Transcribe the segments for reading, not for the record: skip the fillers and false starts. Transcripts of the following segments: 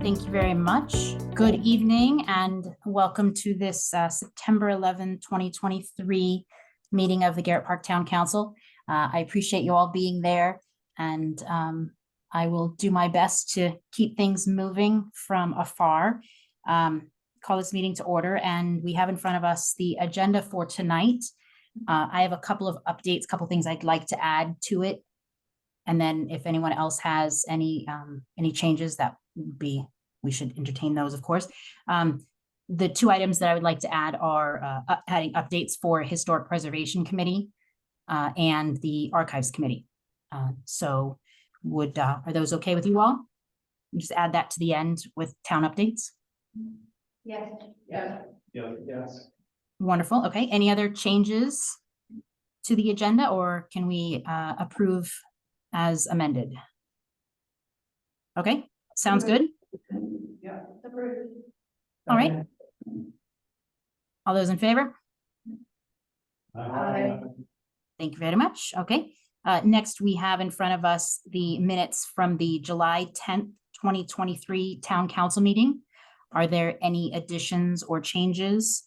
Thank you very much. Good evening and welcome to this September 11, 2023 meeting of the Garrett Park Town Council. I appreciate you all being there, and I will do my best to keep things moving from afar. Call this meeting to order, and we have in front of us the agenda for tonight. I have a couple of updates, couple things I'd like to add to it. And then if anyone else has any changes, that would be, we should entertain those, of course. The two items that I would like to add are adding updates for Historic Preservation Committee and the Archives Committee. So are those okay with you all? Just add that to the end with town updates. Yes. Yeah. Yes. Wonderful. Okay. Any other changes to the agenda, or can we approve as amended? Okay, sounds good. Yeah. All right. All those in favor? Aye. Thank you very much. Okay. Next, we have in front of us the minutes from the July 10th, 2023 Town Council meeting. Are there any additions or changes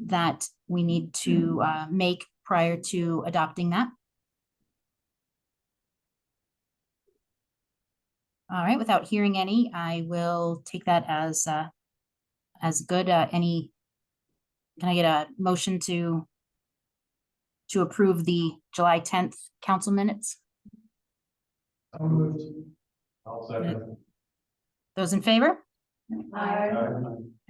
that we need to make prior to adopting that? All right, without hearing any, I will take that as good. Can I get a motion to approve the July 10th council minutes? I'll move. I'll second. Those in favor? Aye.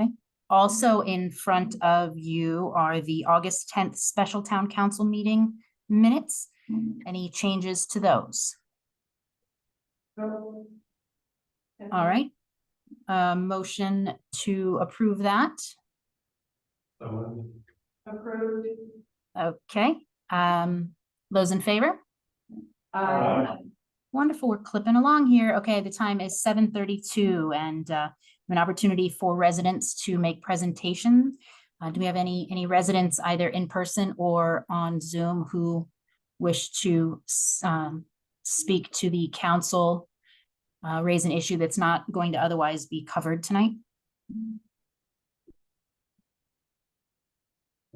Okay. Also in front of you are the August 10th special town council meeting minutes. Any changes to those? No. All right. Motion to approve that. Approved. Okay. Those in favor? Aye. Wonderful. We're clipping along here. Okay, the time is 7:32, and an opportunity for residents to make presentations. Do we have any residents either in person or on Zoom who wish to speak to the council, raise an issue that's not going to otherwise be covered tonight?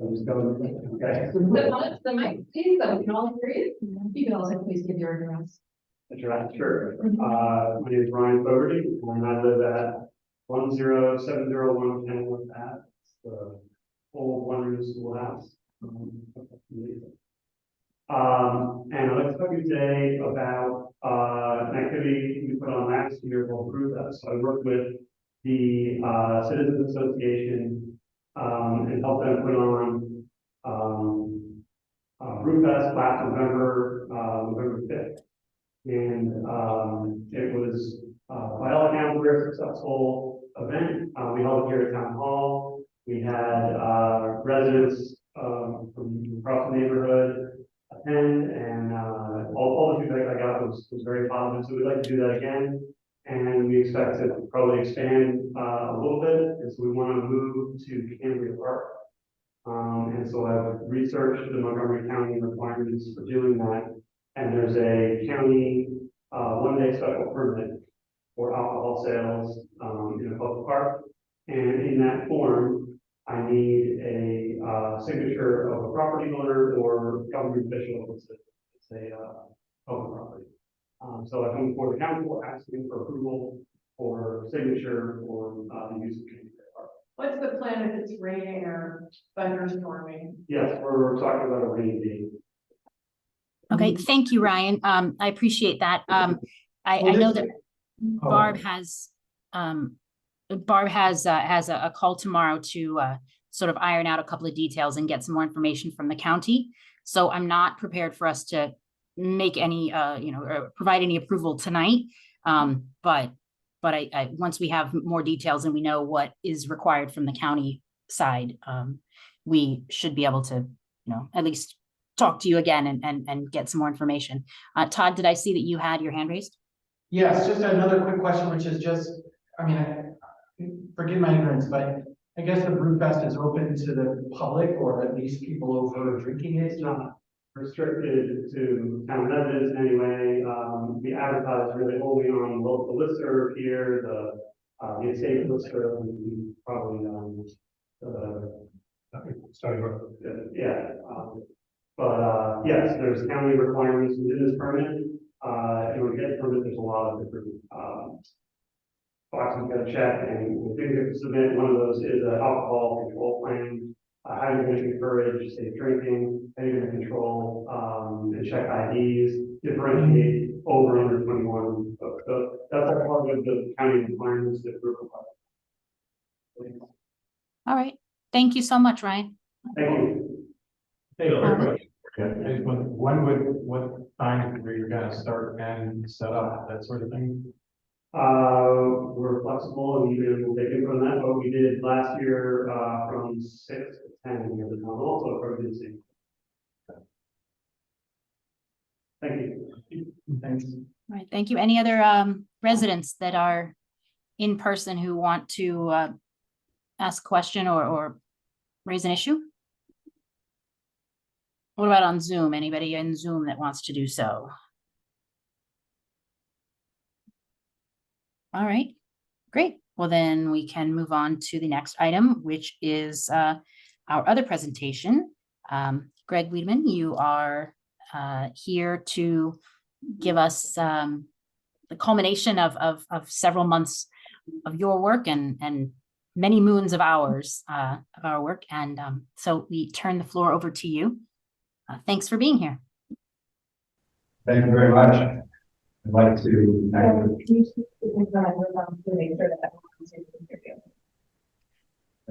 Okay. The mic, please, so we can all hear you. You can also please give your address. Sure. My name is Ryan Fogarty, and I live at 10701 Kenwood Ave, the old one-room schoolhouse. And I'd like to talk to you today about an activity we put on last year called Roof Fest. So I worked with the Citizens Association and helped them put on Roof Fest last November 5th. And it was, by all accounts, a very successful event. We held it here at Town Hall. We had residents from across the neighborhood attend, and all the feedback I got was very positive. So we'd like to do that again, and we expect to probably expand a little bit. And so we want to move to Cambria Park. And so I've researched the Montgomery County requirements for doing that. And there's a county one-day special permit for alcohol sales in a public park. And in that form, I need a signature of a property owner or government official if it's a public property. So I come before the council asking for approval for signature for the use of Cambria Park. What's the plan if it's raining or thunderstorming? Yes, we're talking about a rainy day. Okay, thank you, Ryan. I appreciate that. I know that Barb has a call tomorrow to sort of iron out a couple of details and get some more information from the county. So I'm not prepared for us to make any or provide any approval tonight. But I once we have more details and we know what is required from the county side, we should be able to at least talk to you again and get some more information. Todd, did I see that you had your hand raised? Yes, just another quick question, which is just, forgive my ignorance, but I guess the Brew Fest is open to the public, or at least people over drinking it. It's not restricted to town residents in any way. We advertise really only on local listserv here, the The estate was fairly, probably, Sorry, yeah. Yes, there's county requirements within this permit. In order to get a permit, there's a lot of different, boxes you gotta check, and the things you have to submit, one of those is an alcohol control plan. How you're gonna encourage safe drinking, how you're gonna control, and check IDs, differentiate over and under 21. So that's a part of the county requirements that we're requiring. All right. Thank you so much, Ryan. Thank you. Hey, quick question. What time were you gonna start and set up, that sort of thing? We're flexible and even we'll take it from that, but we did last year, from 6 to 10 here in the town, also for the same. Thank you. Thanks. All right. Thank you. Any other residents that are in person who want to ask a question or raise an issue? What about on Zoom? Anybody in Zoom that wants to do so? All right, great. Well, then we can move on to the next item, which is our other presentation. Greg Wiedemann, you are here to give us the culmination of several months of your work and many moons of hours of our work. And so we turn the floor over to you. Thanks for being here. Thank you very much. I'd like to thank you. Thank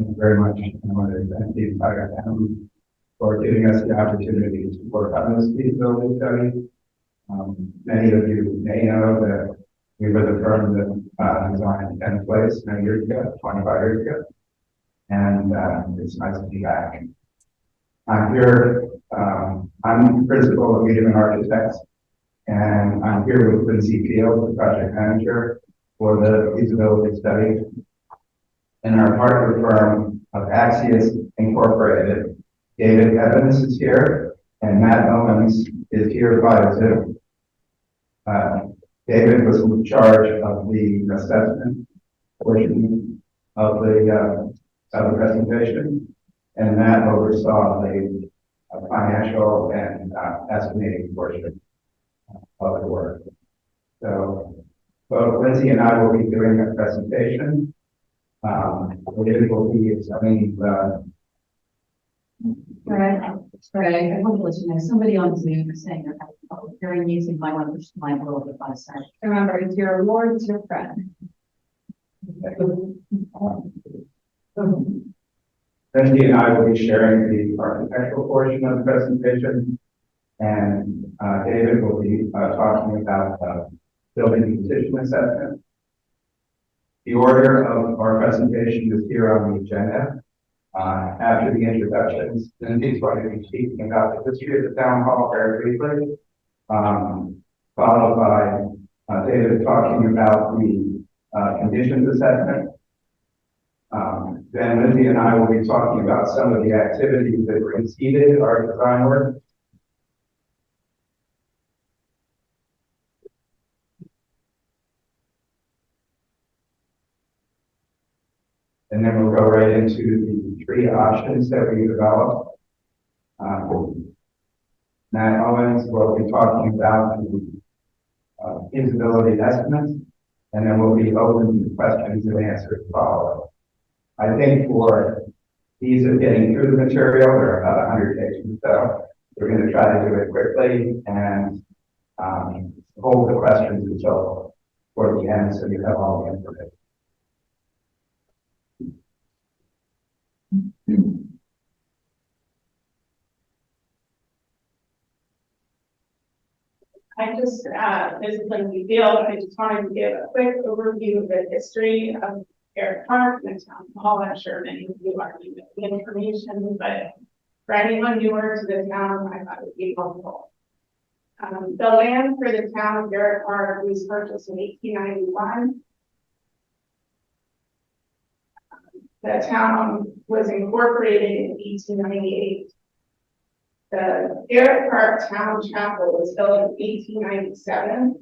you very much. I want to thank the entire family for giving us the opportunity to work on this feasibility study. Many of you may know that we were the firm that designed 10 place many years ago, 25 years ago. And it's nice to be back. I'm here, I'm principal of Wiedemann Architects, and I'm here with Lindsay Field, the project manager for the feasibility study. And our partner firm of Axios Incorporated, David Evans is here, and Matt Owens is here by Zoom. David was in charge of the assessment portion of the presentation, and Matt oversaw the financial and estimating portion of the work. So both Lindsay and I will be doing a presentation. David will be explaining the Right, I want to let you know, somebody on Zoom is saying they're having a public hearing meeting, might want to push the line a little bit by side. Remember, it's your award, it's your friend. Lindsay and I will be sharing the architectural portion of the presentation, and David will be talking about building condition assessment. The order of our presentation is here on the agenda. After the introductions, Lindsay's going to be speaking about the history of the town hall very briefly, followed by David talking about the conditions assessment. Then Lindsay and I will be talking about some of the activities that preceded our design work. And then we'll go right into the three options that we developed. Matt Owens will be talking about the feasibility estimates, and then we'll be open to questions and answers following. I think for ease of getting through the material, there are about 100 pages, so we're going to try to do it quickly and hold the questions until toward the end, so you have all the information. I just, this is Lindsay Field. I just wanted to give a quick overview of the history of Garrett Park and the town hall. I'm sure many of you already know the information, but for anyone newer to the town, I thought it would be helpful. The land for the town of Garrett Park was purchased in 1891. The town was incorporated in 1898. The Garrett Park Town Chapel was built in 1897,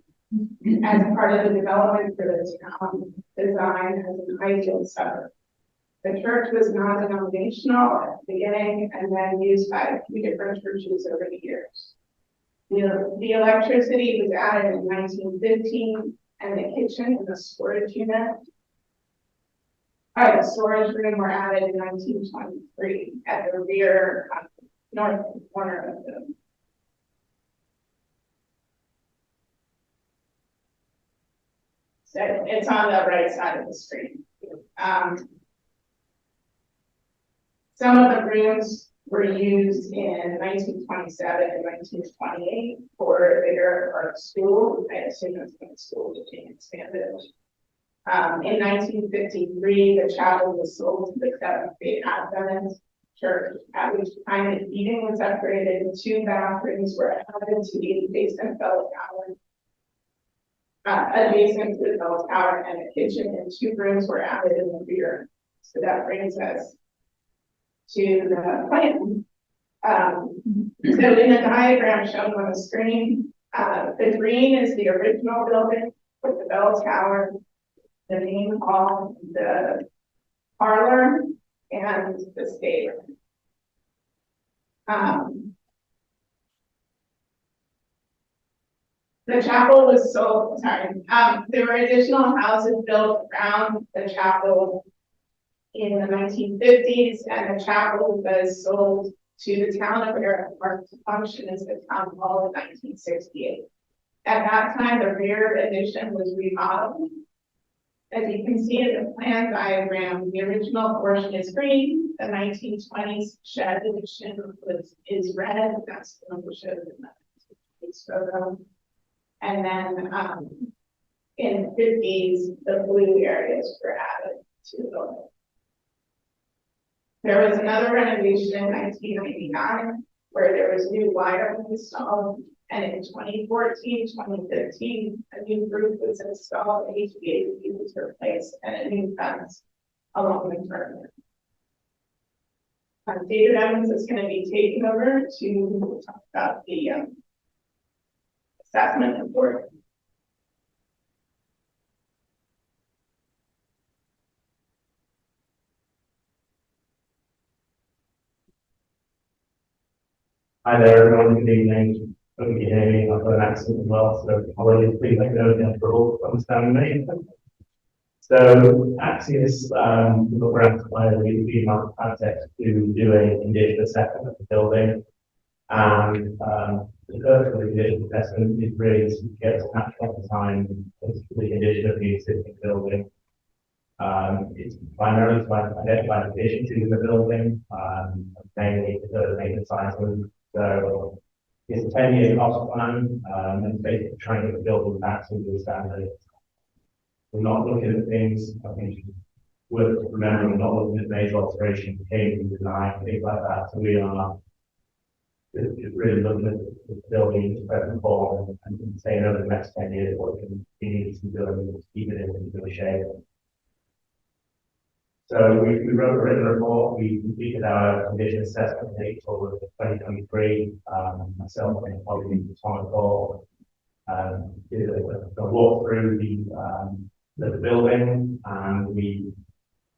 as part of the development for the town, design as an ideal suburb. The church was non-denominational at the beginning and then used by a few different churches over the years. The electricity was added in 1915 and the kitchen and the storage unit. The storage room were added in 1923 at the rear north corner of the. So it's on the right side of the street. Some of the rooms were used in 1927 and 1928 for the Garrett Park School. I assume that's when the school became expanded. In 1953, the chapel was sold to the Seventh-day Adventist Church, at which time the heating was upgraded, 2 bathrooms were added to the adjacent bell tower. Adjacent to the bell tower and the kitchen, and 2 rooms were added in the rear. So that brings us to the plan. So in the diagram shown on the screen, the green is the original building with the bell tower, the main hall, the parlor, and the stateroom. The chapel was sold, there were additional houses built around the chapel in the 1950s, and the chapel was sold to the town of Garrett Park to function as the town hall in 1968. At that time, the rear addition was remodeled. As you can see in the plan diagram, the original portion is green, the 1920s shed addition is red, that's the one we showed in the photo. And then in the 50s, the blue areas were added to the building. There was another renovation in 1999 where there was new wiring installed, and in 2014, 2015, a new roof was installed, HVAC was replaced, and a new fence along the perimeter. David Evans is going to be taking over to talk about the assessment report. Hi there, everyone. Good evening. Hope you can hear me. I've got an accent as well, so apologies. Please make note again for all understanding me. So, Axios, the grant supplier, we've been on context to do a condition assessment of the building. And the purpose of the condition assessment is really to get a snapshot of time as to the condition of the existing building. It's primarily to identify the deficiencies in the building, mainly the maintenance items. So it's a 10-year cost plan, and basically trying to get the building back to the standard. We're not looking at things, I think it's worth remembering, we're not looking at major alterations, changing design, things like that. So we are just really looking at the building in present form and saying over the next 10 years what we can need to do and keep it in good shape. So we wrote a written report. We completed our condition assessment in April of 2023. Myself and probably Tom Cole did a walk through the building, and we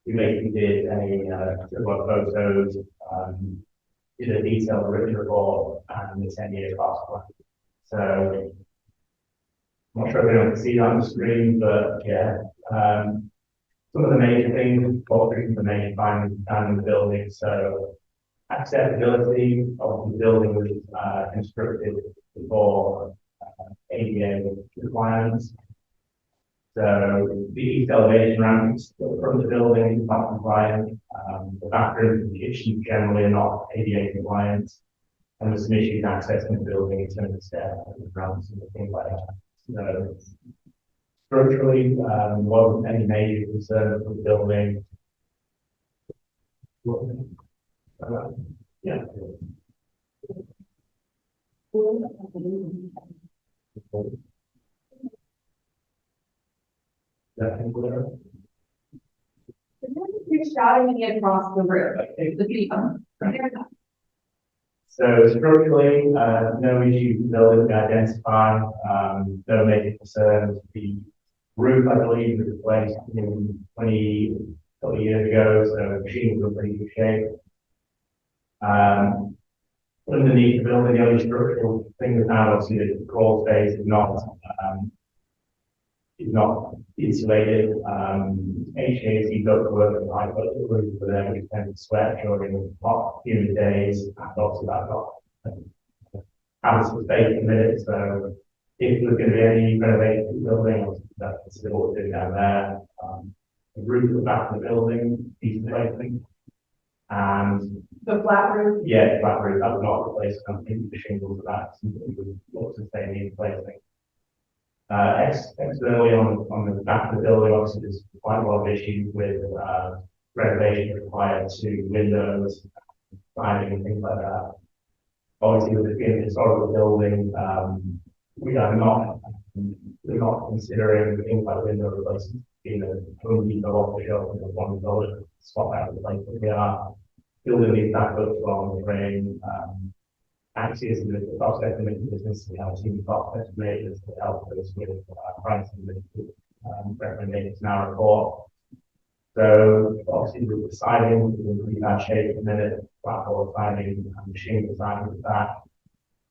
basically did a photos, did a detailed written report and the 10-year cost plan. So I'm not sure if anyone can see that on the screen, but yeah. Some of the major things, walk through the main findings in the building. So accessibility of the building was constructed before ADA requirements. So the east elevation ramps from the building is not compliant. The bathrooms and the kitchen generally are not ADA compliant. And there's some issues accessing the building in terms of stairs and ramps and things like that. So structurally, wasn't any major concern with the building. Yeah. You're shouting me across the room. So structurally, no issues with the building we identify, no major concerns. The roof, I believe, was replaced in 20 years ago, so the machines were in pretty good shape. Underneath the building, the only structural thing is now obviously the crawl space is not insulated. HVAC don't work at high pressure rooms for them, which tend to sweat during hot, humid days, and obviously that's not habitable space committed. So if there's going to be any renovation to the building, obviously that's considered what we're doing down there. The roof at the back of the building, he's replacing. And The flat roof. yeah, flat roof, that would not replace something, the shingles of that, something we would look to stay in replacing. Externally on the back of the building, obviously there's quite a lot of issues with renovation required to windows, siding and things like that. Obviously with it being a historical building, we're not considering things like window replacement being a Home Depot off the shelf with $1 swap out of the place. But we are building these back up from the frame. Actually, as the cost estimate business, we have a team of cost estimators to help us with pricing recommendations in our report. So obviously with the siding, we're in pretty bad shape at the minute, flat siding and machine design with that.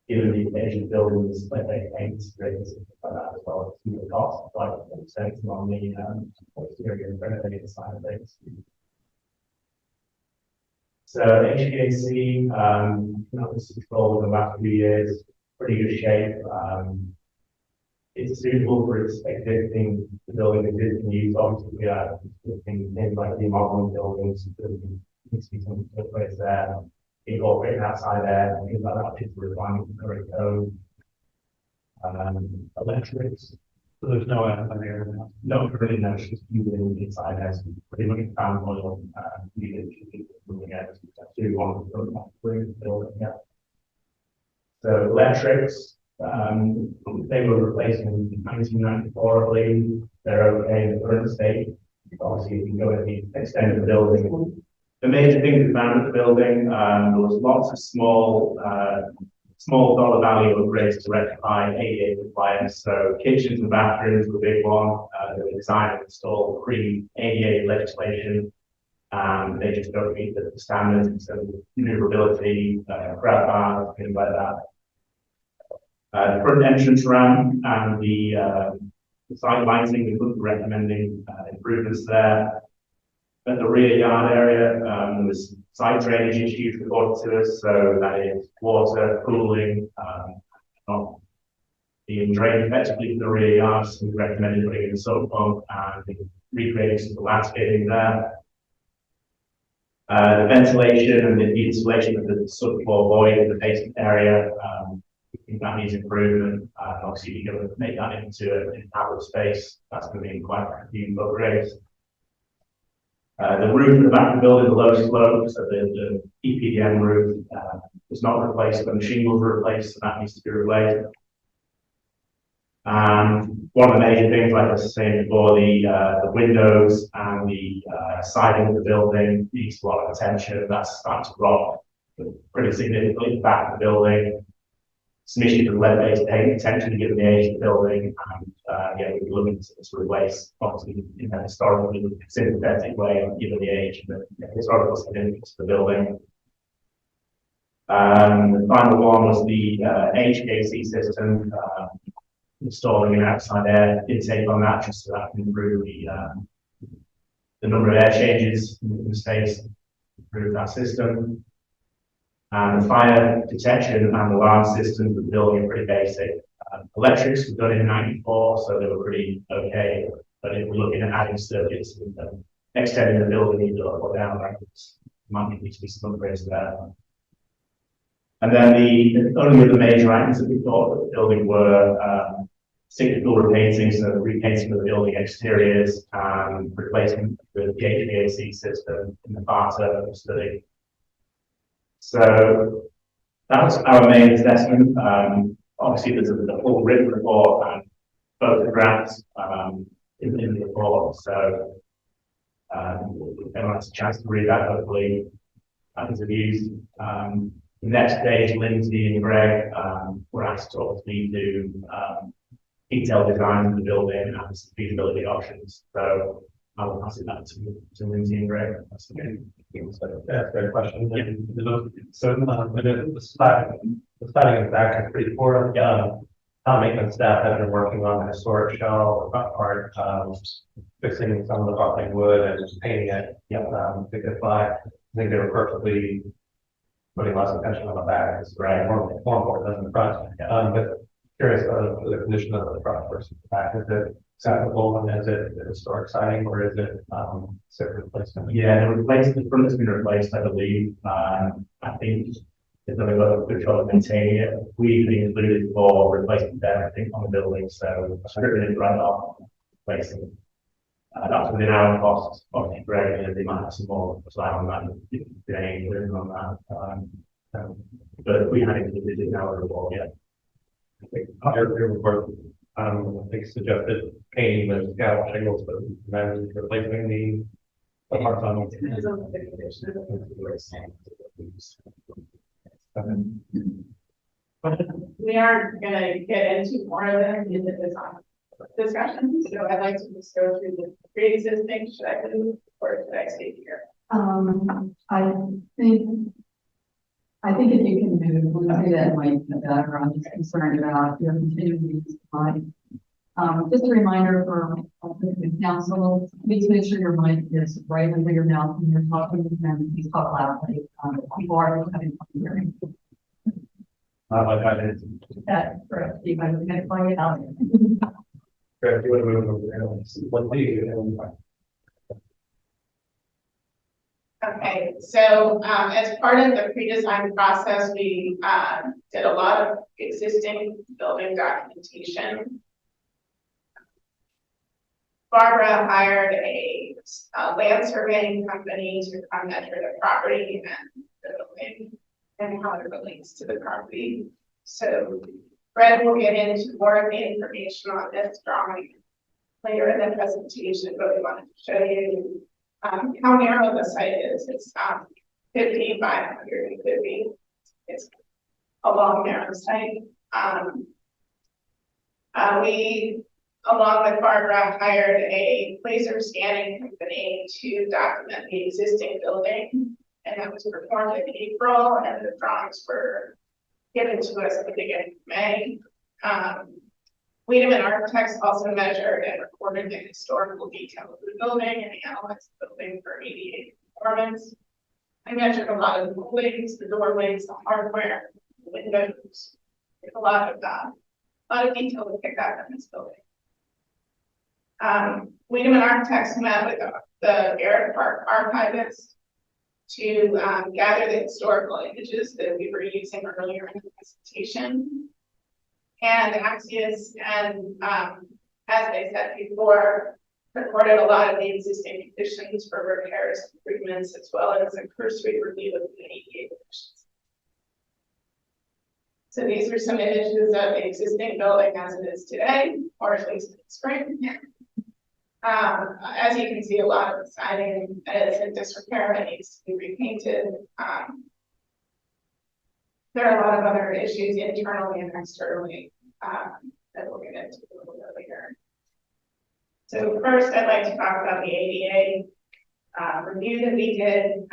Given the age of buildings, like they paint, rates, like that as well, some of the costs, like sense on the exterior and renovating side of things. So HVAC, this is for the last few years, pretty good shape. It's suitable for its existing building existing use. Obviously, we are things like remodeling buildings, needs to be something to place there, incorporating outside air, things like that, which is a requirement for current code. Electrics. So there's no outside air now. No, really, no, it's just using inside air, so pretty much fan oil, needed moving out to on the building, yeah. So electrics, they were replaced in 1994, I believe. They're okay in the current state. Obviously, you can go in the extended the building. The major things we found at the building, there was lots of small dollar value upgrades to rectify ADA compliance. So kitchens and bathrooms were a big one. They were designed and installed pre-ADA legislation. They just don't meet the standards of maneuverability, grab bars, things like that. The front entrance ramp and the side lighting, we looked recommending improvements there. At the rear yard area, there was side drainage issues reported to us, so that is water, cooling, not being drained effectively to the rear yard. So we recommended putting in a soap pump and recreating some of the landscaping there. The ventilation and the installation of the subfloor void in the basement area, I think that needs improvement. Obviously, you're going to make that into an outdoor space. That's going to be quite a few upgrades. The roof at the back of the building, the low slope, so the EPDM roof was not replaced, but the shingles were replaced, so that needs to be replaced. One of the major things, like I was saying before, the windows and the siding of the building needs a lot of attention. That's starting to rot pretty significantly at the back of the building. Some issues with lead-based paint, potentially given the age of the building, and yeah, we're looking to replace, obviously, in a historically synthetic way, given the age and the historical significance of the building. The final one was the HVAC system, installing an outside air intake on that, just so that can improve the number of air changes in the space, improve that system. And the fire detection and alarm systems of the building are pretty basic. Electrics were done in '94, so they were pretty okay. But if we're looking at adding circuits and extending the building either up or down, there might need to be some upgrades there. And then the only other major items that we thought that the building were cyclical repainting, so repainting of the building exteriors and replacement with the HVAC system in the far turn facility. So that was our main assessment. Obviously, there's a full written report and photographs in the report. So everyone has a chance to read that, hopefully, that is of use. The next stage, Lindsay and Greg, were asked to obviously do, detailed design of the building and some feasibility options. So I will pass it back to Lindsay and Greg. That's okay. Yeah, great question. So, the starting of that is pretty poor. Town maintenance staff have been working on the historic shell, part, fixing some of the rotting wood and painting it, to get by. I think they were perfectly putting less attention on the back, it's more important than the front. But curious about the condition of the front versus the back. Is it acceptable and is it a historic siding or is it, separate replacement? Yeah, the front has been replaced, I believe. I think it's done a good job of maintaining it. We've been included for replacement there, I think, on the building, so stripping it right off, replacing. That's within our costs, obviously, Greg, and they might have some more slide on that, they included on that. But we had included it in our report, yeah. I think your report, I think suggested painting the scallop shingles, but then replacing the parts on it. Depends on the condition of the We aren't gonna get into more of them in the design discussion, so I'd like to just go through the pre-existing, should I move, or should I stay here? I think if you can move, we'll do that might be better. I'm just concerned about your continuing design. Just a reminder for the council, please make sure your mic is right under your mouth when you're talking, and please talk loudly. People are having fun hearing. That's correct. Steve, I'm going to play it out. Greg, do you want to move over? What do you? Okay, so as part of the pre-design process, we did a lot of existing building documentation. Barbara hired a land surveying company to come measure the property and the building and how it relates to the property. So Fred will get into more of the information on this drawing later in the presentation, but we wanted to show you how narrow the site is. It's 50 by 150. It's a long, narrow site. We, along with Barbara, hired a laser scanning company to document the existing building, and that was performed in April, and the drawings were given to us at the beginning of May. Wiedemann Architects also measured and recorded the historical detail of the building and analyzed the building for ADA performance. I measured a lot of the buildings, the doorways, the hardware, the windows. There's a lot of detail to pick up in this building. Wiedemann Architects met with the Garrett Park archivist to gather the historical images that we were using earlier in the presentation. And Axios and, as they said before, recorded a lot of the existing conditions for repairs, improvements, as well as a cursory review of the ADA conditions. So these are some images of the existing building as it is today, or at least in the spring. As you can see, a lot of the siding is in disrepair and needs to be repainted. There are a lot of other issues internally and externally that we'll get into a little bit later. So first, I'd like to talk about the ADA review that we did.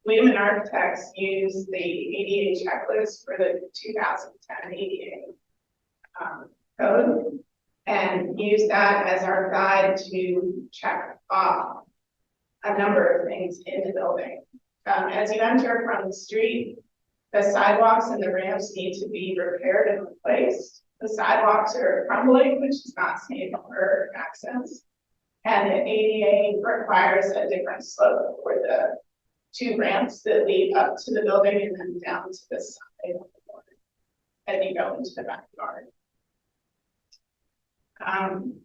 Wiedemann Architects used the ADA checklist for the 2010 ADA code and used that as our guide to check off a number of things in the building. As you enter from the street, the sidewalks and the ramps need to be repaired and replaced. The sidewalks are crumbling, which is not safe for access. And the ADA requires a different slope for the two ramps that lead up to the building and then down to the side of the building as you go into the backyard.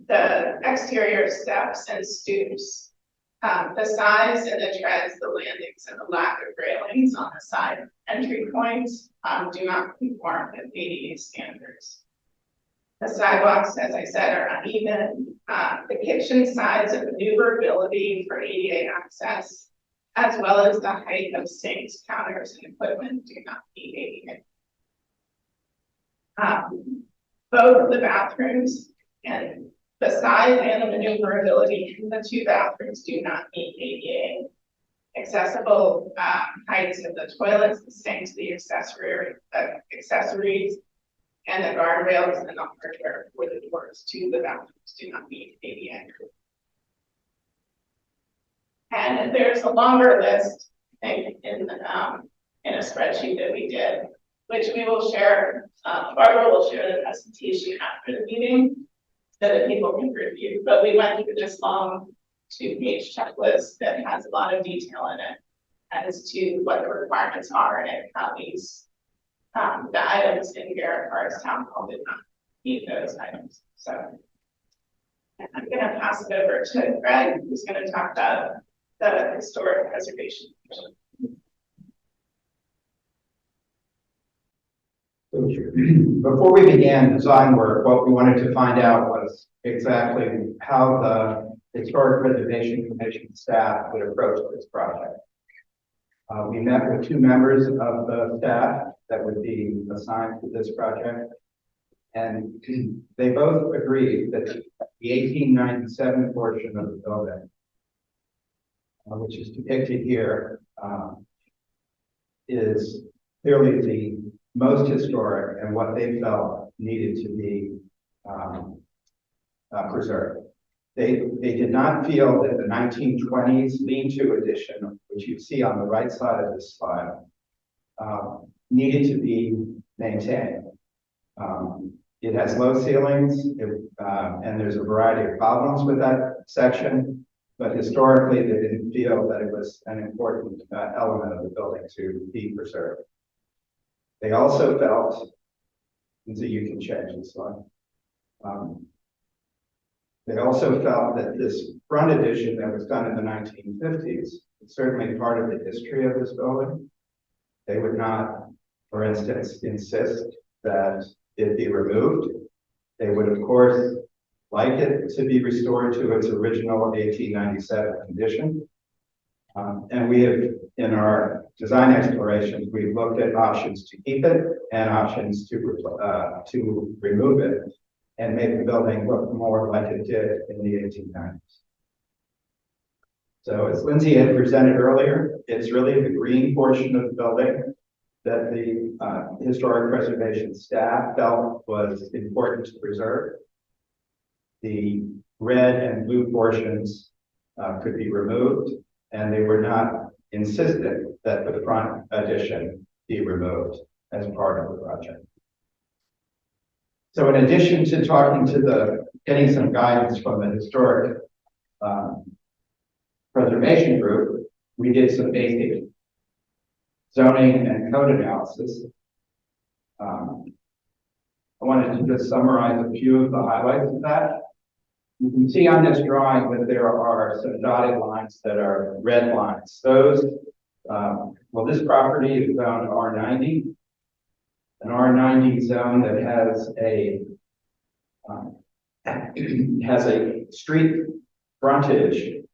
The exterior steps and stoops, the size and the treads, the landings, and the lack of railings on the side entry points do not conform with ADA standards. The sidewalks, as I said, are uneven. The kitchen sides and maneuverability for ADA access as well as the height of sinks, counters, and equipment do not meet ADA. Both of the bathrooms and the size and the maneuverability in the two bathrooms do not meet ADA. Accessible heights of the toilets, the sinks, the accessories, and the guardrails and the hardware for the doors to the bathrooms do not meet ADA. And there's a longer list in a spreadsheet that we did, which we will share. Barbara will share the presentation after the meeting so that people can review. But we went through this long 2-page checklist that has a lot of detail in it as to what the requirements are and how these the items in Garrett Park's Town Hall did not meet those items. So I'm going to pass it over to Greg, who's going to talk about the historic preservation. Before we began design work, what we wanted to find out was exactly how the Historic Preservation Commission staff would approach this project. We met with 2 members of the staff that would be assigned to this project, and they both agreed that the 1897 portion of the building, which is depicted here, is clearly the most historic and what they felt needed to be preserved. They did not feel that the 1920s lean-to addition, which you see on the right side of this slide, needed to be maintained. It has low ceilings, and there's a variety of problems with that section, but historically they didn't feel that it was an important element of the building to be preserved. They also felt, and so you can change this slide. They also felt that this front addition that was done in the 1950s is certainly part of the history of this building. They would not, for instance, insist that it be removed. They would, of course, like it to be restored to its original 1897 condition. And we have, in our design explorations, we've looked at options to keep it and options to remove it and make the building look more like it did in the 1890s. So as Lindsay had presented earlier, it's really the green portion of the building that the historic preservation staff felt was important to preserve. The red and blue portions could be removed, and they were not insistent that the front addition be removed as part of the project. So in addition to getting some guidance from the historic preservation group, we did some basic zoning and code analysis. I wanted to just summarize a few of the highlights of that. You can see on this drawing that there are some dotted lines that are red lines. Those, well, this property is zoned R90, an R90 zone that has a street frontage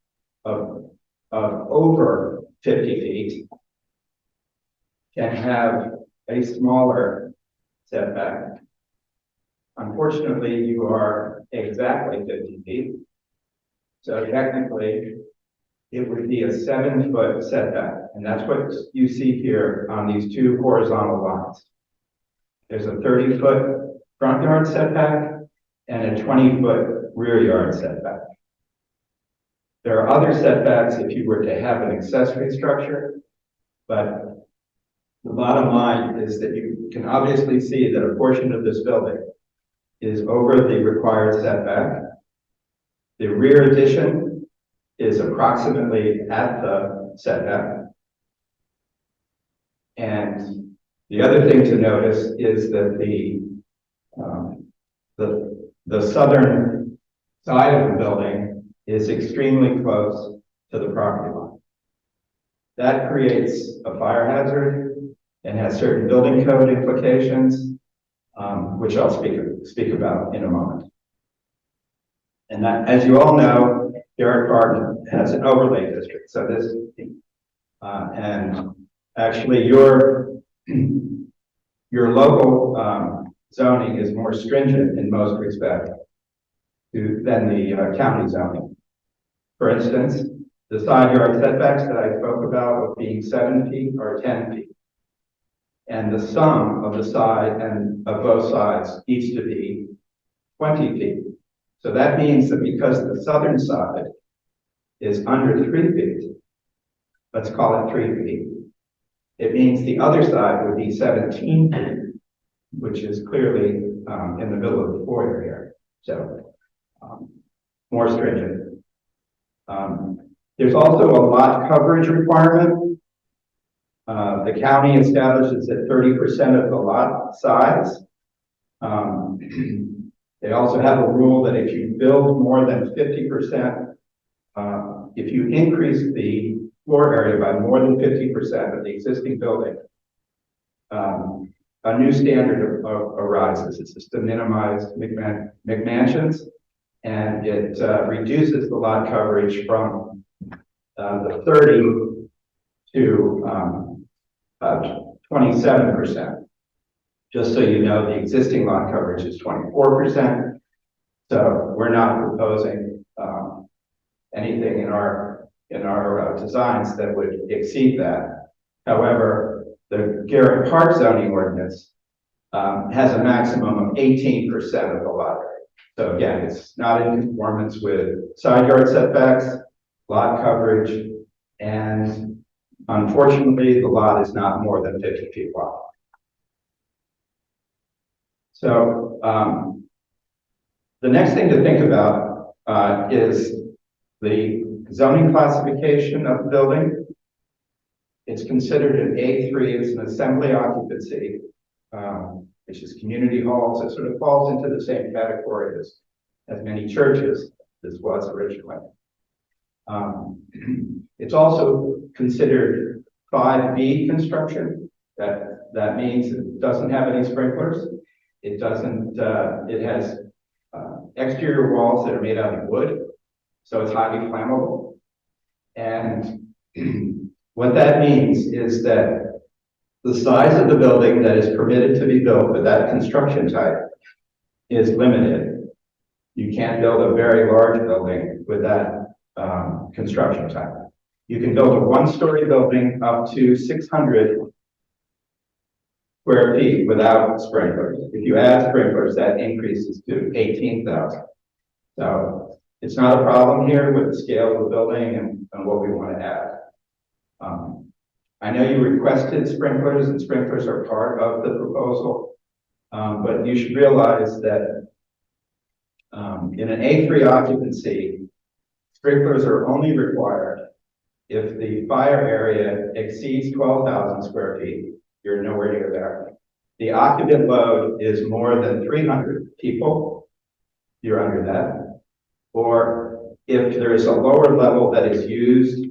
of over 50 feet, can have a smaller setback. Unfortunately, you are exactly 50 feet. So technically, it would be a 7-foot setback. And that's what you see here on these 2 horizontal lines. There's a 30-foot front yard setback and a 20-foot rear yard setback. There are other setbacks if you were to have an accessory structure, but the bottom line is that you can obviously see that a portion of this building is over the required setback. The rear addition is approximately at the setback. And the other thing to notice is that the southern side of the building is extremely close to the property line. That creates a fire hazard and has certain building code implications, which I'll speak about in a moment. And that, as you all know, Garrett Park has an overlay district. So And actually your local, zoning is more stringent in most respects than the county zoning. For instance, the side yard setbacks that I spoke about of being 7 feet or 10 feet. And the sum of the side and of both sides needs to be 20 feet. So that means that because the southern side is under 3 feet, let's call it 3 feet, it means the other side would be 17 feet, which is clearly in the middle of the foyer here. So more stringent. There's also a lot coverage requirement. The county establishes at 30% of the lot size. They also have a rule that if you build more than 50%, if you increase the floor area by more than 50% of the existing building, a new standard arises. It's just to minimize McMansions, and it reduces the lot coverage from the 30 to 27%. Just so you know, the existing lot coverage is 24%. So we're not proposing anything in our designs that would exceed that. However, the Garrett Park zoning ordinance has a maximum of 18% of the lot area. So again, it's not in conformance with side yard setbacks, lot coverage, and unfortunately, the lot is not more than 50 feet wide. So the next thing to think about is the zoning classification of the building. It's considered an A3, it's an assembly occupancy, which is community halls. It sort of falls into the same category as many churches this was originally. It's also considered 5B construction. That means it doesn't have any sprinklers. It doesn't, it has exterior walls that are made out of wood, so it's highly flammable. And what that means is that the size of the building that is permitted to be built with that construction type is limited. You can't build a very large building with that construction type. You can build a one-story building up to 600 square feet without sprinklers. If you add sprinklers, that increases to 18,000. So it's not a problem here with the scale of the building and what we want to add. I know you requested sprinklers, and sprinklers are part of the proposal, but you should realize that in an A3 occupancy, sprinklers are only required if the fire area exceeds 12,000 square feet. You're nowhere near there. The occupant load is more than 300 people. You're under that. Or if there is a lower level that is used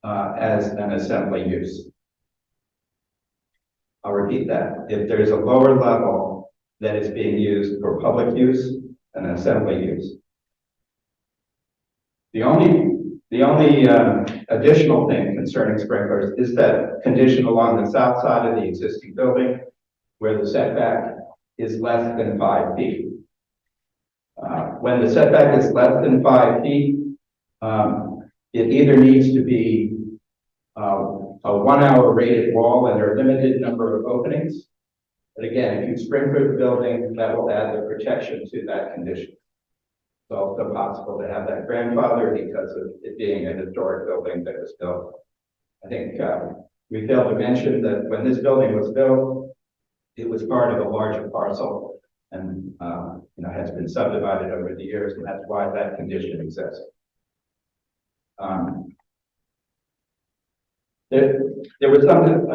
as an assembly use. I'll repeat that. If there's a lower level that is being used for public use and assembly use. The only additional thing concerning sprinklers is that condition along the south side of the existing building where the setback is less than 5 feet. When the setback is less than 5 feet, it either needs to be a 1 hour rated wall and there are limited number of openings. But again, if you sprinkler the building, that will add the protection to that condition. It's also possible to have that grandfather because of it being a historic building that was built. I think we failed to mention that when this building was built, it was part of a larger parcel and has been subdivided over the years, and that's why that condition exists. There was some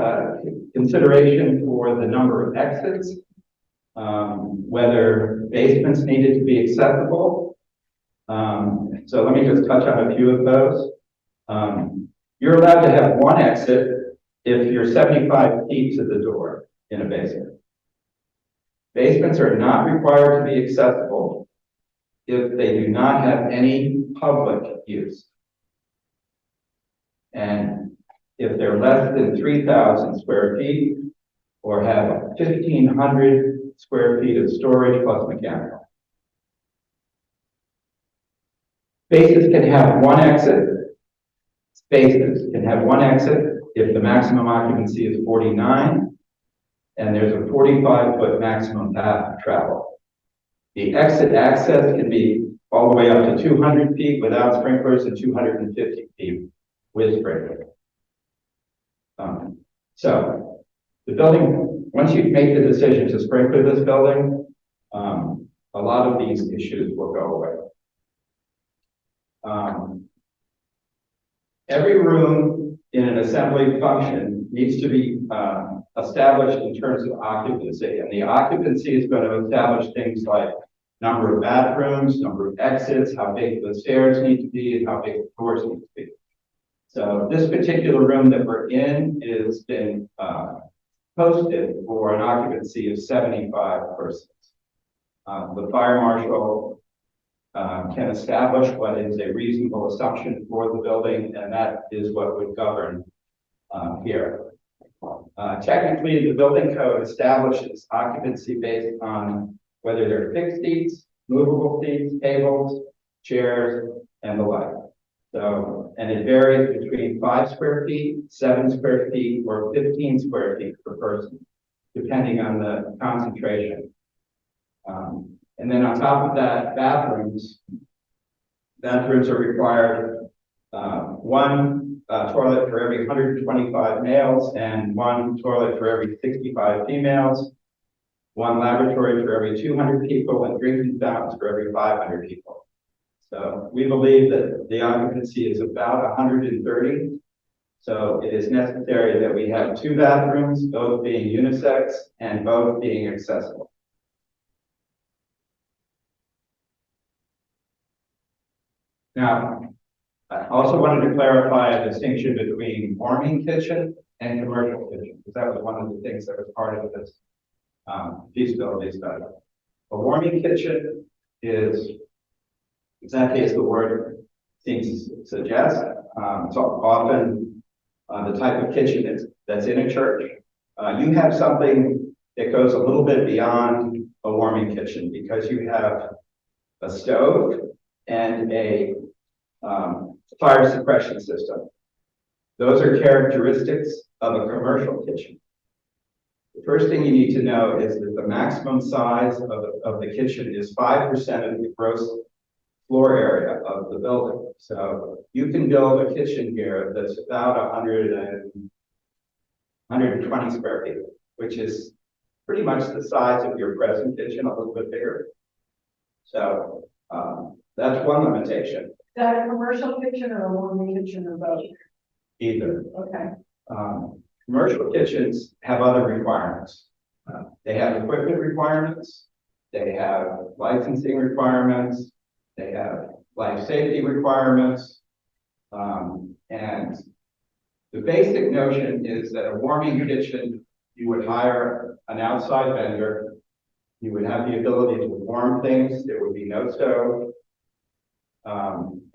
consideration for the number of exits, whether basements needed to be accessible. So let me just touch on a few of those. You're allowed to have one exit if you're 75 feet to the door in a basement. Basements are not required to be accessible if they do not have any public use. And if they're less than 3,000 square feet or have 1,500 square feet of storage plus mechanical. Spaces can have one exit. Spaces can have one exit if the maximum occupancy is 49 and there's a 45-foot maximum path of travel. The exit access can be all the way up to 200 feet without sprinklers and 250 feet with sprinklers. So the building, once you make the decision to sprinkler this building, a lot of these issues will go away. Every room in an assembly function needs to be established in terms of occupancy, and the occupancy is going to establish things like number of bathrooms, number of exits, how big the stairs need to be, and how big the doors need to be. So this particular room that we're in is been posted for an occupancy of 75 persons. The fire marshal can establish what is a reasonable assumption for the building, and that is what would govern here. Technically, the building code establishes occupancy based on whether they're fixed seats, movable seats, tables, chairs, and the like. So, and it varies between 5 square feet, 7 square feet, or 15 square feet per person, depending on the concentration. And then on top of that, bathrooms are required one toilet for every 125 males and one toilet for every 65 females, one lavatory for every 200 people, and drinking fountains for every 500 people. So we believe that the occupancy is about 130. So it is necessary that we have 2 bathrooms, both being unisex and both being accessible. Now, I also wanted to clarify a distinction between warming kitchen and commercial kitchen, because that was one of the things that was part of this feasibility study. A warming kitchen is exactly as the word seems to suggest. It's often the type of kitchen that's in a church. You have something that goes a little bit beyond a warming kitchen because you have a stove and a fire suppression system. Those are characteristics of a commercial kitchen. The first thing you need to know is that the maximum size of the kitchen is 5% of the gross floor area of the building. So you can build a kitchen here that's about 120 square feet, which is pretty much the size of your present kitchen, a little bit bigger. So that's one limitation. Is that a commercial kitchen or a warming kitchen or both? Either. Okay. Commercial kitchens have other requirements. They have equipment requirements. They have licensing requirements. They have life safety requirements. And the basic notion is that a warming kitchen, you would hire an outside vendor. You would have the ability to warm things. There would be no stove.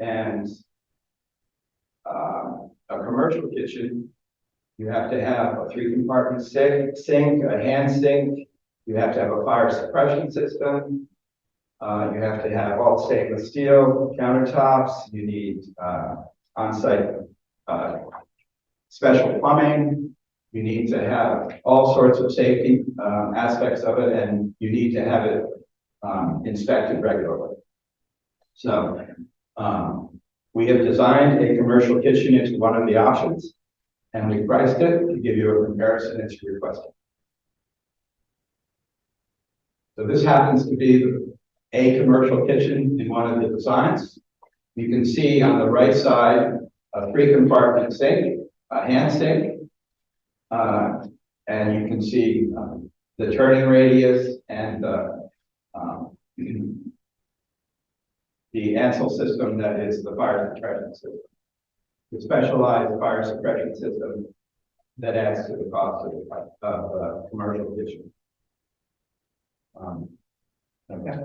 And a commercial kitchen, you have to have a 3-compartment sink, a hand sink. You have to have a fire suppression system. You have to have all stainless steel countertops. You need on-site special plumbing. You need to have all sorts of safety aspects of it, and you need to have it inspected regularly. So we have designed a commercial kitchen into one of the options, and we priced it to give you a comparison as you requested. So this happens to be a commercial kitchen in one of the designs. You can see on the right side a 3-compartment sink, a hand sink, and you can see the turning radius and the Ansel system that is the fire suppression system. The specialized fire suppression system that adds to the cost of a commercial kitchen. Okay.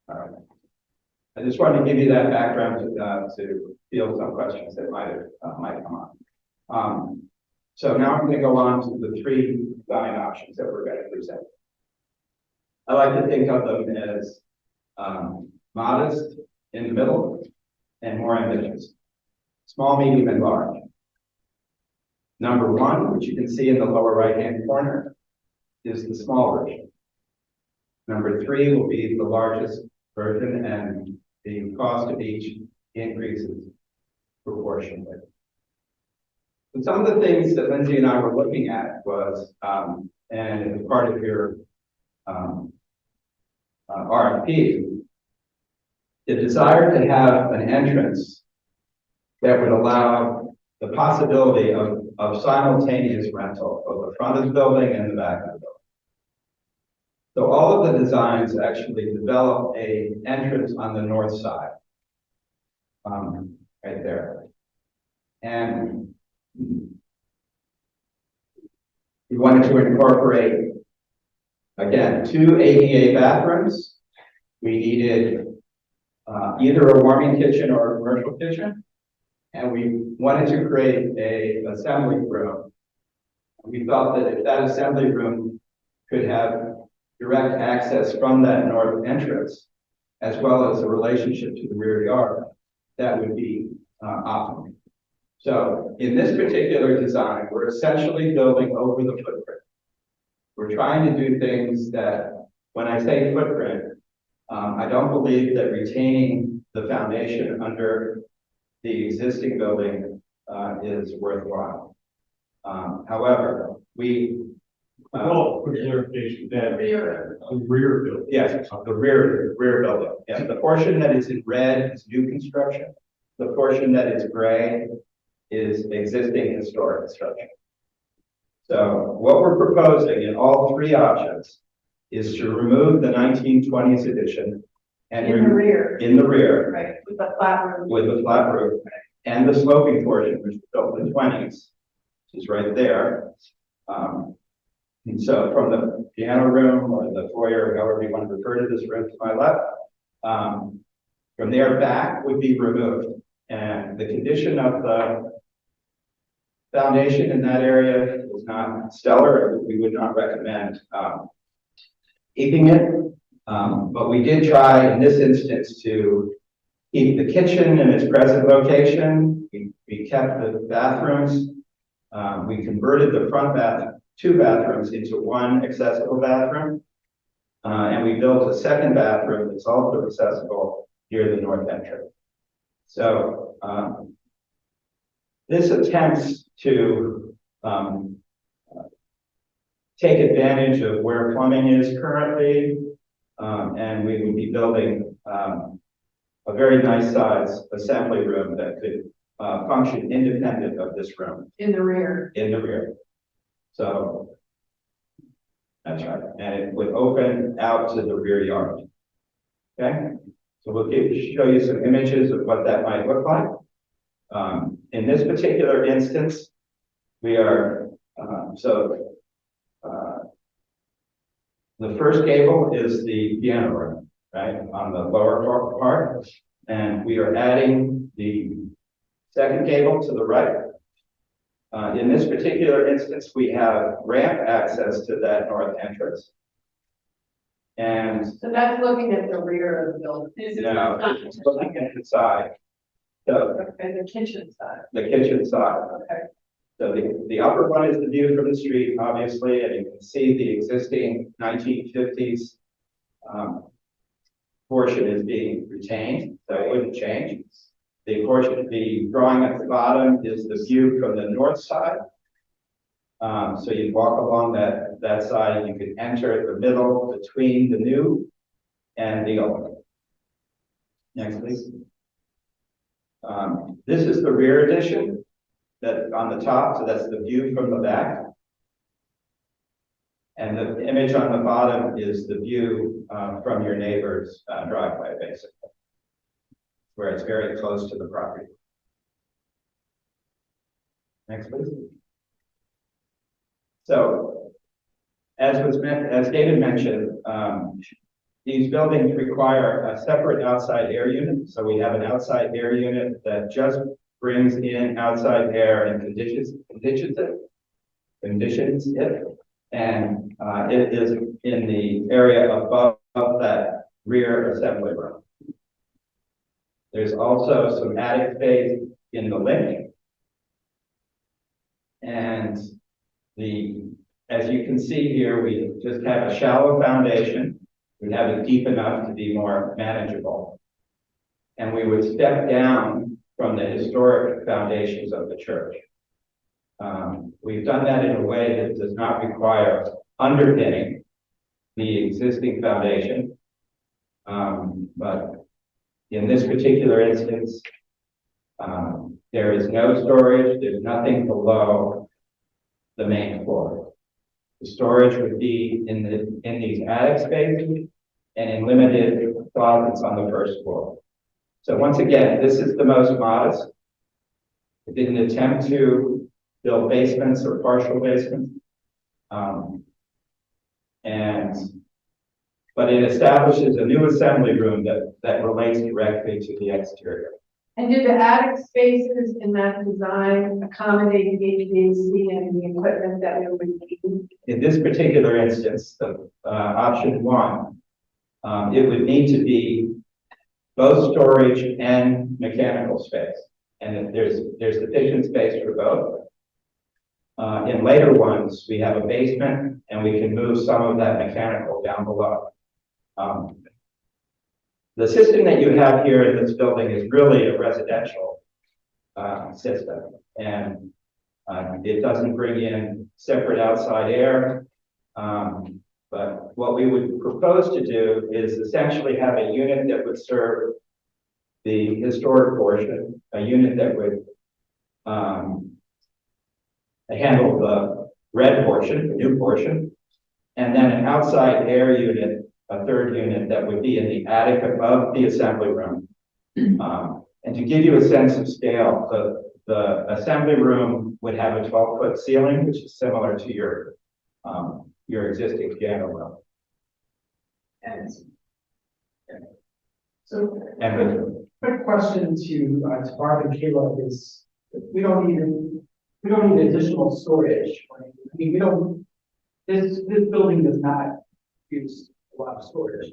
All right. I just wanted to give you that background to field some questions that might come up. So now I'm going to go on to the three design options that we're going to present. I like to think of them as modest in the middle and more ambitious. Small, medium, and large. Number one, which you can see in the lower right-hand corner, is the small version. Number three will be the largest version, and the cost of each increases proportionally. And some of the things that Lindsay and I were looking at was, and as part of your RFP, the desire to have an entrance that would allow the possibility of simultaneous rental of the front of the building and the back of the building. So all of the designs actually develop a entrance on the north side, right there. And we wanted to incorporate, again, 2 ADA bathrooms. We needed either a warming kitchen or a commercial kitchen. And we wanted to create a assembly room. We felt that if that assembly room could have direct access from that north entrance, as well as a relationship to the rear yard, that would be optimal. So in this particular design, we're essentially building over the footprint. We're trying to do things that, when I say footprint, I don't believe that retaining the foundation under the existing building is worthwhile. However, we for clarification, that Rear. the rear building. yes, the rear building. Yes, the portion that is in red is new construction. The portion that is gray is existing historic construction. So what we're proposing in all three options is to remove the 1920s addition and In the rear, in the rear right, with the flat roof. with the flat roof and the sloping portion, which was built in the 20s, which is right there. And so from the piano room or the foyer, however you want to refer to this room to my left, from there back would be removed. And the condition of the foundation in that area is not stellar. We would not recommend keeping it. But we did try in this instance to keep the kitchen in its present location. We kept the bathrooms. We converted the front 2 bathrooms into 1 accessible bathroom. And we built a second bathroom that's also accessible near the north entrance. So this attempts to take advantage of where plumbing is currently, and we would be building a very nice size assembly room that could function independent of this room In the rear. in the rear. So that's right, and it would open out to the rear yard. Okay, so we'll show you some images of what that might look like. In this particular instance, we are the first gable is the piano room, right, on the lower part, and we are adding the second gable to the right. In this particular instance, we have ramp access to that north entrance. And So that's looking at the rear of the building. it's looking at the side, so Okay, the kitchen side. the kitchen side. Okay. So the upper one is the view from the street, obviously, and you can see the existing 1950s portion is being retained, so it wouldn't change. The drawing at the bottom is the view from the north side. So you walk along that side, and you can enter the middle between the new and the old. Next, please. This is the rear addition that on the top, so that's the view from the back. And the image on the bottom is the view from your neighbor's driveway, basically, where it's very close to the property. Next, please. So, as David mentioned, these buildings require a separate outside air unit. So we have an outside air unit that just brings in outside air and conditions it. And it is in the area above that rear assembly room. There's also some attic space in the link. And as you can see here, we just have a shallow foundation. We have it deep enough to be more manageable. And we would step down from the historic foundations of the church. We've done that in a way that does not require underpinning the existing foundation. But in this particular instance, there is no storage, there's nothing below the main floor. The storage would be in these attic spaces and in limited closets on the first floor. So once again, this is the most modest. We didn't attempt to build basements or partial basements. But it establishes a new assembly room that relates directly to the exterior. And do the attic spaces in that design accommodate the HVAC and the equipment that we would need? In this particular instance, the option one, it would need to be both storage and mechanical space. And there's sufficient space for both. In later ones, we have a basement and we can move some of that mechanical down below. The system that you have here in this building is really a residential system, and it doesn't bring in separate outside air. But what we would propose to do is essentially have a unit that would serve the historic portion, a unit that would handle the red portion, the new portion, and then an outside air unit, a third unit that would be in the attic above the assembly room. And to give you a sense of scale, the assembly room would have a 12-foot ceiling, which is similar to your existing piano room. And So, the quick question to Barb and Kayla is, we don't need additional storage. Right? I mean, this building does not use a lot of storage.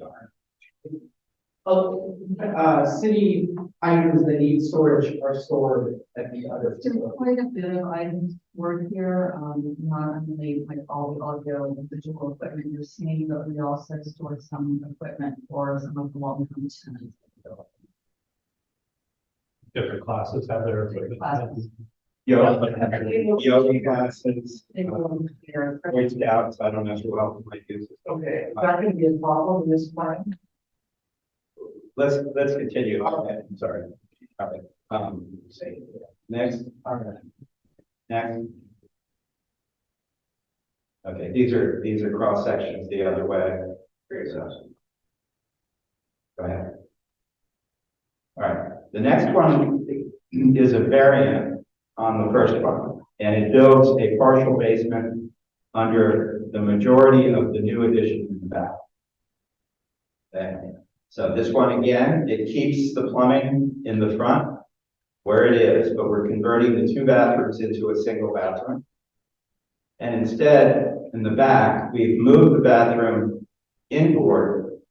City items that need storage are stored at the other There's facility. quite a bit of items stored here, not only like all the audio and digital equipment you're seeing, but we also store some equipment for some of the long-term tenants. Different classes have their equipment. Classes. yoga classes, They go here. Boy Scouts, I don't know who else might use it. Okay, is that going to be a problem in this plan? Let's continue. Okay, I'm sorry. All right. Next. All right. Next. Okay, these are cross sections the other way. So, go ahead. All right. The next one is a variant on the first one, and it builds a partial basement under the majority of the new addition in the back. Okay. So this one again, it keeps the plumbing in the front where it is, but we're converting the 2 bathrooms into a single bathroom. And instead, in the back, we've moved the bathroom inboard,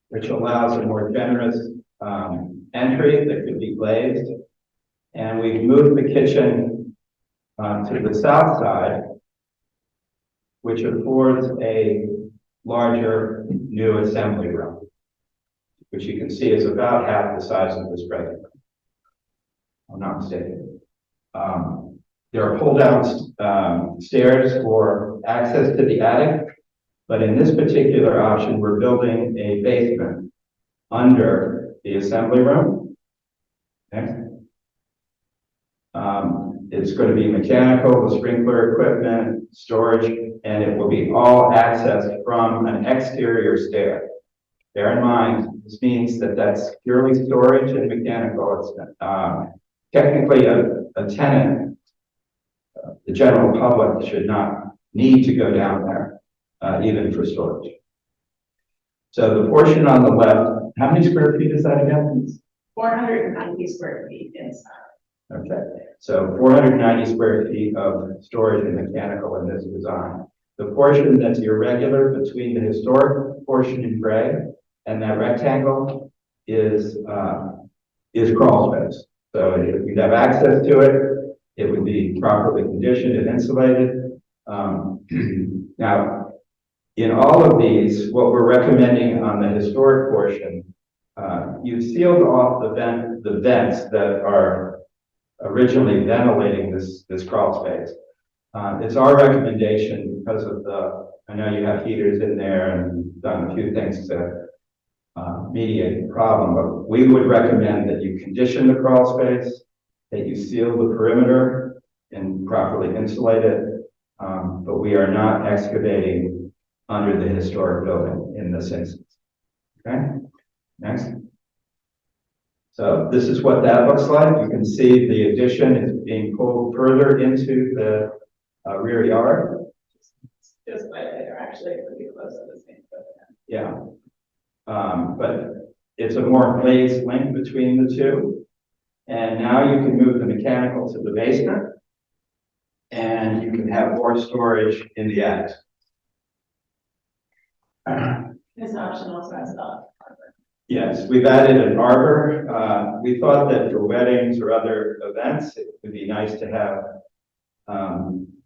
which allows a more generous entry that could be glazed. And we've moved the kitchen to the south side, which affords a larger new assembly room, which you can see is about half the size of this present room. I'm not mistaken. There are pull-down stairs for access to the attic, but in this particular option, we're building a basement under the assembly room. Okay. It's going to be mechanical, the sprinkler equipment, storage, and it will be all accessed from an exterior stair. Bear in mind, this means that that's purely storage and mechanical. It's technically a tenant. The general public should not need to go down there, even for storage. So the portion on the left, how many square feet is that again? 490 square feet inside. Okay, so 490 square feet of storage and mechanical in this design. The portion that's irregular between the historic portion in gray and that rectangle is crawl space. So if you'd have access to it, it would be properly conditioned and insulated. Now, in all of these, what we're recommending on the historic portion, you've sealed off the vents that are originally ventilating this crawl space. It's our recommendation because of I know you have heaters in there and done a few things to mediate the problem, but we would recommend that you condition the crawl space, that you seal the perimeter and properly insulate it, but we are not excavating under the historic building in this instance. Okay, next. So this is what that looks like. You can see the addition is being pulled further into the rear yard. Just like they're actually pretty close to the same footprint. Yeah. But it's a more phased link between the two. And now you can move the mechanical to the basement and you can have more storage in the attic. This option also has the Yes, we've added an arbor. We thought that for weddings or other events, it would be nice to have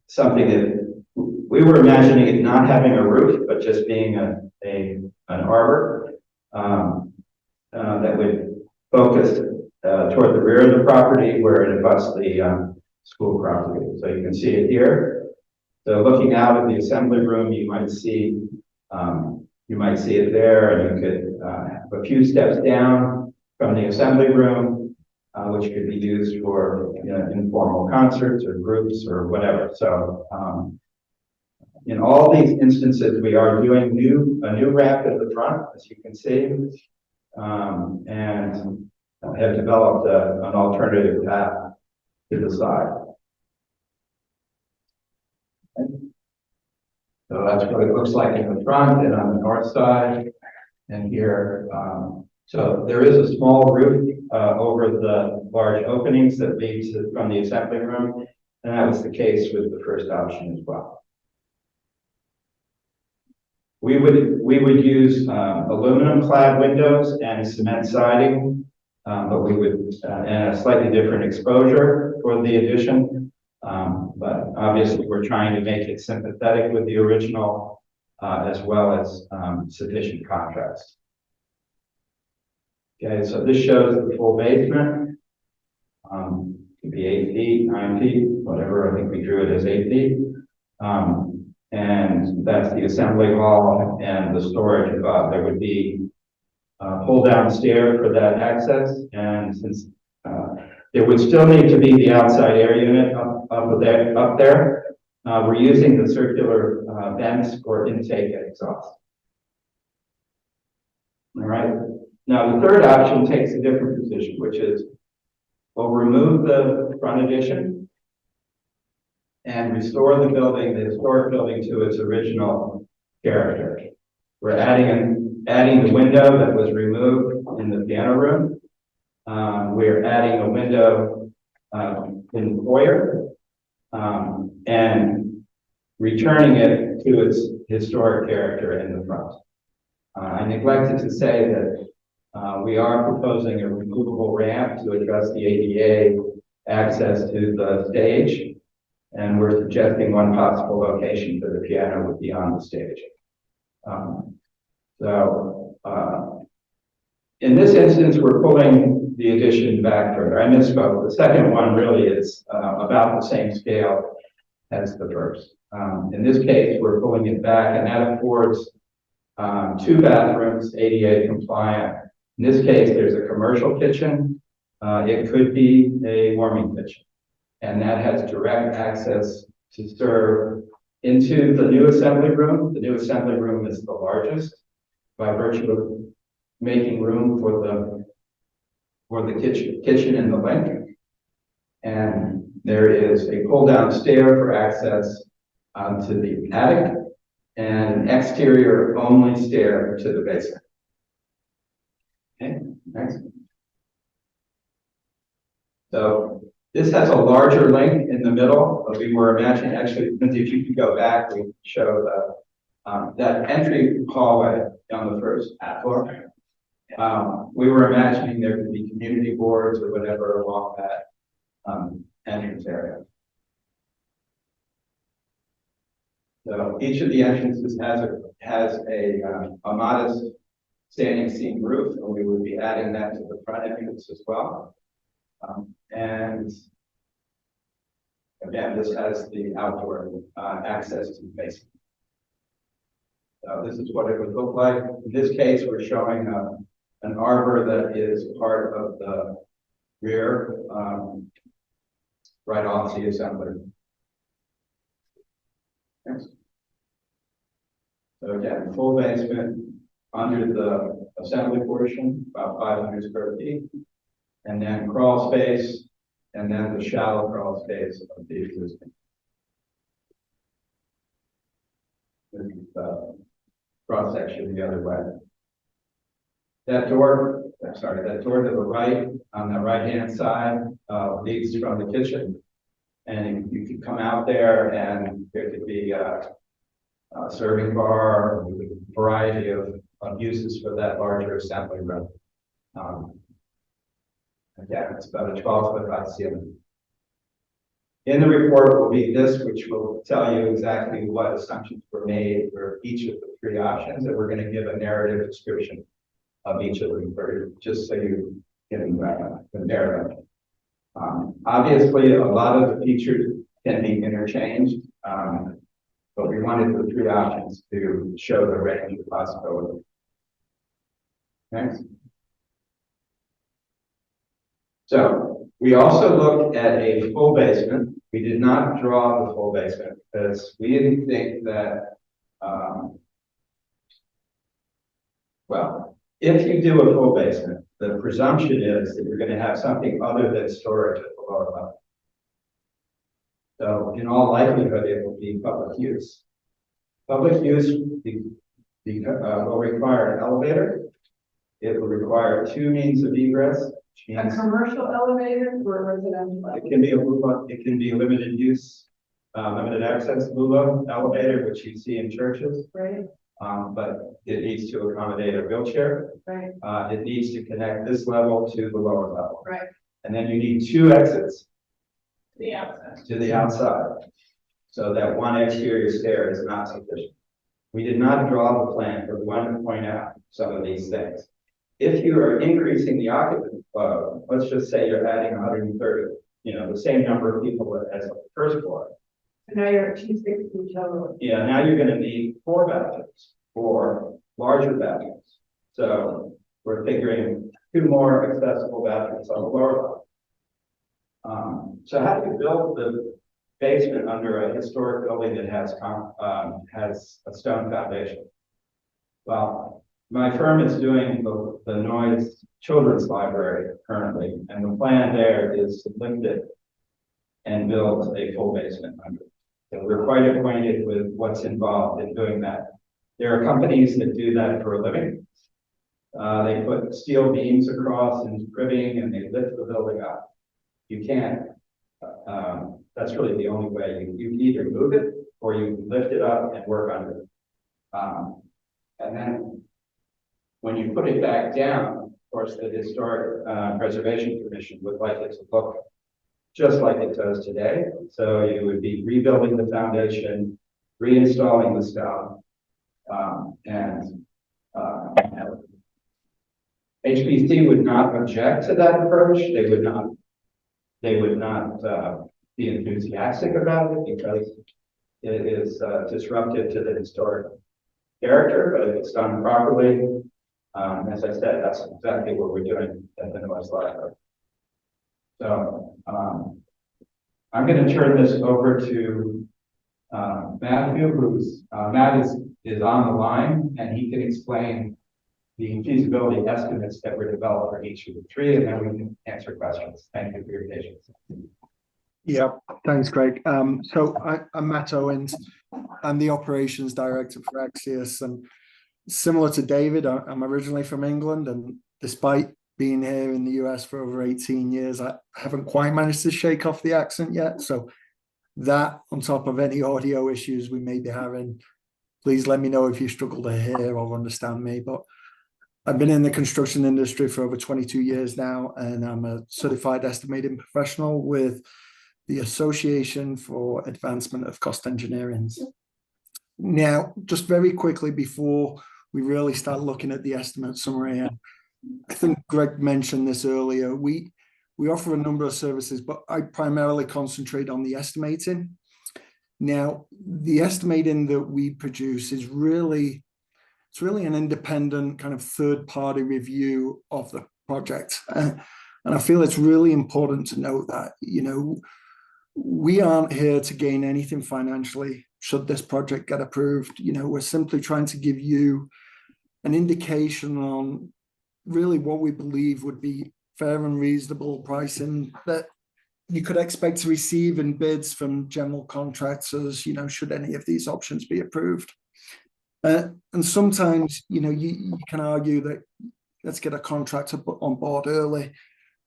something that we were imagining it not having a roof, but just being an arbor that would focus toward the rear of the property where it abuts the school property. So you can see it here. So looking out of the assembly room, you might see it there, and you could have a few steps down from the assembly room, which could be used for informal concerts or groups or whatever. So in all these instances, we are doing a new ramp at the front, as you can see, and have developed an alternative path to the side. So that's what it looks like in the front and on the north side. And here, so there is a small roof over the large openings that lead from the assembly room, and that was the case with the first option as well. We would use aluminum clad windows and cement siding, but we would and a slightly different exposure for the addition. But obviously, we're trying to make it sympathetic with the original, as well as sufficient contrast. Okay, so this shows the full basement. Could be 8 feet, 9 feet, whatever. I think we drew it as 8 feet. And that's the assembly hall and the storage above. There would be a pull-down stair for that access, and since there would still need to be the outside air unit up there. We're using the circular vents for intake and exhaust. All right. Now, the third option takes a different position, which is we'll remove the front addition and restore the building, the historic building, to its original character. We're adding the window that was removed in the piano room. We're adding a window in the foyer and returning it to its historic character in the front. I neglected to say that we are proposing a removable ramp to address the ADA access to the stage, and we're suggesting one possible location for the piano would be on the stage. In this instance, we're pulling the addition back further. I misspoke. The second one really is about the same scale as the first. In this case, we're pulling it back, and that affords 2 bathrooms, ADA compliant. In this case, there's a commercial kitchen. It could be a warming kitchen, and that has direct access to serve into the new assembly room. The new assembly room is the largest by virtue of making room for the kitchen in the link. And there is a pull-down stair for access to the attic. and an exterior only stair to the basement. Okay, next. So this has a larger link in the middle. We were imagining, actually, Lindsay, if you could go back, we show that entry hallway on the first floor. We were imagining there could be community boards or whatever along that entrance area. So each of the entrances has a modest standing seam roof, and we would be adding that to the front entrance as well. And again, this has the outdoor access to the basement. So this is what it would look like. In this case, we're showing an arbor that is part of the rear, right off the assembly. Next. So again, full basement under the assembly portion, about 500 square feet, and then crawl space, and then the shallow crawl space of the existing. This is the cross section the other way. That door to the right, on the right-hand side, leads from the kitchen. And you could come out there and there could be a serving bar, a variety of uses for that larger assembly room. Again, it's about a 12-foot high ceiling. In the report will be this, which will tell you exactly what assumptions were made for each of the three options, and we're going to give a narrative description of each of them, just so you can compare them. Obviously, a lot of the features can be interchanged, but we wanted the three options to show the range of possibilities. Next. So we also looked at a full basement. We did not draw the full basement because we didn't think that, well, if you do a full basement, the presumption is that you're going to have something other than storage at the lower level. So in all likelihood, it will be public use. Public use will require an elevator. It will require two means of egress. A commercial elevator or a residential elevator? It can be a MULA, it can be a limited use, limited access MULA elevator, which you see in churches. Right. But it needs to accommodate a wheelchair. Right. It needs to connect this level to the lower level. Right. And then you need two exits The outside. to the outside. So that one exterior stair is not sufficient. We did not draw the plan, but we wanted to point out some of these things. If you are increasing the occupant flow, let's just say you're adding 130, the same number of people as the first floor. So now you're at 260 total. Yeah, now you're going to need 4 bathrooms, 4 larger bathrooms. So we're figuring 2 more accessible bathrooms on the lower level. So how do you build the basement under a historic building that has a stone foundation? Well, my firm is doing the Noise Children's Library currently, and the plan there is to lift it and build a full basement under it. So we're quite acquainted with what's involved in doing that. There are companies that do that for a living. They put steel beams across and ribbing, and they lift the building up. You can't. That's really the only way. You can either move it or you lift it up and work under it. And then when you put it back down, of course, the Historic Preservation Commission would like it to look just like it does today. So you would be rebuilding the foundation, reinstalling the stone, and HPC would not object to that approach. They would not be enthusiastic about it because it is disruptive to the historic character, but if it's done properly, as I said, that's exactly what we're doing at the Noise Library. So I'm going to turn this over to Matthew, who's Matt is on the line, and he can explain the feasibility estimates that were developed for each of the 3, and then we can answer questions. Thank you for your patience. Yeah, thanks, Greg. I'm Matt Owens. I'm the operations director for Axios, and similar to David, I'm originally from England, and despite being here in the US for over 18 years, I haven't quite managed to shake off the accent yet. So that, on top of any audio issues we may be having, please let me know if you struggle to hear or understand me. But I've been in the construction industry for over 22 years now, and I'm a certified estimating professional with the Association for Advancement of Cost Engineering. Now, just very quickly before we really start looking at the estimate summary, I think Greg mentioned this earlier, we offer a number of services, but I primarily concentrate on the estimating. Now, the estimating that we produce is really an independent kind of third-party review of the project. And I feel it's really important to note that, we aren't here to gain anything financially should this project get approved. We're simply trying to give you an indication on really what we believe would be fair and reasonable pricing that you could expect to receive in bids from general contractors, should any of these options be approved. And sometimes, you can argue that let's get a contractor on board early.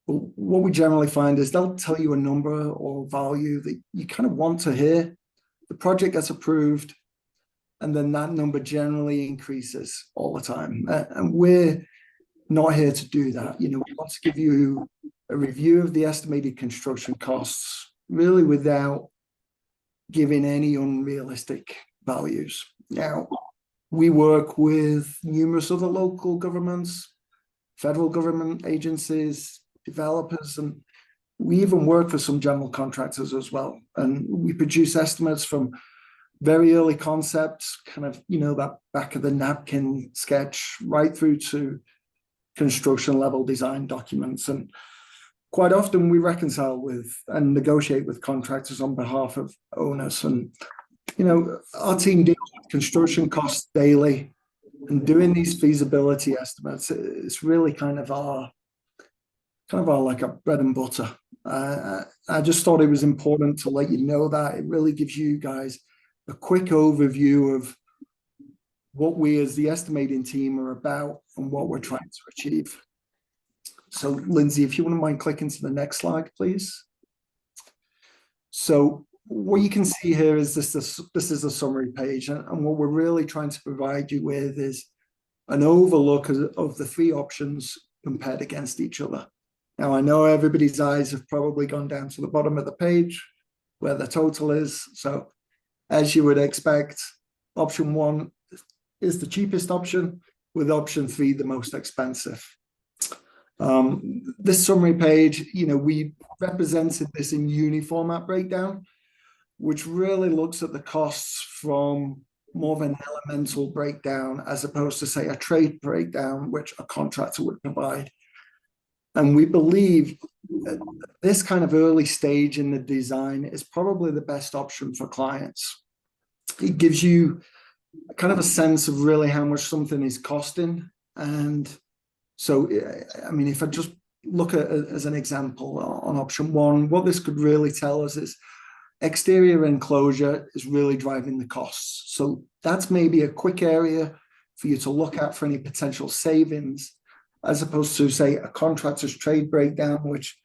But what we generally find is they'll tell you a number or value that you kind of want to hear. The project gets approved, and then that number generally increases all the time. And we're not here to do that. We want to give you a review of the estimated construction costs, really without giving any unrealistic values. Now, we work with numerous other local governments, federal government agencies, developers, and we even work for some general contractors as well. And we produce estimates from very early concepts, kind of, that back of the napkin sketch, right through to construction level design documents. And quite often we reconcile with and negotiate with contractors on behalf of owners. And, our team deals with construction costs daily, and doing these feasibility estimates, it's really kind of our like a bread and butter. I just thought it was important to let you know that. It really gives you guys a quick overview of what we as the estimating team are about and what we're trying to achieve. So Lindsay, if you wouldn't mind clicking to the next slide, please. So what you can see here is this is a summary page, and what we're really trying to provide you with is an overlook of the three options compared against each other. Now, I know everybody's eyes have probably gone down to the bottom of the page where the total is. So as you would expect, option 1 is the cheapest option, with option 3 the most expensive. This summary page, we represented this in uniformat breakdown, which really looks at the costs from more of an elemental breakdown as opposed to, say, a trade breakdown, which a contractor would provide. And we believe that this kind of early stage in the design is probably the best option for clients. It gives you kind of a sense of really how much something is costing. And so, if I just look at it as an example on option 1, what this could really tell us is exterior enclosure is really driving the costs. So that's maybe a quick area for you to look at for any potential savings, as opposed to, say, a contractor's trade breakdown, which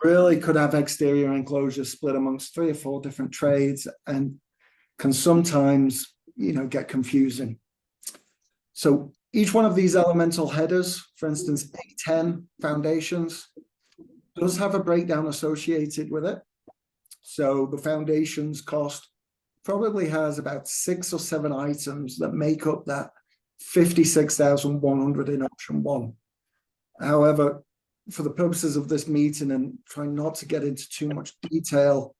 really could have exterior enclosure split amongst 3 or 4 different trades and can sometimes, get confusing. So each one of these elemental headers, for instance, A10 foundations, does have a breakdown associated with it. So the foundations cost probably has about 6 or 7 items that make up that 56,100 in option 1. However, for the purposes of this meeting and trying not to get into too much detail,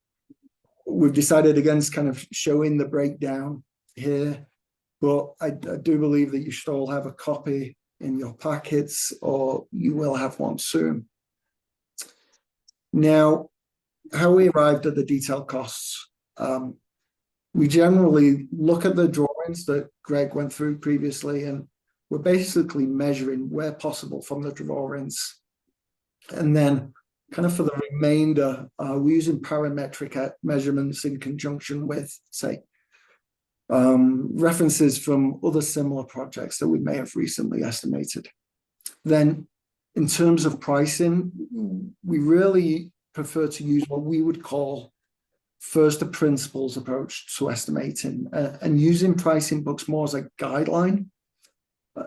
we've decided against kind of showing the breakdown here, but I do believe that you should all have a copy in your packets, or you will have one soon. Now, how we arrived at the detailed costs. We generally look at the drawings that Greg went through previously, and we're basically measuring where possible from the drawings. And then kind of for the remainder, we're using parametric measurements in conjunction with, say, references from other similar projects that we may have recently estimated. Then, in terms of pricing, we really prefer to use what we would call first the principles approach to estimating, and using pricing books more as a guideline.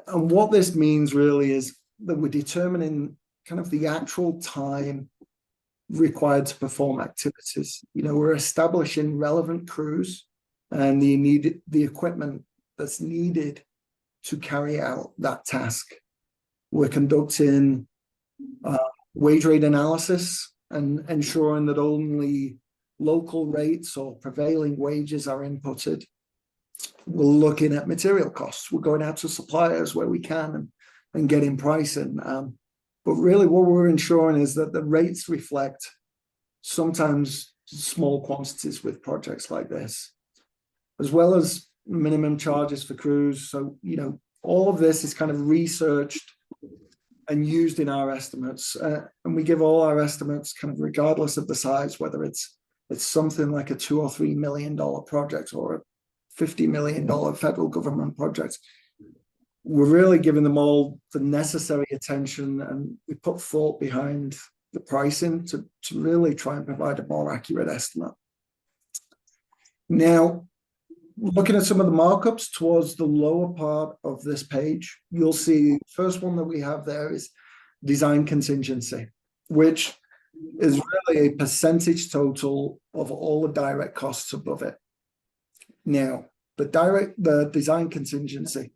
And what this means really is that we're determining kind of the actual time required to perform activities. You know, we're establishing relevant crews and the equipment that's needed to carry out that task. We're conducting wage rate analysis and ensuring that only local rates or prevailing wages are inputted. We're looking at material costs. We're going out to suppliers where we can and getting pricing. But really what we're ensuring is that the rates reflect sometimes small quantities with projects like this, as well as minimum charges for crews. So, you know, all of this is kind of researched and used in our estimates. And we give all our estimates kind of regardless of the size, whether it's something like a $2 or $3 million project or a $50 million federal government project. We're really giving them all the necessary attention, and we put thought behind the pricing to really try and provide a more accurate estimate. Now, looking at some of the markups towards the lower part of this page, you'll see the first one that we have there is design contingency, which is really a percentage total of all the direct costs above it. Now, the design contingency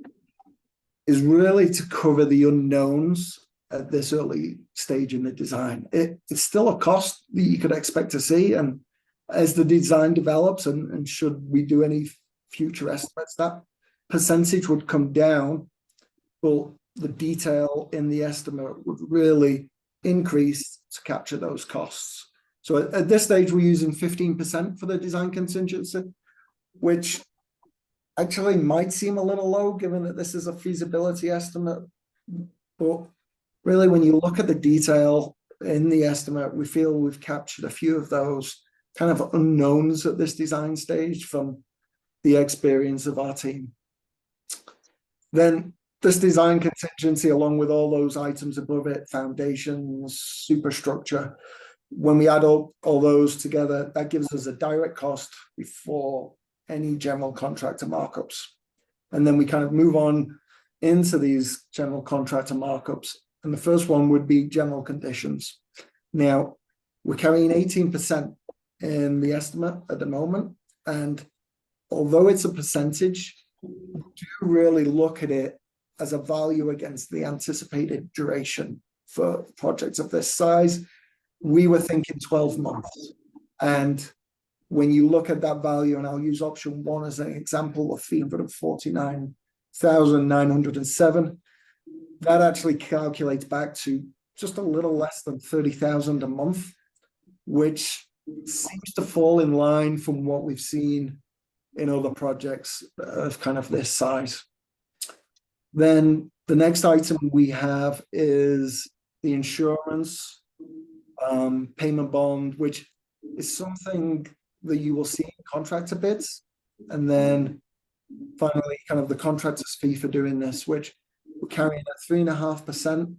is really to cover the unknowns at this early stage in the design. It's still a cost that you could expect to see, and as the design develops and should we do any future estimates, that percentage would come down, but the detail in the estimate would really increase to capture those costs. So at this stage, we're using 15% for the design contingency, which actually might seem a little low given that this is a feasibility estimate. But really, when you look at the detail in the estimate, we feel we've captured a few of those kind of unknowns at this design stage from the experience of our team. Then this design contingency, along with all those items above it, foundations, superstructure, when we add up all those together, that gives us a direct cost before any general contractor markups. And then we kind of move on into these general contractor markups. And the first one would be general conditions. Now, we're carrying 18% in the estimate at the moment. And although it's a percentage, we do really look at it as a value against the anticipated duration for projects of this size. We were thinking 12 months. And when you look at that value, and I'll use option one as an example of 349,907, that actually calculates back to just a little less than 30,000 a month, which seems to fall in line from what we've seen in other projects of kind of this size. Then the next item we have is the insurance payment bond, which is something that you will see in contractor bids. And then finally, kind of the contractor's fee for doing this, which we're carrying at 3.5%.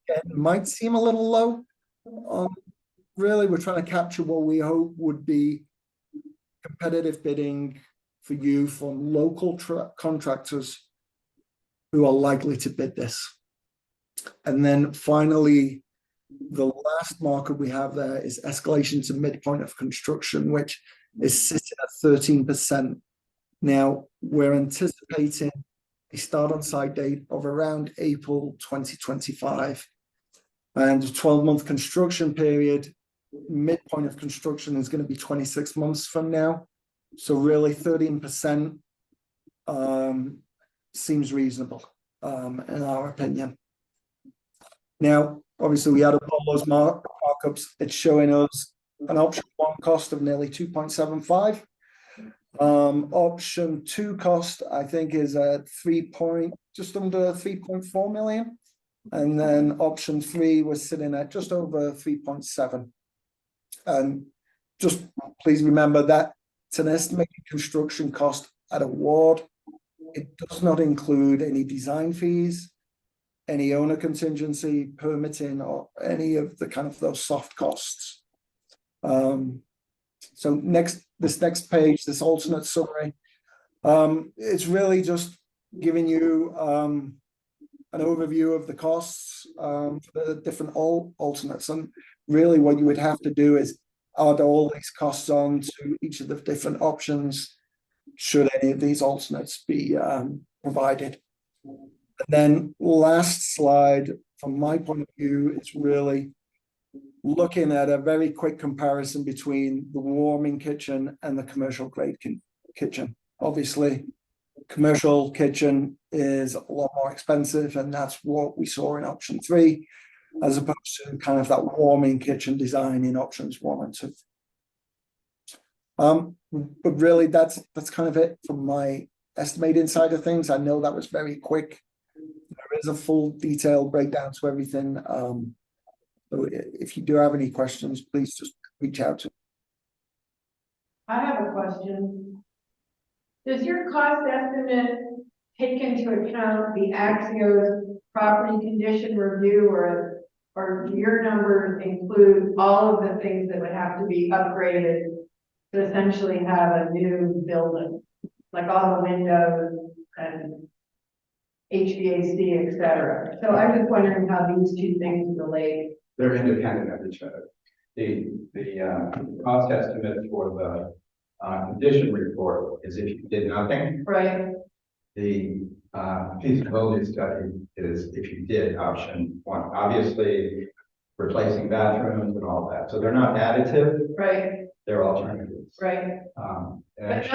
It might seem a little low. Really, we're trying to capture what we hope would be competitive bidding for you from local contractors who are likely to bid this. And then finally, the last marker we have there is escalation to midpoint of construction, which is sitting at 13%. Now, we're anticipating a start on site date of around April 2025. And a 12-month construction period, midpoint of construction is going to be 26 months from now. So really 13% seems reasonable in our opinion. Now, obviously we add up all those markups. It's showing us an option one cost of nearly 2.75. Option two cost, I think, is at just under 3.4 million. And then option 3 was sitting at just over 3.7. And just please remember that it's an estimated construction cost at award. It does not include any design fees, any owner contingency, permitting, or any of the kind of those soft costs. So this next page, this alternate summary, it's really just giving you an overview of the costs for the different alternates. And really what you would have to do is add all these costs on to each of the different options should any of these alternates be provided. And then last slide, from my point of view, is really looking at a very quick comparison between the warming kitchen and the commercial grade kitchen. Obviously, commercial kitchen is a lot more expensive, and that's what we saw in option 3, as opposed to kind of that warming kitchen design in options 1 and 2. But really, that's kind of it from my estimating side of things. I know that was very quick. There is a full detailed breakdown to everything. So if you do have any questions, please just reach out to me. I have a question. Does your cost estimate take into account the Axios property condition review, or do your numbers include all of the things that would have to be upgraded to essentially have a new building, like all the windows and HVAC, et cetera? So I'm just wondering how these two things relate. They're independent of each other. The cost estimate for the condition report is if you did nothing. Right. The feasibility study is if you did option 1. Obviously, replacing bathrooms and all that. So they're not additive. Right. They're alternatives. Right. And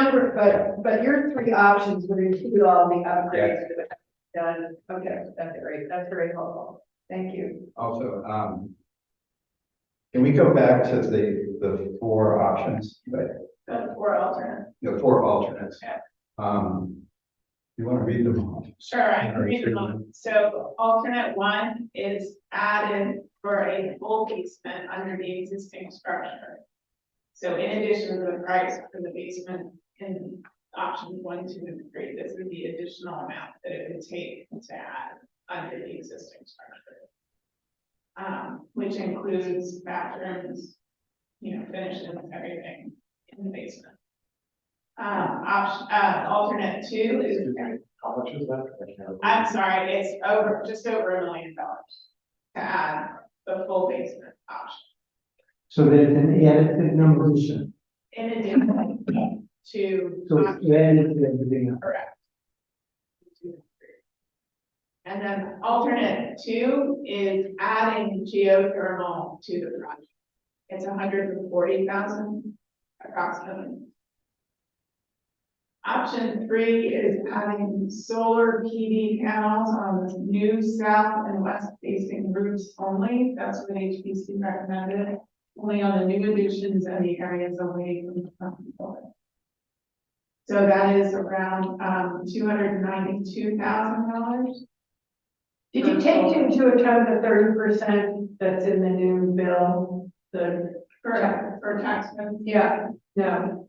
But your 3 options would include all the upgrades that would have to be done. Okay, that's great. That's very helpful. Thank you. also, can we go back to the 4 options? Right? The 4 alternates. The 4 alternates. Yeah. You want to read them all? Sure, I can read them all. So alternate 1 is added for a full basement under the existing structure. So in addition to the price for the basement in options 1, 2, and 3, this is the additional amount that it would take to add under the existing structure. Which includes bathrooms, finishes, everything in the basement. Alternate 2 is. How much is that? I'm sorry, it's just over $1 million to add the full basement option. So there's an additive number. In addition to. So it's added to everything else. Correct. And then alternate 2 is adding geothermal to the project. It's 140,000 approximately. Option 3 is adding solar PV panels on the new south and west facing roofs only. That's what HPC recommended. Only on the new additions and the areas away from the front building. So that is around $292,000. Did you take into account the 30% that's in the new bill? For tax credits? Yeah, no.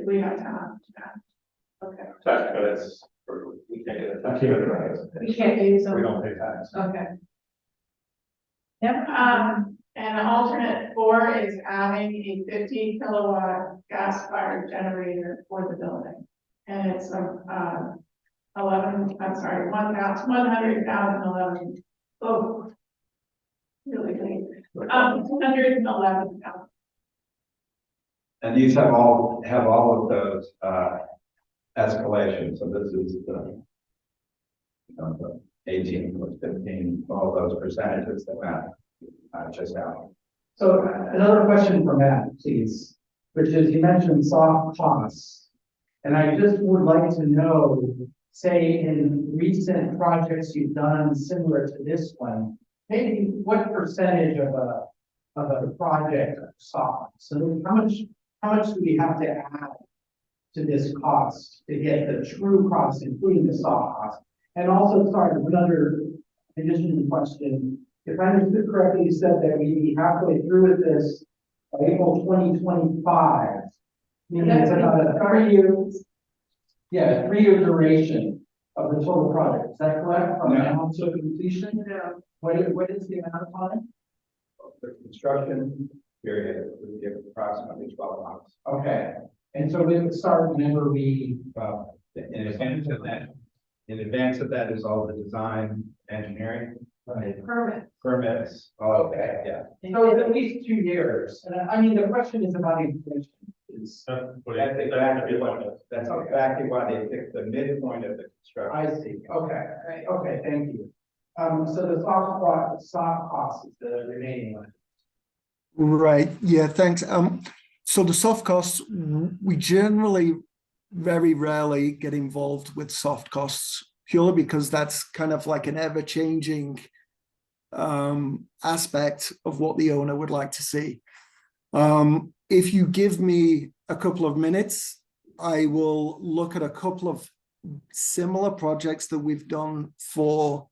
We have time. Okay. Tax credits, we can't get a tax credit. We can't use them. We don't pay tax. Okay. Yep. And alternate 4 is adding a 50 kilowatt gas fired generator for the building. And it's 100,011. Oh, really big. 211,000. And these have all of those escalations. So this is the 18 plus 15, all those percentages that Matt just out. So another question for Matt, please, which is you mentioned soft costs. And I just would like to know, say in recent projects you've done similar to this one, maybe what percentage of a project are soft? So how much do we have to add to this cost to get the true cost, including the soft cost? And also, sorry, one other additional question. If I understood correctly, you said that we'd be halfway through with this by April 2025. Meaning it's about a 3-year, yeah, 3-year duration of the total project. Is that correct? From No. now to completion? No. What is the amount of time? The construction period would give approximately 12 months. Okay, and so we would start whenever we, Well, in advance of that is all the design, engineering, Permit. permits, all of that, yeah. so it's at least 2 years. And I mean, the question is about inflation. Is, That's exactly why they picked the midpoint of the construction. I see, okay, okay, thank you. So the soft cost is the remaining one. Right, yeah, thanks. So the soft costs, we generally very rarely get involved with soft costs, purely because that's kind of like an ever-changing aspect of what the owner would like to see. If you give me a couple of minutes, I will look at a couple of similar projects that we've done for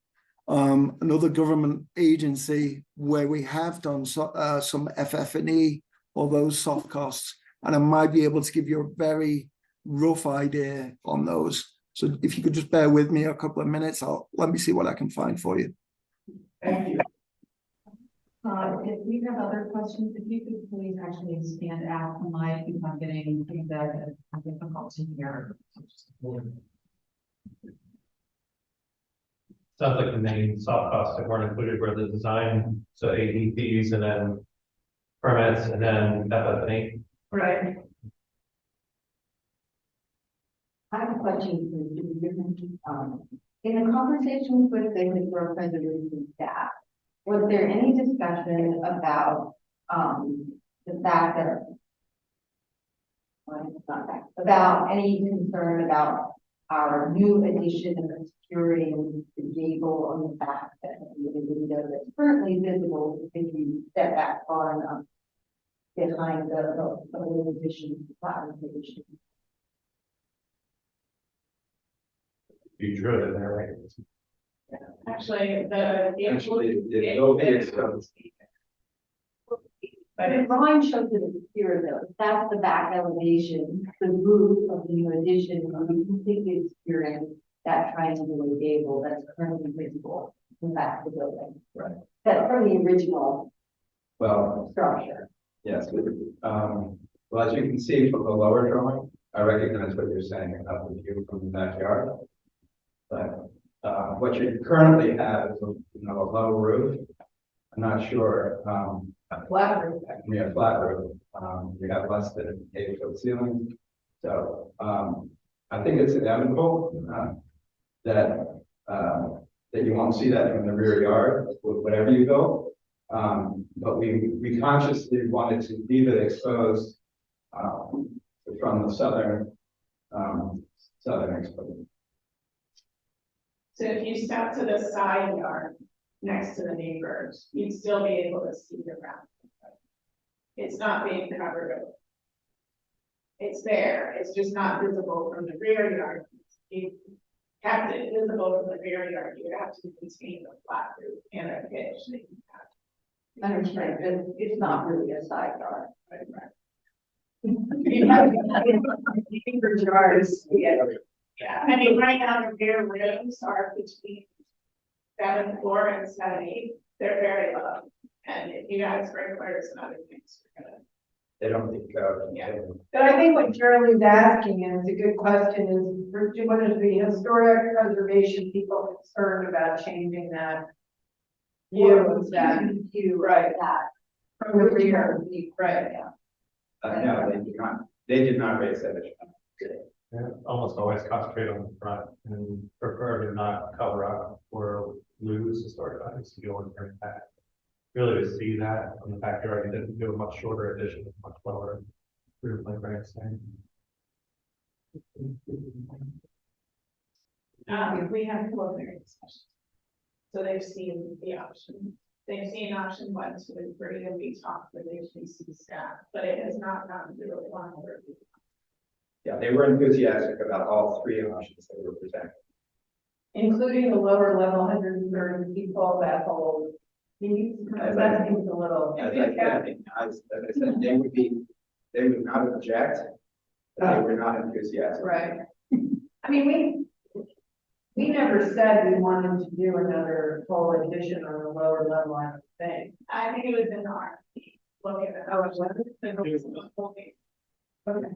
another government agency where we have done some FF&E or those soft costs, and I might be able to give you a very rough idea on those. So if you could just bear with me a couple of minutes, let me see what I can find for you. Thank you. If we have other questions, if you could please actually stand out the mic, if I'm getting feedback, I'm difficult to hear. Sounds like the main soft costs that weren't included were the design, so ADPs and then permits and then FF&E. Right. I have a question for you. In the conversations with the historic preservation staff, was there any discussion about the fact that about any concern about our new addition of securing the gable on the back that the window that's currently visible if you step back far enough behind the little addition, flat addition? You drew it in there, right? Actually, Actually, it will be exposed. But the drawing shows that it's here though, that's the back elevation, the roof of the new addition, we completely experience that triangular gable that's currently visible in the back of the building. Right. That's from the original Well, structure. yes. Well, as you can see from the lower drawing, I recognize what you're saying about the view from the backyard. But what you currently have is a low roof. I'm not sure. Flat roof. We have flat roof. We have less than 8-foot ceiling. So I think it's inevitable that you won't see that from the rear yard, whatever you build. But we consciously wanted to leave it exposed from the southern exposure. So if you step to the side yard next to the neighbors, you'd still be able to see the ground. It's not being covered over. It's there, it's just not visible from the rear yard. If you kept it visible from the rear yard, you would have to maintain a flat roof and a pitch that you have. Understand, but it's not really a side yard. You have neighbors' yards, yeah, I mean, right now the rear rooms are between 7.4 and 7.8. They're very low, and if you got sprinklers and other things, you're gonna. They don't think. Yeah. But I think what Charlie's asking, and it's a good question, is what is the historic preservation people concerned about changing that view of that view, right? That From the rear, right? No, they did not raise that issue. Yeah, almost always concentrate on the front and prefer to not cover up or lose historic values to go and bring back. Really to see that from the backyard, you didn't do a much shorter addition, much lower roof like Greg's saying. We have preliminary discussions. So they've seen the option. They've seen option 1, 2, and 3, and we talked with HBC staff, but it has not gotten to really one where. Yeah, they were enthusiastic about all 3 options that were presented. including the lower level 130 people that whole piece? Because that seems a little. As I said, they would not object, but they were not enthusiastic. Right. I mean, we never said we wanted to do another full addition on the lower level, I don't think. I think it was in our, look at it. Oh, it was? Okay.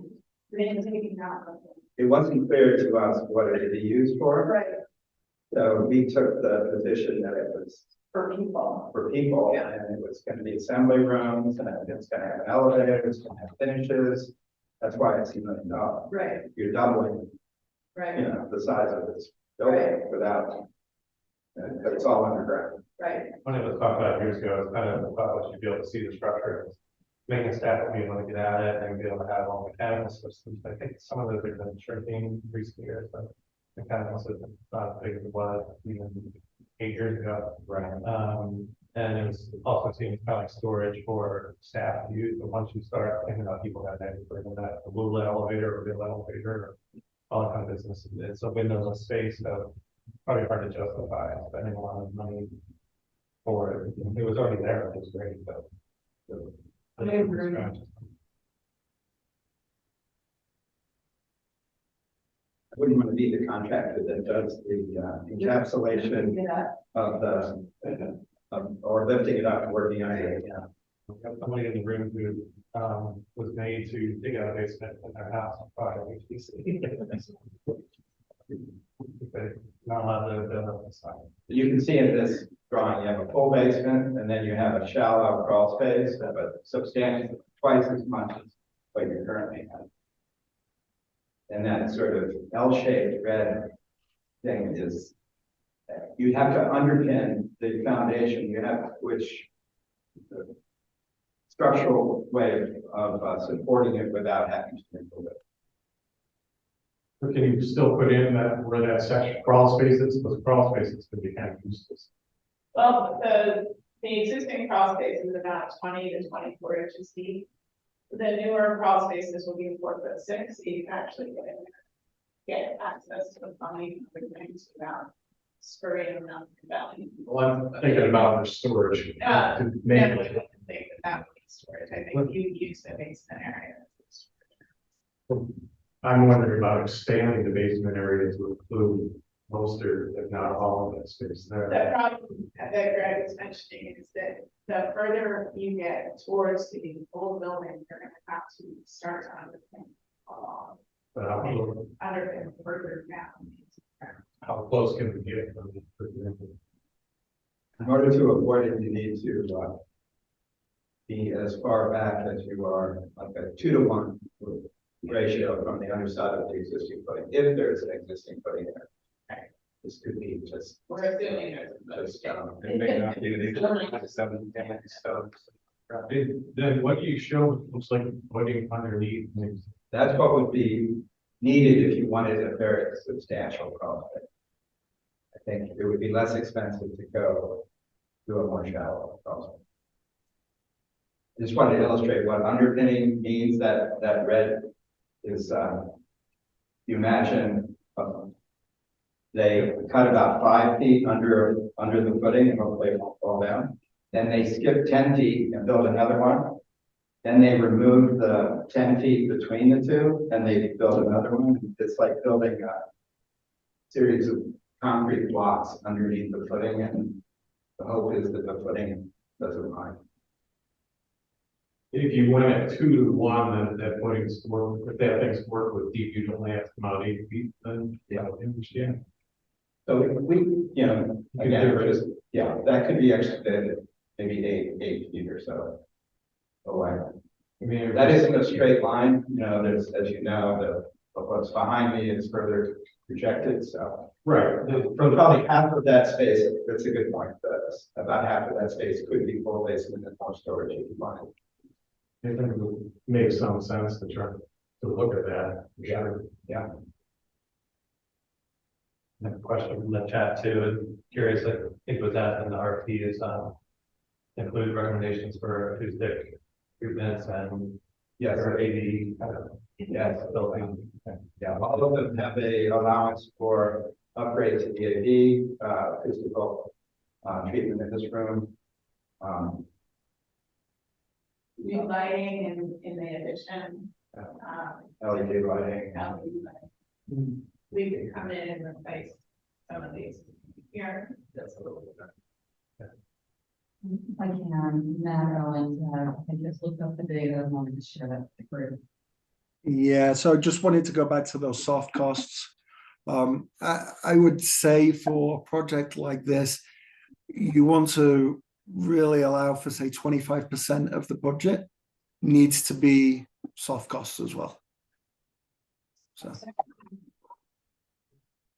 They didn't take it out. It wasn't clear to us what it would be used for, Right, so we took the position that it was for people. for people, Yeah. and it was gonna be assembly rooms, and it's gonna have an elevator, it's gonna have finishes. That's why it's $1 million. Right, You're doubling, right, the size of this building without, but it's all underground. right. When it was talked about years ago, it's kind of thought that you'd be able to see the structure. Making staff will be able to get at it and be able to have all mechanical systems. I think some of those have been shrinking in recent years, but mechanical systems not as big as it was even 8 years ago. Right. And it was also seen kind of like storage for staff to use, but once you start thinking about people that have that a little elevator or a big elevator, or all that kind of business, it's a windowless space, so probably hard to justify spending a lot of money for it. It was already there, it was great, but. I agree. I wouldn't want to be the contractor that does the encapsulation Yeah, of or lifting it up and working on it. We have somebody in the room who was made to dig out a basement in their house prior to HPC. They're not allowed to build up the side. You can see in this drawing, you have a full basement, and then you have a shallow crawl space, but substantially twice as much as what you currently have. And that sort of L-shaped red thing is, you have to underpin the foundation, you have, which the structural way of supporting it without having to remove it. But can you still put in that, where that section crawl spaces, those crawl spaces could be kind of useless. Well, the existing crawl space is about 20 to 24 inches deep. The newer crawl spaces will be 4'6", so you can actually get access to the plumbing and things without scurrying around the valley. Well, I'm thinking about the storage. Mainly. Definitely don't think that would be storage. I think you use the basement area. I'm wondering about expanding the basement area to include most or if not all of that space there. The problem that Greg was mentioning is that the further you get towards the old building, you're gonna have to start to underpin But underpin further down. how close can we get from the? In order to avoid it, you need to be as far back as you are, like a 2-to-1 ratio from the underside of the existing footing, if there's an existing footing there. This could be just. We're assuming there's Just, It may not be, they just have 7 to 10 stones. Then what do you show looks like putting underneath? that's what would be needed if you wanted a very substantial project. I think it would be less expensive to go to a more shallow project. Just wanted to illustrate what underpinning means. That red is, you imagine, they cut about 5 feet under the footing and hopefully it won't fall down. Then they skip 10 feet and build another one. Then they remove the 10 feet between the two and they build another one. It's like building a series of concrete blocks underneath the footing, and the hope is that the footing doesn't lie. If you went at 2-to-1, then that footings work, if that thing's work with deep, you only have to come out 8 feet, then yeah, I understand. So again, just, that could be excavated maybe 8 feet or so away. I mean, That isn't a straight line, there's, as you know, what's behind me is further projected, so. right. From probably half of that space, that's a good point, about half of that space could be full basement and more storage if you want it. I think it would make some sense to try to look at that. Yeah. I have a question from the chat too, and curious, I think was that in the RFP is include recommendations for acoustic treatments and Yes. or AV Yes. building. Yeah, all of them have a allowance for upgrade to the AV, acoustical treatment in this room. New lighting in the addition. LED lighting. LED lighting. We could come in and replace some of these here. That's a little bit. If I can, Matt, I just looked up the data and wanted to share that with the group. Yeah, so I just wanted to go back to those soft costs. I would say for a project like this, you want to really allow for, say, 25% of the budget needs to be soft costs as well. So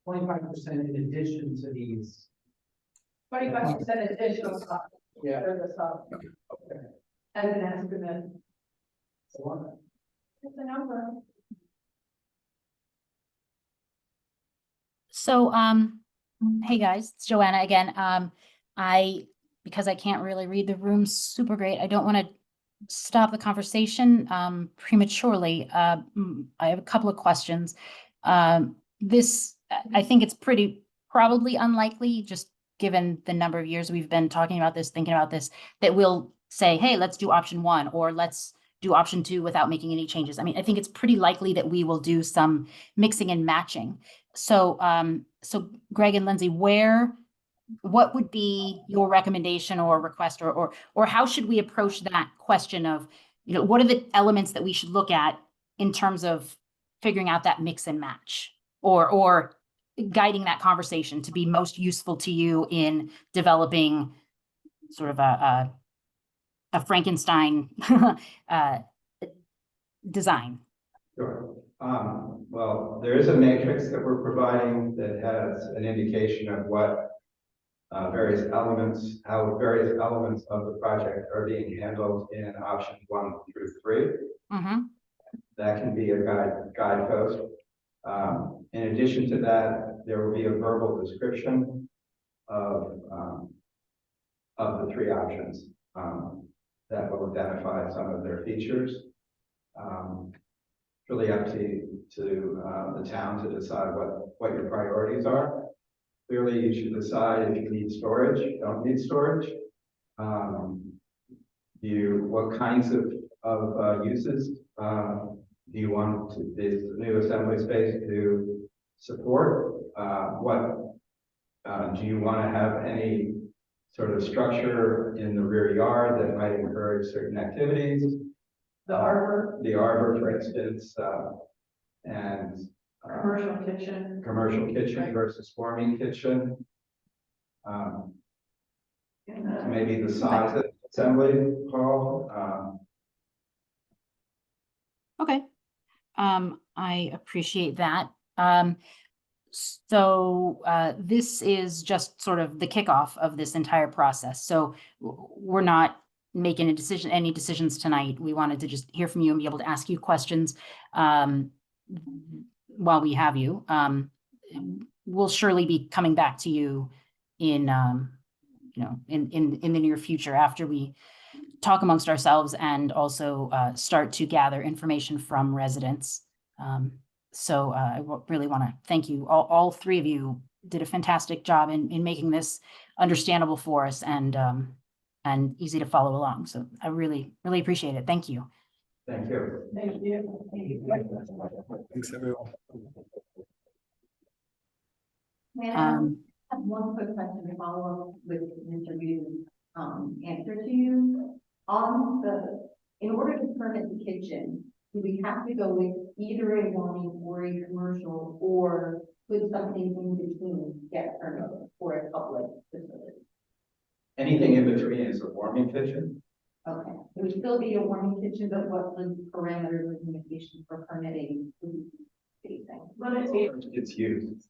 25% in addition to these. 25% additional cost Yeah. for the sub. Okay. As an estimate. So, It's a number. So, hey guys, it's Joanna again. Because I can't really read the room super great, I don't want to stop the conversation, prematurely. I have a couple of questions. I think it's probably unlikely, just given the number of years we've been talking about this, thinking about this, that we'll say, hey, let's do option 1, or let's do option 2 without making any changes. I mean, I think it's pretty likely that we will do some mixing and matching. So, Greg and Lindsay, what would be your recommendation or request, or how should we approach that question of, what are the elements that we should look at in terms of figuring out that mix and match, or guiding that conversation to be most useful to you in developing sort of a Frankenstein design? Sure. Well, there is a matrix that we're providing that has an indication of what how various elements of the project are being handled in option 1 through 3. Mm-hmm. That can be a guidepost. In addition to that, there will be a verbal description of the 3 options that will identify some of their features. Really up to the town to decide what your priorities are. Clearly, you should decide if you need storage, don't need storage. What kinds of uses do you want this new assembly space to support? Do you want to have any sort of structure in the rear yard that might encourage certain activities? The arbor. The arbor, for instance, and Commercial kitchen. commercial kitchen Right. versus warming kitchen. And, Maybe the size of the assembly hall. Okay. I appreciate that. This is just sort of the kickoff of this entire process. So we're not making any decisions tonight. We wanted to just hear from you and be able to ask you questions while we have you. We'll surely be coming back to you in the near future after we talk amongst ourselves and also start to gather information from residents. I really want to thank you. All 3 of you did a fantastic job in making this understandable for us and easy to follow along. So I really, really appreciate it. Thank you. Thank you. Thank you. thanks, everyone. May I have one quick question to follow up with Mr. Reed's answer to you? In order to permit the kitchen, do we have to go with either a warming or a commercial, or could something in between get permitted for a public facility? Anything in between is a warming kitchen. Okay, it would still be a warming kitchen, but what the parameters or limitations for permitting food spacing? It's used.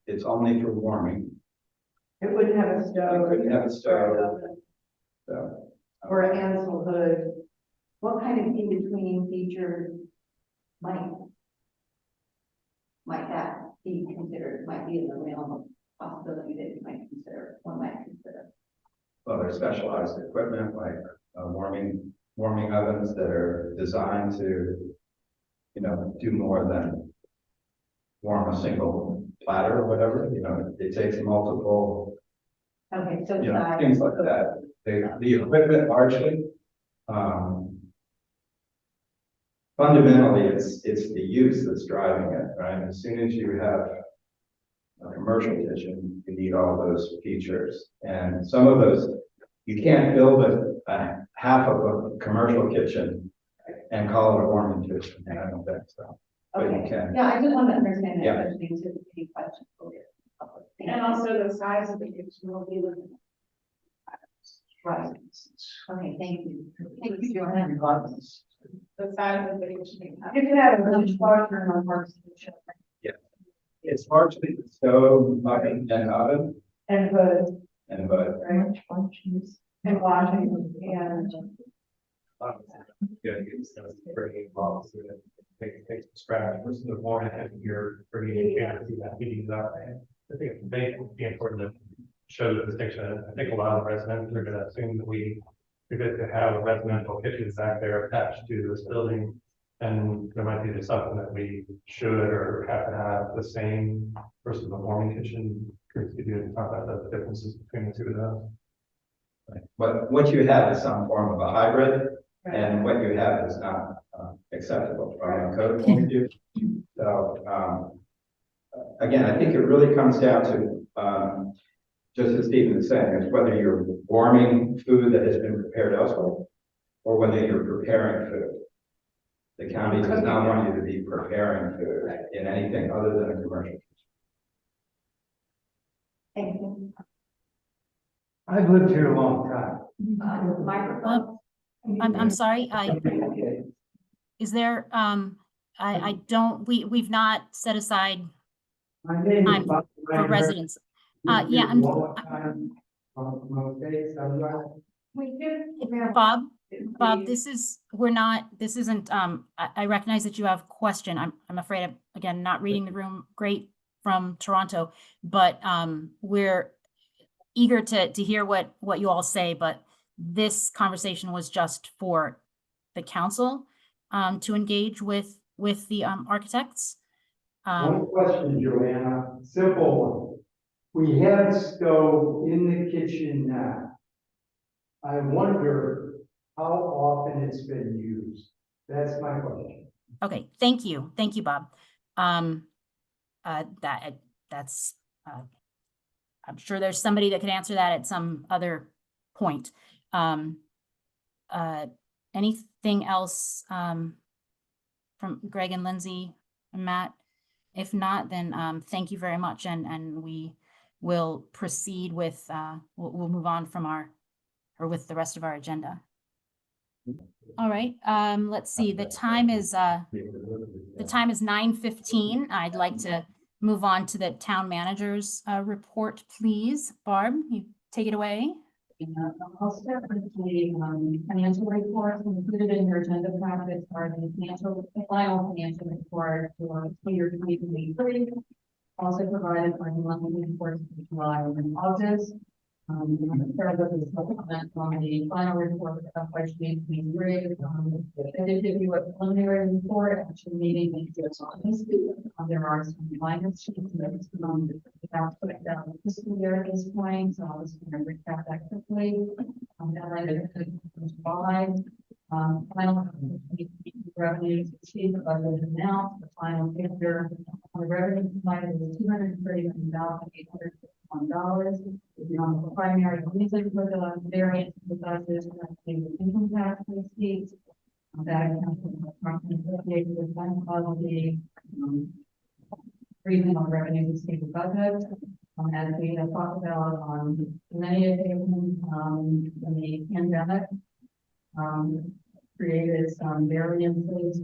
It's only for warming. It wouldn't have a stove. It couldn't have a stove. So, Or a Hansel hood. What kind of in-between features might that be considered, might be in the realm of possibility that you might consider, one might consider? well, there's specialized equipment like warming ovens that are designed to, do more than warm a single platter or whatever. It takes multiple Okay, so. you know, things like that. The equipment largely, fundamentally, it's the use that's driving it, right? As soon as you have a commercial kitchen, you need all those features. And some of those, you can't build a half of a commercial kitchen and call it a warming kitchen, and I don't think so. But you Okay, can. yeah, I just want to understand that, Yeah. question to any questions. And also the size of the kitchen will be limited. Right. Okay, thank you. Thank you, Joanne. The size of the kitchen. You can have a really large room on Parks and Rec. It's largely the stove, oven, and oven, And the, but right, functions and washing and. Yeah, it's kind of bringing involved, so that take from scratch versus the more and you're bringing in that meetings out. I think it's be important to show the distinction. I think a lot of residents are gonna assume that we good to have a residential kitchen back there attached to this building. And there might be just something that we should or have to have the same versus the warming kitchen. Curious if you do talk about the differences between the two of those. what you have is some form of a hybrid, and what you have is not acceptable from a code point of view. So, again, I think it really comes down to, just as Stephen is saying, it's whether you're warming food that has been prepared elsewhere, or whether you're preparing food. The county does not want you to be preparing food in anything other than a commercial kitchen. Thank you. I've lived here a long time. Microphone. I'm sorry, is there, I don't, we've not set aside My name is time Bob for Reiner. residents. Yeah, I'm, We do. Bob, this is, we're not, this isn't, I recognize that you have a question. I'm afraid I'm, again, not reading the room great from Toronto, but, we're eager to hear what you all say, but this conversation was just for the council, to engage with the, architects. One question, Joanna, simple one. We have a stove in the kitchen now. I wonder how often it's been used. That's my question. Okay, thank you, Bob. That's, I'm sure there's somebody that could answer that at some other point. Anything else, from Greg and Lindsay and Matt? If not, then, thank you very much, and we will proceed with, we'll move on from with the rest of our agenda. All right, let's see, the time is 9:15. I'd like to move on to the town manager's report, please. Barb, you take it away. I'll start with the financial reports included in your agenda packets are the final financial report for year 2023. Also provided for the monthly reports for July and August. Third of the supplement on the final report for FY 2023. I did give you a preliminary report at your meeting in August. There are some minor changes without putting down the fiscal year at this point, so I was going to recap that quickly. That later July. Final revenues achieved the budget amount. The final figure on the revenue provided is $239,851. The primary reason for the variance in the budget is the income tax receipts. That accounts for approximately 58% of the reason on revenue received the budget. As we have talked about on many occasions, in the pandemic, created some variances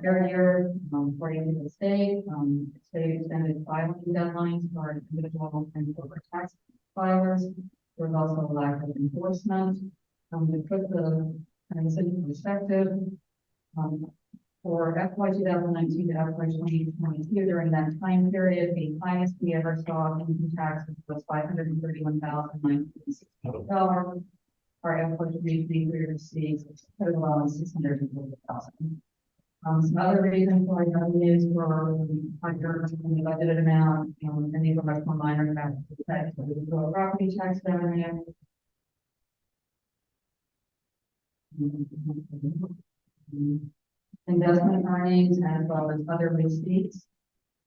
earlier, according to the state. The state extended filing deadlines for individual and corporate tax filers. There was also a lack of enforcement. To put the in perspective, for FY 2019 to FY 2022, during that time period, the highest we ever saw in income taxes was $531,960. Our FY 2023 receipts total of $640,000. Some other reasons for revenues were under the budgeted amount, and these are much more minor factors, that the property tax revenue. Investment earnings as well as other receipts.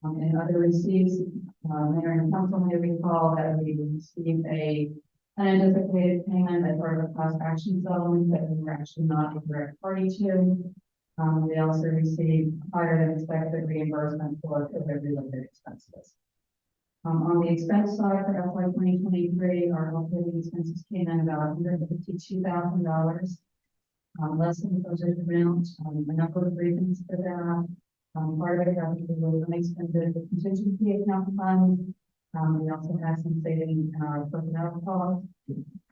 And other receipts, Mayor and Council may recall that we received a unanticipated payment as part of a class action settlement that we were actually not a direct party to. We also received higher than expected reimbursement for COVID-related expenses. On the expense side for FY 2023, our operating expenses came in about $152,000, less than the budget amount. A number of reasons for that. Part of it has to do with unexpended contingency account funds. We also had some savings in our personnel costs.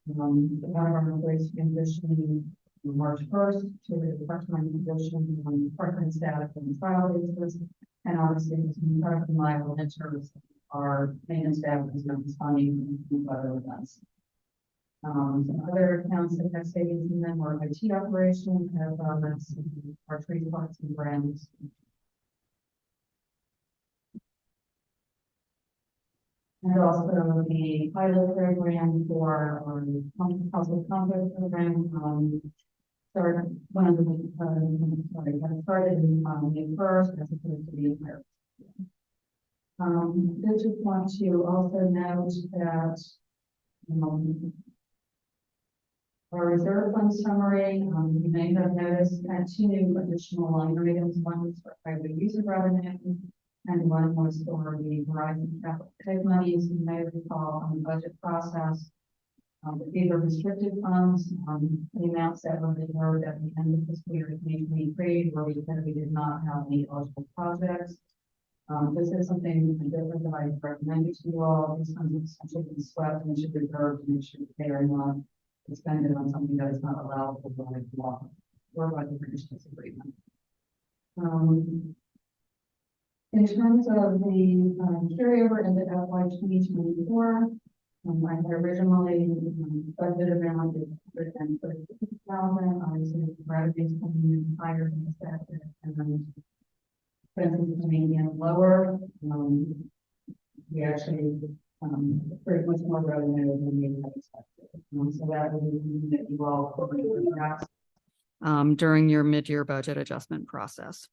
One of our employees transitioning on March 1st to a part-time position on part-time status on a trial basis, and obviously some part-time liable insurance. Our maintenance staff is not responding to other events. Some other accounts that have savings in them are IT operations, as well as our trade parts and brands. And also the pilot program for our household compost program, started in May 1st as opposed to the entire. I just want to also note that our reserve fund summary, you may have noticed, had two new additional line items. One was for highway user revenue, and one was for the Verizon capital peg monies. You may recall on the budget process, these are restricted funds. The amounts that were reserved at the end of fiscal year 2023 were because we did not have any eligible projects. This is something different that I recommended to you all. These funds have essentially been swept and should be reserved and should they are not expended on something that is not allowable by law or by the British agreement. In terms of the carryover into FY 2024, I had originally budget amount is $136,000. Obviously, the revenues coming in higher than expected, and then expenses coming in lower. We actually pretty much more revenue than we had expected. So that would mean that you all during your mid-year budget adjustment process.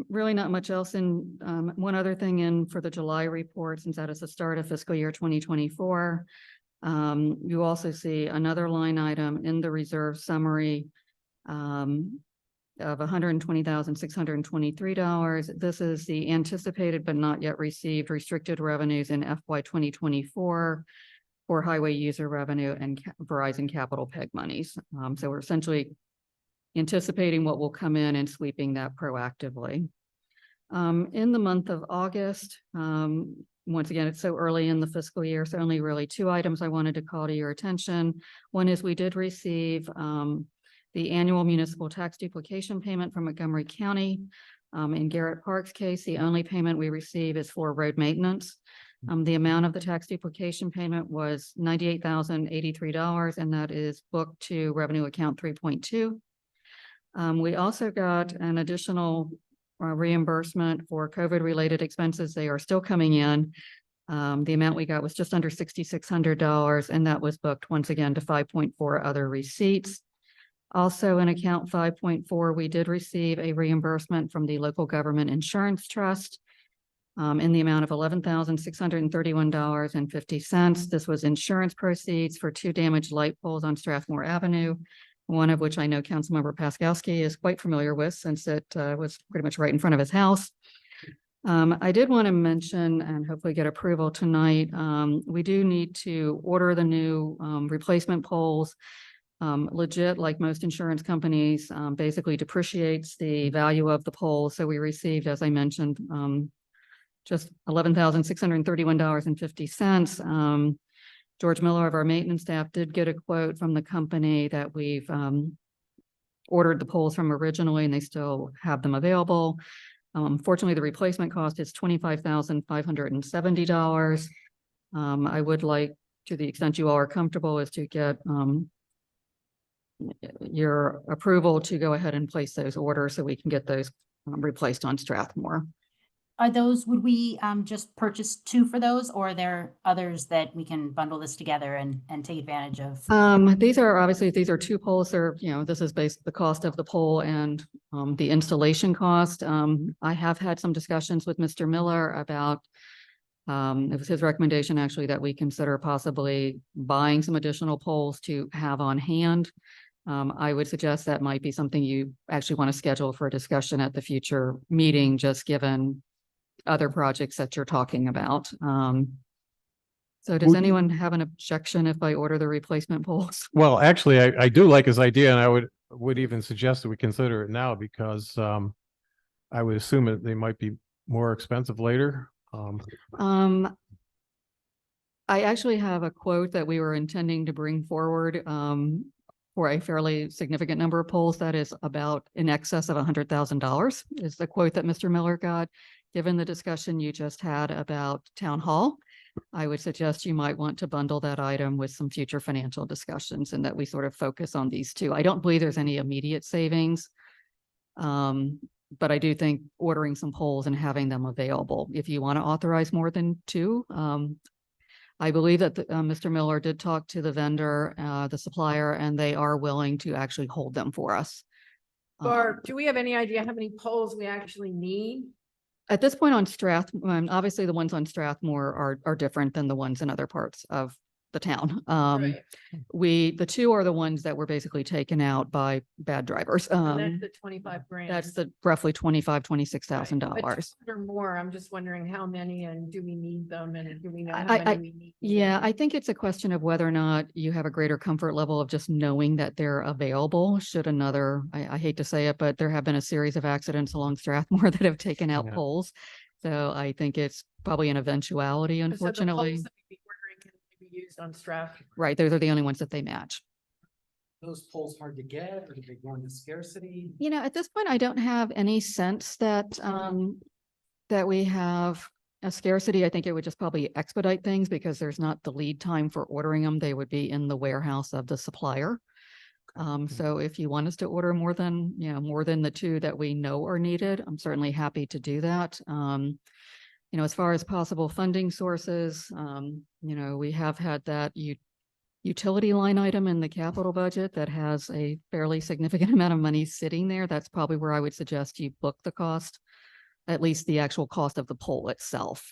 Really not much else in one other thing in for the July report, since that is the start of fiscal year 2024. You also see another line item in the reserve summary of $120,623. This is the anticipated but not yet received restricted revenues in FY 2024 for highway user revenue and Verizon capital peg monies. So we're essentially anticipating what will come in and sweeping that proactively. In the month of August, once again, it's so early in the fiscal year, so only really two items I wanted to call to your attention. One is we did receive the annual municipal tax duplication payment from Montgomery County. In Garrett Park's case, the only payment we receive is for road maintenance. The amount of the tax duplication payment was $98,083, and that is booked to revenue account 3.2. We also got an additional reimbursement for COVID-related expenses. They are still coming in. The amount we got was just under $6,600, and that was booked once again to 5.4 other receipts. Also in account 5.4, we did receive a reimbursement from the local government insurance trust in the amount of $11,631.50. This was insurance proceeds for two damaged light poles on Strathmore Avenue, one of which I know Councilmember Paskowski is quite familiar with, since it was pretty much right in front of his house. I did want to mention and hopefully get approval tonight. We do need to order the new replacement poles. Legit, like most insurance companies, basically depreciates the value of the pole. So we received, as I mentioned, just $11,631.50. George Miller of our maintenance staff did get a quote from the company that we've ordered the poles from originally, and they still have them available. Fortunately, the replacement cost is $25,570. I would like, to the extent you all are comfortable, is to get your approval to go ahead and place those orders so we can get those replaced on Strathmore. Are those, would we just purchase 2 for those, or are there others that we can bundle this together and take advantage of? These are obviously, these are 2 poles. They're, this is based the cost of the pole and the installation cost. I have had some discussions with Mr. Miller about it was his recommendation actually that we consider possibly buying some additional poles to have on hand. I would suggest that might be something you actually want to schedule for a discussion at the future meeting, just given other projects that you're talking about. So does anyone have an objection if I order the replacement poles? Well, actually, I do like his idea, and I would even suggest that we consider it now, because I would assume that they might be more expensive later. I actually have a quote that we were intending to bring forward for a fairly significant number of poles that is about in excess of $100,000 is the quote that Mr. Miller got. Given the discussion you just had about town hall, I would suggest you might want to bundle that item with some future financial discussions and that we sort of focus on these 2. I don't believe there's any immediate savings. But I do think ordering some poles and having them available, if you want to authorize more than 2. I believe that Mr. Miller did talk to the vendor, the supplier, and they are willing to actually hold them for us. Or do we have any idea how many poles we actually need? At this point on Strathmore, obviously the ones on Strathmore are different than the ones in other parts of the town. Right. The 2 are the ones that were basically taken out by bad drivers. And that's the 25 grand. That's the roughly $26,000. Or more, I'm just wondering how many and do we need them and do we know how I- many we need? Yeah, I think it's a question of whether or not you have a greater comfort level of just knowing that they're available. Should another, I hate to say it, but there have been a series of accidents along Strathmore that have taken out Yeah. poles. So I think it's probably an eventuality, So the unfortunately. poles that we'd be ordering can only be used on Strathmore. Right, those are the only ones that they match. Those poles hard to get, or do they go into scarcity? At this point, I don't have any sense that that we have a scarcity. I think it would just probably expedite things because there's not the lead time for ordering them. They would be in the warehouse of the supplier. So if you want us to order more than the 2 that we know are needed, I'm certainly happy to do that. As far as possible funding sources, we have had that utility line item in the capital budget that has a fairly significant amount of money sitting there. That's probably where I would suggest you book the cost, at least the actual cost of the pole itself,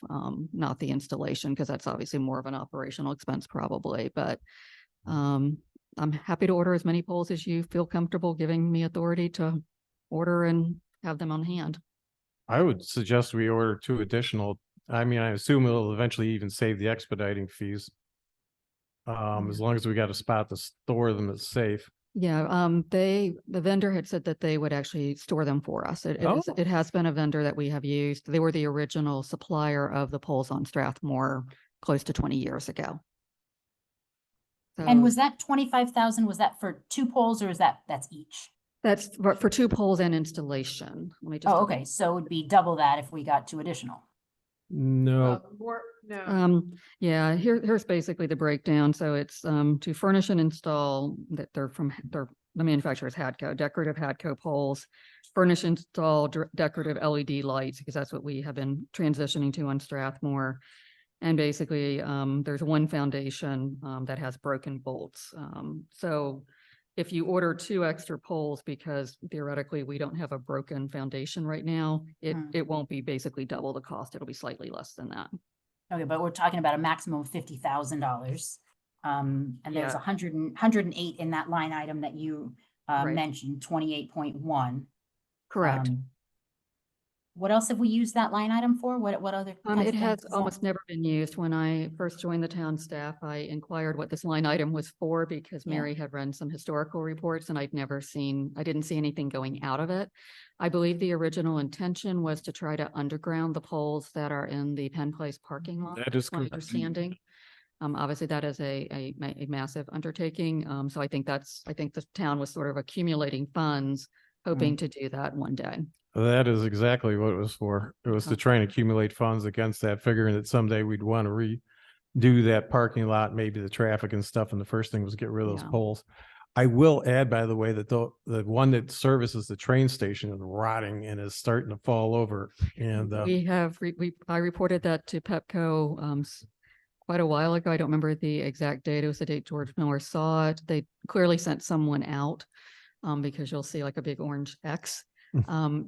not the installation, because that's obviously more of an operational expense probably. But I'm happy to order as many poles as you feel comfortable giving me authority to order and have them on hand. I would suggest we order 2 additional. I mean, I assume it'll eventually even save the expediting fees. As long as we got a spot to store them that's safe. Yeah, the vendor had said that they would actually store them for us. It has been a vendor that we have used. They were the original supplier of the poles on Strathmore close to 20 years ago. And So was that 25,000, was that for 2 poles, or is that's each? that's for 2 poles and installation. Let me just. Oh, okay, so it would be double that if we got 2 additional. No, No. Yeah, here's basically the breakdown. So it's to furnish and install that they're the manufacturer's Hadco, decorative Hadco poles, furnish, install decorative LED lights, because that's what we have been transitioning to on Strathmore. And basically, there's one foundation that has broken bolts. So if you order 2 extra poles, because theoretically we don't have a broken foundation right now, it won't be basically double the cost. It'll be slightly less than that. Okay, but we're talking about a maximum of $50,000. And there's Yeah. 108 in that line item that you Right. mentioned, 28.1. Correct. What else have we used that line item for? What other? kinds of It has things is that? almost never been used. When I first joined the town staff, I inquired what this line item was for because Yeah. Mary had run some historical reports and I didn't see anything going out of it. I believe the original intention was to try to underground the poles that are in the Penn Place parking lot. that is My correct. understanding. Obviously that is a massive undertaking. So I think the town was sort of accumulating funds, hoping to do that one day. That is exactly what it was for. It was to try and accumulate funds against that, figuring that someday we'd want to redo that parking lot, maybe the traffic and stuff. And the first thing was get rid of those Yeah. poles. I will add, by the way, that the one that services the train station is rotting and is starting to fall over. And I reported that to Pepco quite a while ago. I don't remember the exact date. It was the date George Miller saw it. They clearly sent someone out because you'll see like a big orange X.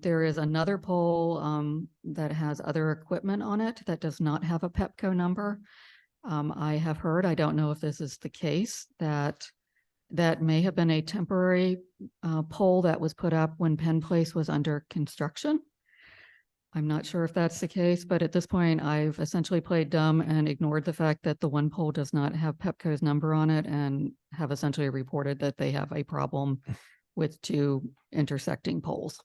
There is another pole that has other equipment on it that does not have a Pepco number. I have heard, I don't know if this is the case, that may have been a temporary pole that was put up when Penn Place was under construction. I'm not sure if that's the case, but at this point, I've essentially played dumb and ignored the fact that the one pole does not have Pepco's number on it, and have essentially reported that they have a problem with 2 intersecting poles.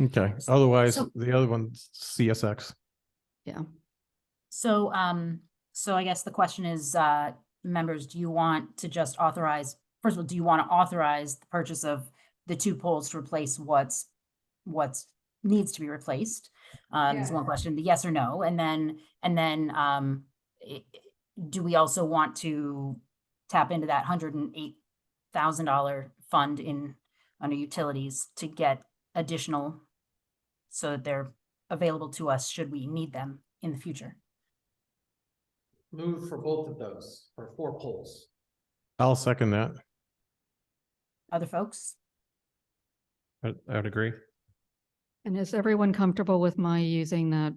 okay, otherwise So- the other one's CSX. Yeah. So, so I guess the question is, members, do you want to just authorize, first of all, do you want to authorize the purchase of the 2 poles to replace what's needs to be replaced? Is one question, the yes or no, and then, do we also want to tap into that $108,000 fund under utilities to get additional, so that they're available to us should we need them in the future? Move for both of those, for 4 poles. I'll second that. Other folks? I would agree. And is everyone comfortable with my using that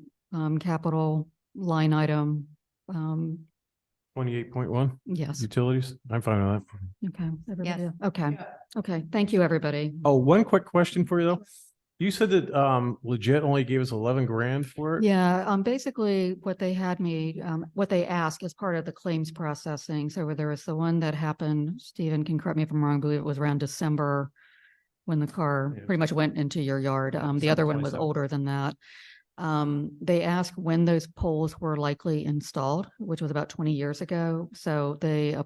capital line item? 28.1 Yes. utilities. I'm fine with that. Okay. Everybody? Yes. Okay. Yeah. Okay. Thank you, everybody. Oh, one quick question for you though. You said that Legit only gave us 11 grand for it. Yeah, basically what they had me, what they asked as part of the claims processing. So there was the one that happened, Stephen can correct me if I'm wrong, I believe it was around December when the car Yeah. pretty much went into your yard. The other one was 27. older than that. They asked when those poles were likely installed, which was about 20 years ago. So they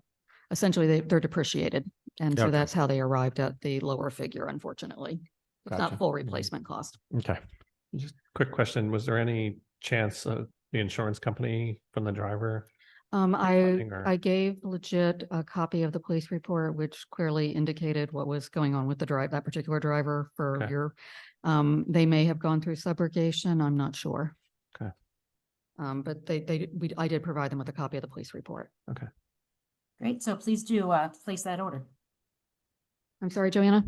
essentially they're depreciated. And so Okay. that's how they arrived at the lower figure, unfortunately. It's Gotcha. not full replacement cost. Okay. Just quick question, was there any chance of the insurance company from the driver? Refunding or- I gave Legit a copy of the police report, which clearly indicated what was going on with that particular driver for Okay. your, they may have gone through subrogation, I'm not sure. Okay. But I did provide them with a copy of the police report. Great, so please do place that order. I'm sorry, Joanna?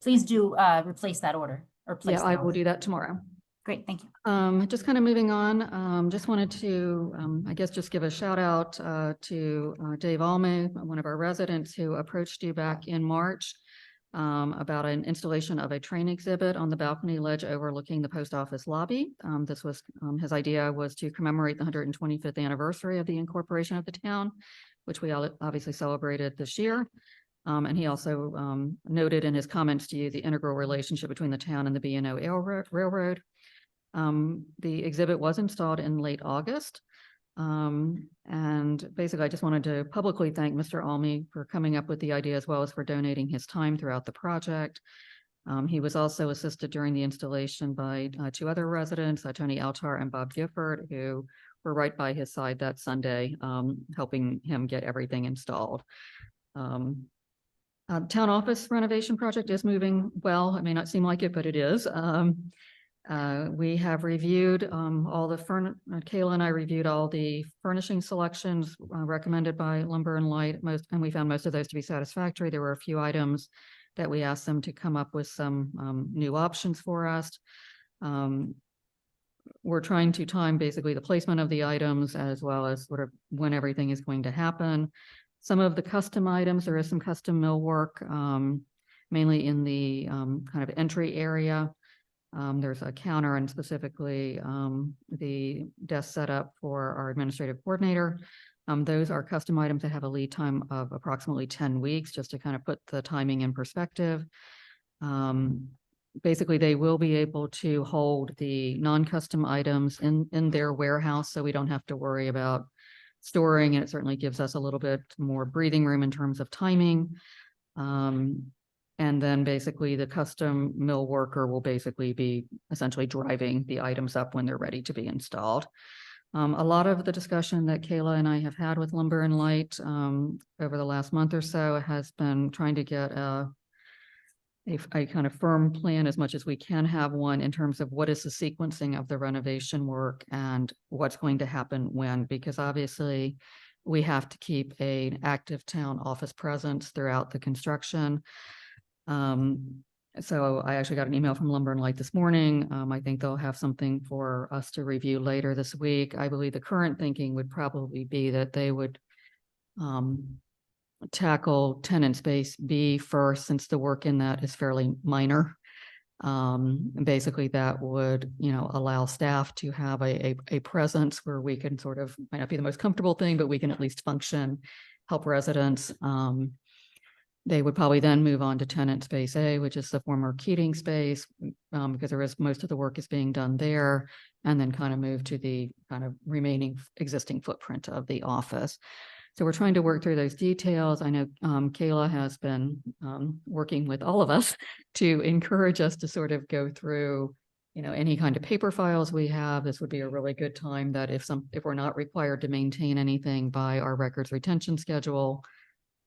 Please do replace that order, or place Yeah, that I will order. do that tomorrow. Great, thank you. Just kind of moving on, just wanted to, I guess, just give a shout out to Dave Alme, one of our residents who approached you back in March about an installation of a train exhibit on the balcony ledge overlooking the post office lobby. This was, his idea was to commemorate the 125th anniversary of the incorporation of the town, which we obviously celebrated this year. And he also noted in his comments to you the integral relationship between the town and the B&O Railroad. The exhibit was installed in late August. And basically, I just wanted to publicly thank Mr. Alme for coming up with the idea, as well as for donating his time throughout the project. He was also assisted during the installation by 2 other residents, Tony Altar and Bob Gifford, who were right by his side that Sunday, helping him get everything installed. Town office renovation project is moving well. It may not seem like it, but it is. We have reviewed all the Kayla and I reviewed all the furnishing selections recommended by Lumber and Light, and we found most of those to be satisfactory. There were a few items that we asked them to come up with some new options for us. We're trying to time basically the placement of the items, as well as sort of when everything is going to happen. Some of the custom items, there is some custom millwork, mainly in the kind of entry area. There's a counter and specifically the desk setup for our administrative coordinator. Those are custom items that have a lead time of approximately 10 weeks, just to kind of put the timing in perspective. Basically, they will be able to hold the non-custom items in their warehouse, so we don't have to worry about storing, and it certainly gives us a little bit more breathing room in terms of timing. And then basically the custom mill worker will basically be essentially driving the items up when they're ready to be installed. A lot of the discussion that Kayla and I have had with Lumber and Light over the last month or so has been trying to get a kind of firm plan as much as we can have one in terms of what is the sequencing of the renovation work and what's going to happen when, because obviously we have to keep an active town office presence throughout the construction. So I actually got an email from Lumber and Light this morning. I think they'll have something for us to review later this week. I believe the current thinking would probably be that they would tackle tenant space B first, since the work in that is fairly minor. Basically that would, allow staff to have a presence where we can sort of, might not be the most comfortable thing, but we can at least function, help residents. They would probably then move on to tenant space A, which is the former Keating space, because most of the work is being done there, and then kind of move to the kind of remaining existing footprint of the office. So we're trying to work through those details. I know Kayla has been working with all of us to encourage us to sort of go through, any kind of paper files we have. This would be a really good time that if we're not required to maintain anything by our records retention schedule,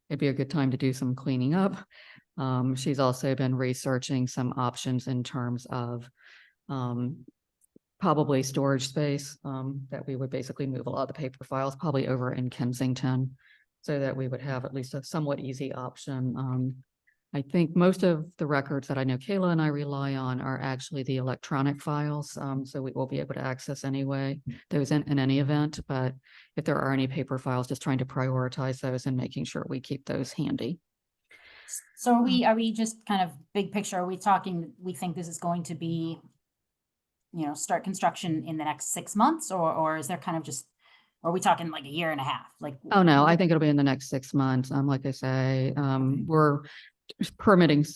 it'd be a good time to do some cleaning up. She's also been researching some options in terms of probably storage space, that we would basically move a lot of the paper files probably over in Kensington, so that we would have at least a somewhat easy option. I think most of the records that I know Kayla and I rely on are actually the electronic files, so we will be able to access anyway those in any event. But if there are any paper files, just trying to prioritize those and making sure we keep those handy. So are we just kind of big picture? Are we talking, we think this is going to be, start construction in the next 6 months, or is there kind of just, are we talking like a year and a half? Like, Oh, no, I think it'll be in the next 6 months. Like I say, we're permitting,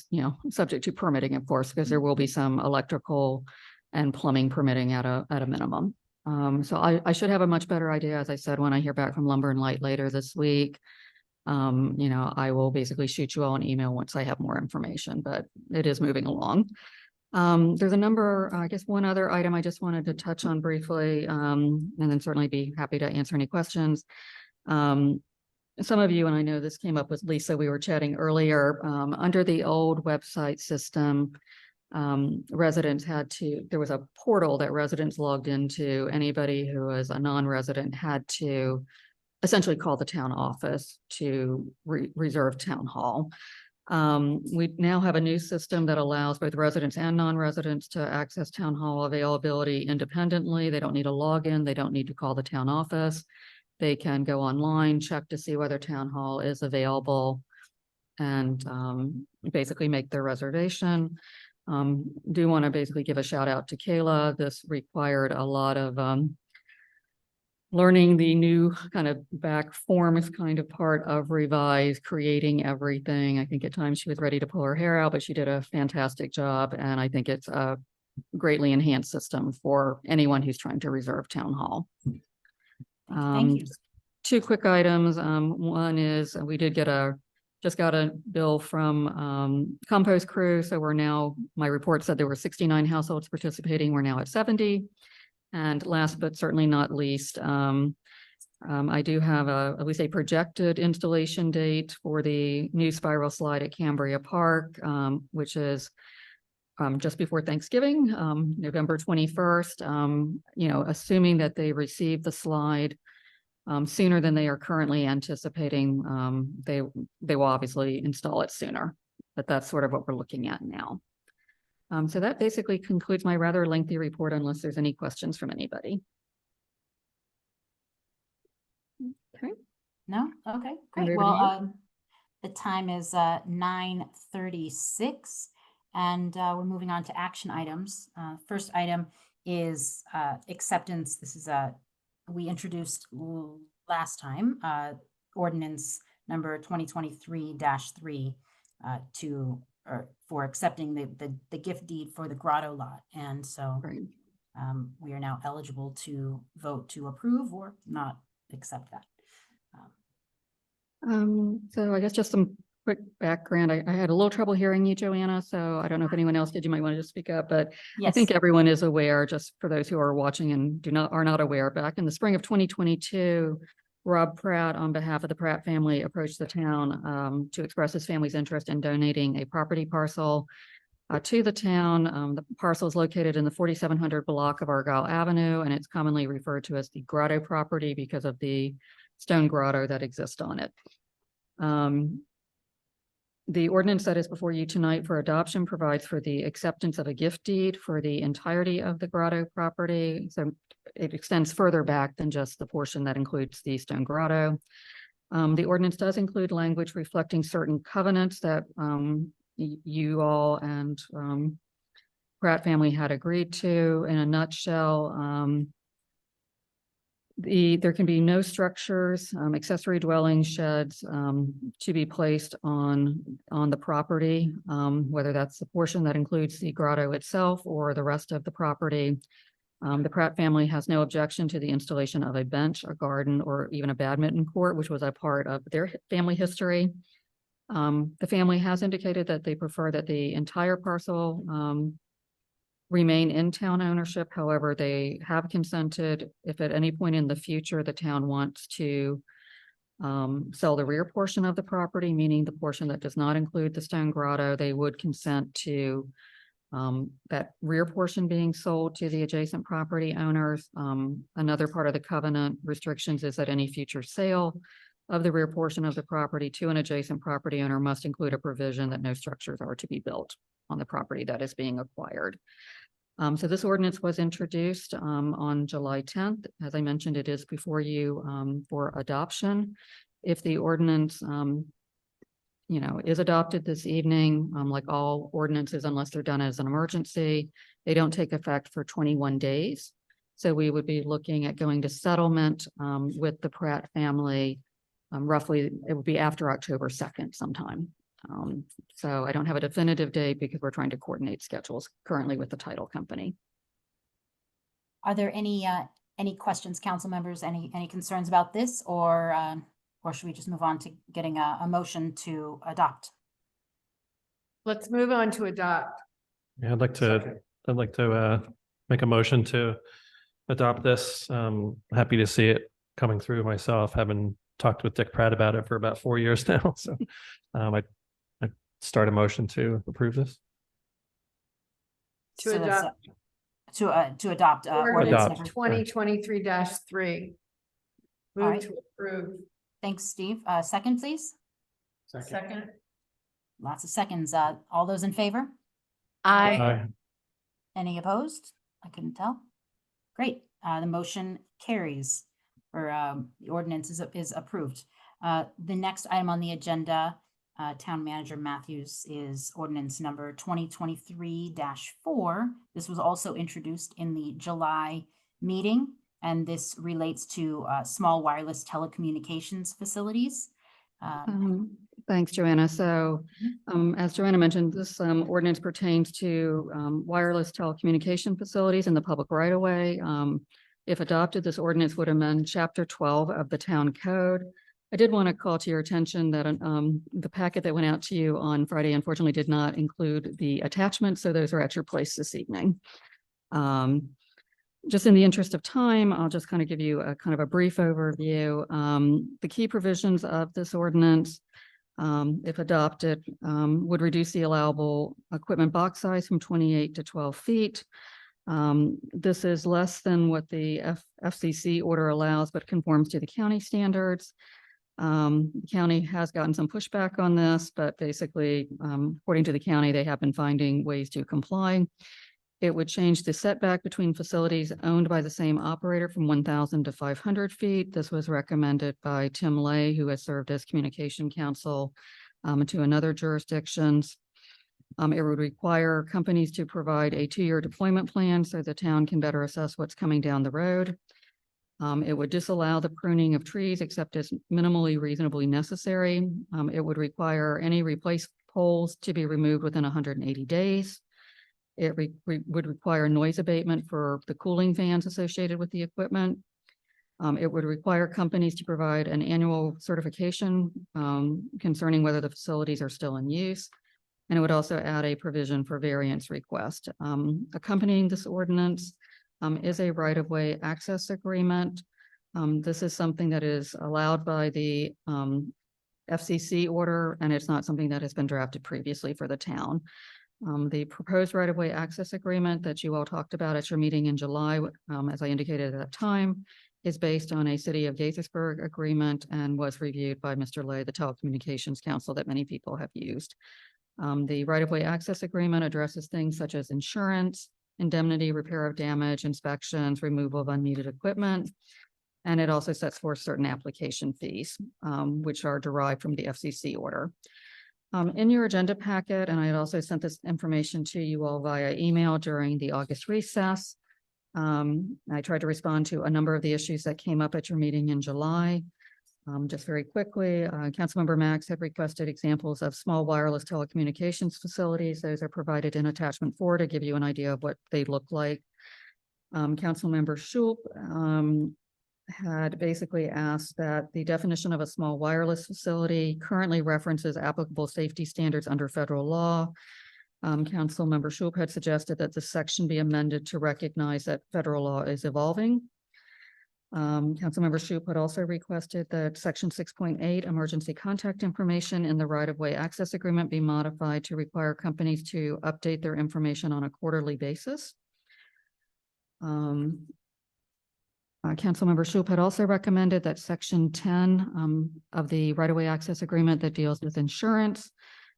subject to permitting, of course, because there will be some electrical and plumbing permitting at a minimum. So I should have a much better idea, as I said, when I hear back from Lumber and Light later this week. I will basically shoot you all an email once I have more information, but it is moving along. There's a number, I guess one other item I just wanted to touch on briefly, and then certainly be happy to answer any questions. Some of you, and I know this came up with Lisa, we were chatting earlier, under the old website system, residents there was a portal that residents logged into. Anybody who was a non-resident had to essentially call the town office to reserve town hall. We now have a new system that allows both residents and non-residents to access town hall availability independently. They don't need a login. They don't need to call the town office. They can go online, check to see whether town hall is available, and basically make their reservation. Do want to basically give a shout out to Kayla. This required a lot of learning the new kind of back forms kind of part of Revise, creating everything. I think at times she was ready to pull her hair out, but she did a fantastic job. And I think it's a greatly enhanced system for anyone who's trying to reserve town hall. thank you. 2 quick items. One is we just got a bill from Compost Crew. So my report said there were 69 households participating. We're now at 70. And last but certainly not least, I do have at least a projected installation date for the new spiral slide at Cambria Park, which is just before Thanksgiving, November 21st. Assuming that they receive the slide sooner than they are currently anticipating, they will obviously install it sooner. But that's sort of what we're looking at now. So that basically concludes my rather lengthy report, unless there's any questions from anybody. Okay. No? Okay, great. over to Well, the time is 9:36, and we're moving on to action items. First item is acceptance. This is we introduced last time, ordinance number 2023-3 for accepting the gift deed for the grotto lot. And so Right. We are now eligible to vote to approve or not accept that. So I guess just some quick background. I had a little trouble hearing you, Joanna, so I don't know if anyone else did. You might want to just speak up, but I Yes. think everyone is aware, just for those who are watching and are not aware, back in the spring of 2022, Rob Pratt, on behalf of the Pratt family, approached the town to express his family's interest in donating a property parcel to the town. The parcel is located in the 4700 block of Argyle Avenue, and it's commonly referred to as the Grotto property because of the stone grotto that exists on it. The ordinance that is before you tonight for adoption provides for the acceptance of a gift deed for the entirety of the grotto property. So it extends further back than just the portion that includes the stone grotto. The ordinance does include language reflecting certain covenants that you all and Pratt family had agreed to. In a nutshell, there can be no structures, accessory dwelling sheds to be placed on the property, whether that's the portion that includes the grotto itself or the rest of the property. The Pratt family has no objection to the installation of a bench, a garden, or even a badminton court, which was a part of their family history. The family has indicated that they prefer that the entire parcel remain in town ownership. However, they have consented if at any point in the future the town wants to sell the rear portion of the property, meaning the portion that does not include the stone grotto, they would consent to that rear portion being sold to the adjacent property owners. Another part of the covenant restrictions is that any future sale of the rear portion of the property to an adjacent property owner must include a provision that no structures are to be built on the property that is being acquired. So this ordinance was introduced on July 10th. As I mentioned, it is before you for adoption. If the ordinance is adopted this evening, like all ordinances, unless they're done as an emergency, they don't take effect for 21 days. So we would be looking at going to settlement with the Pratt family. Roughly, it would be after October 2nd sometime. So I don't have a definitive date because we're trying to coordinate schedules currently with the title company. Are there any questions, council members, any concerns about this, or should we just move on to getting a motion to adopt? Let's move on to adopt. Yeah, I'd like to make a motion to adopt this. Happy to see it coming through myself, having talked with Dick Pratt about it for about 4 years now. So I start a motion to approve this. To adopt. To adopt ordinance Adopt. number. 2023-3. All right. Move to approve. Thanks, Steve. Second, please. Second. Lots of seconds. All those in favor? Aye. Any opposed? I couldn't tell. Great. The motion carries, or the ordinance is approved. The next item on the agenda, Town Manager Matthews, is ordinance number 2023-4. This was also introduced in the July meeting, and this relates to small wireless telecommunications facilities. Thanks, Joanna. So as Joanna mentioned, this ordinance pertains to wireless telecommunication facilities in the public right of way. If adopted, this ordinance would amend Chapter 12 of the Town Code. I did want to call to your attention that the packet that went out to you on Friday unfortunately did not include the attachments, so those are at your place this evening. Just in the interest of time, I'll just kind of give you a kind of a brief overview. The key provisions of this ordinance, if adopted, would reduce the allowable equipment box size from 28 to 12 feet. This is less than what the FCC order allows, but conforms to the county standards. The county has gotten some pushback on this, but basically, according to the county, they have been finding ways to comply. It would change the setback between facilities owned by the same operator from 1,000 to 500 feet. This was recommended by Tim Lay, who has served as communication counsel to another jurisdictions. It would require companies to provide a 2-year deployment plan so the town can better assess what's coming down the road. It would disallow the pruning of trees except as minimally reasonably necessary. It would require any replaced poles to be removed within 180 days. It would require noise abatement for the cooling fans associated with the equipment. It would require companies to provide an annual certification concerning whether the facilities are still in use. And it would also add a provision for variance request. Accompanying this ordinance is a right-of-way access agreement. This is something that is allowed by the FCC order, and it's not something that has been drafted previously for the town. The proposed right-of-way access agreement that you all talked about at your meeting in July, as I indicated at that time, is based on a City of Gaithersburg agreement and was reviewed by Mr. Lay, the Telecommunications Council that many people have used. The right-of-way access agreement addresses things such as insurance, indemnity, repair of damage, inspections, removal of unneeded equipment. And it also sets forth certain application fees, which are derived from the FCC order. In your agenda packet, and I had also sent this information to you all via email during the August recess. I tried to respond to a number of the issues that came up at your meeting in July. Just very quickly, Councilmember Max had requested examples of small wireless telecommunications facilities. Those are provided in attachment 4 to give you an idea of what they look like. Councilmember Schulp had basically asked that the definition of a small wireless facility currently references applicable safety standards under federal law. Councilmember Schulp had suggested that this section be amended to recognize that federal law is evolving. Councilmember Schulp had also requested that section 6.8 emergency contact information in the right-of-way access agreement be modified to require companies to update their information on a quarterly basis. Councilmember Schulp had also recommended that section 10 of the right-of-way access agreement that deals with insurance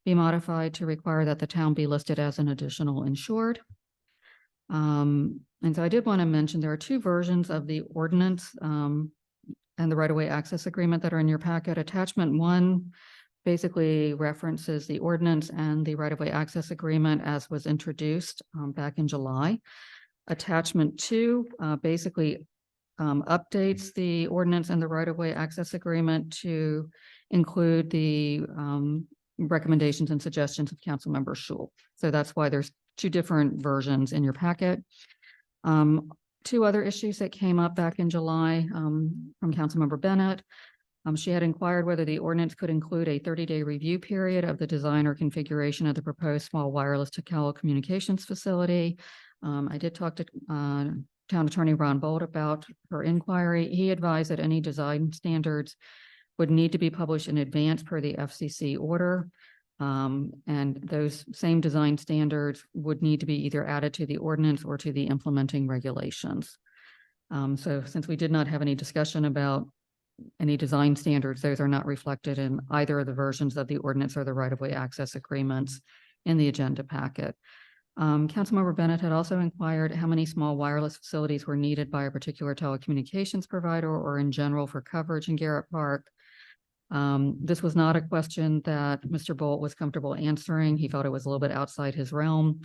be modified to require that the town be listed as an additional insured. And so I did want to mention there are 2 versions of the ordinance and the right-of-way access agreement that are in your packet. Attachment 1 basically references the ordinance and the right-of-way access agreement as was introduced back in July. Attachment 2 basically updates the ordinance and the right-of-way access agreement to include the recommendations and suggestions of Councilmember Schulp. So that's why there's 2 different versions in your packet. 2 other issues that came up back in July from Councilmember Bennett. She had inquired whether the ordinance could include a 30-day review period of the design or configuration of the proposed small wireless telecommunications facility. I did talk to Town Attorney Ron Bolt about her inquiry. He advised that any design standards would need to be published in advance per the FCC order. And those same design standards would need to be either added to the ordinance or to the implementing regulations. So since we did not have any discussion about any design standards, those are not reflected in either of the versions of the ordinance or the right-of-way access agreements in the agenda packet. Councilmember Bennett had also inquired how many small wireless facilities were needed by a particular telecommunications provider or in general for coverage in Garrett Park. This was not a question that Mr. Bolt was comfortable answering. He felt it was a little bit outside his realm.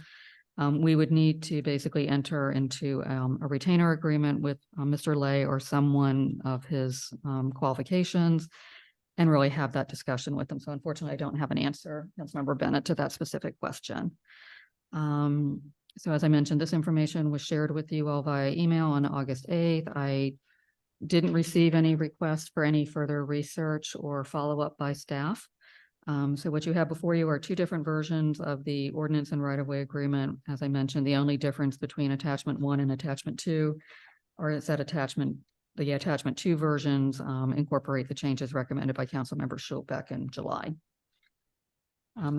We would need to basically enter into a retainer agreement with Mr. Lay or someone of his qualifications and really have that discussion with them. So unfortunately, I don't have an answer, Councilmember Bennett, to that specific question. So as I mentioned, this information was shared with you all via email on August 8th. I didn't receive any requests for any further research or follow-up by staff. So what you have before you are 2 different versions of the ordinance and right-of-way agreement. As I mentioned, the only difference between attachment 1 and attachment 2, or is that the attachment 2 versions incorporate the changes recommended by Councilmember Schulp back in July.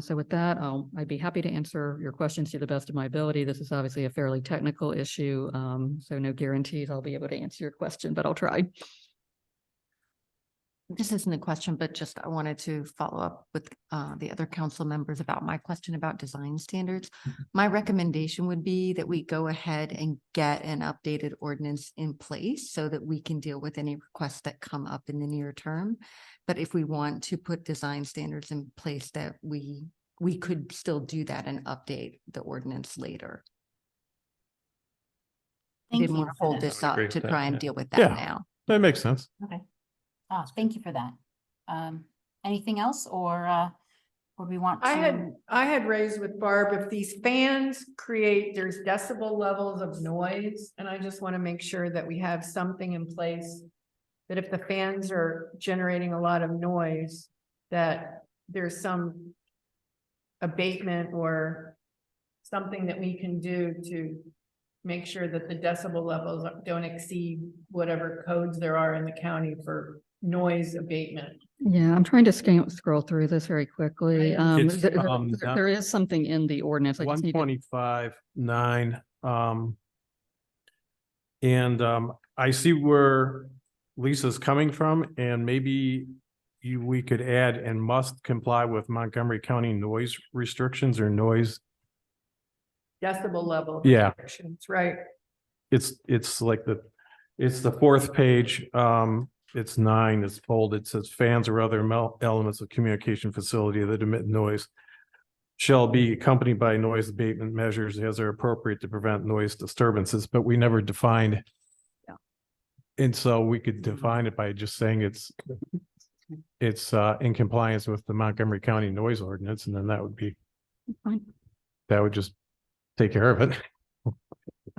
So with that, I'd be happy to answer your questions to the best of my ability. This is obviously a fairly technical issue, so no guarantees I'll be able to answer your question, but I'll try. This isn't a question, but just I wanted to follow up with the other council members about my question about design standards. My recommendation would be that we go ahead and get an updated ordinance in place so that we can deal with any requests that come up in the near term. But if we want to put design standards in place, that we could still do that and update the ordinance later. I Thank didn't you want to for hold that. this up Agree with to that, try and yeah. deal with that Yeah. now. That makes sense. Okay. Thank you for that. Anything else or we want to? I had raised with Barb, if these fans there's decibel levels of noise, and I just want to make sure that we have something in place that if the fans are generating a lot of noise, that there's some abatement or something that we can do to make sure that the decibel levels don't exceed whatever codes there are in the county for noise abatement. Yeah, I'm trying to scroll through this very quickly. It's, There is something in the ordinance. I just One need to, 25.9. And I see where Lisa's coming from, and maybe we could add and must comply with Montgomery County noise restrictions or noise. Decibel level. Yeah. restrictions, right. It's like it's the fourth page. It's 9, it's bold. It says fans or other elements of communication facility that emit noise shall be accompanied by noise abatement measures as are appropriate to prevent noise disturbances, but we never defined. Yeah. And so we could define it by just saying it's in compliance with the Montgomery County noise ordinance, and then that would fine. just take care of it. I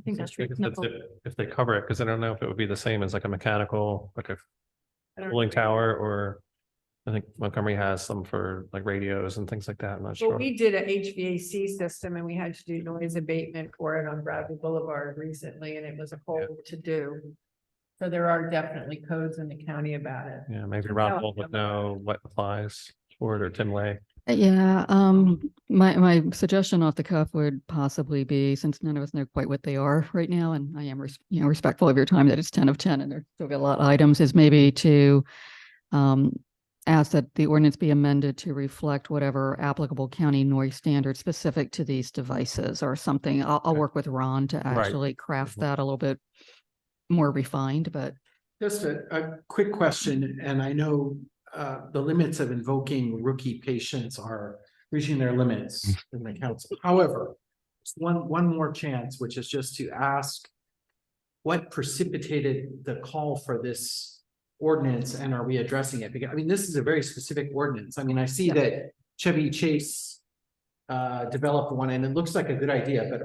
think that's I guess reasonable. if they cover it, because I don't know if it would be the same as like a mechanical, like a cooling tower, or I think Montgomery has some for like radios and things like that. I'm not Well, sure. we did a HVAC system and we had to do noise abatement for it on Bradley Boulevard recently, and it was a whole to do. So there are definitely codes in the county about it. Yeah, maybe Ron Gold would know what applies for it, or Tim Lay. Yeah, my suggestion off the cuff would possibly be, since none of us know quite what they are right now, and I am respectful of your time that it's 10 of 10 and there's still got a lot of items, is maybe to ask that the ordinance be amended to reflect whatever applicable county noise standard specific to these devices or something. I'll work with Ron to actually craft that a little bit more refined, but Just a quick question, and I know the limits of invoking rookie patients are reaching their limits in the council. However, one more chance, which is just to ask what precipitated the call for this ordinance, and are we addressing it? Because I mean, this is a very specific ordinance. I mean, I see that Chevy Chase developed one, and it looks like a good idea, but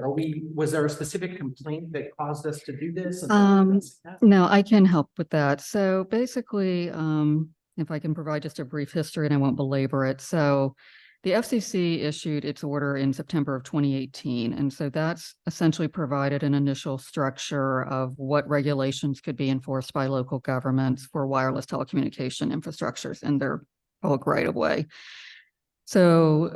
was there a specific complaint that caused us to do this? No, I can help with that. So basically, if I can provide just a brief history and I won't belabor it. So the FCC issued its order in September of 2018. And so that's essentially provided an initial structure of what regulations could be enforced by local governments for wireless telecommunication infrastructures in their public right of way. So,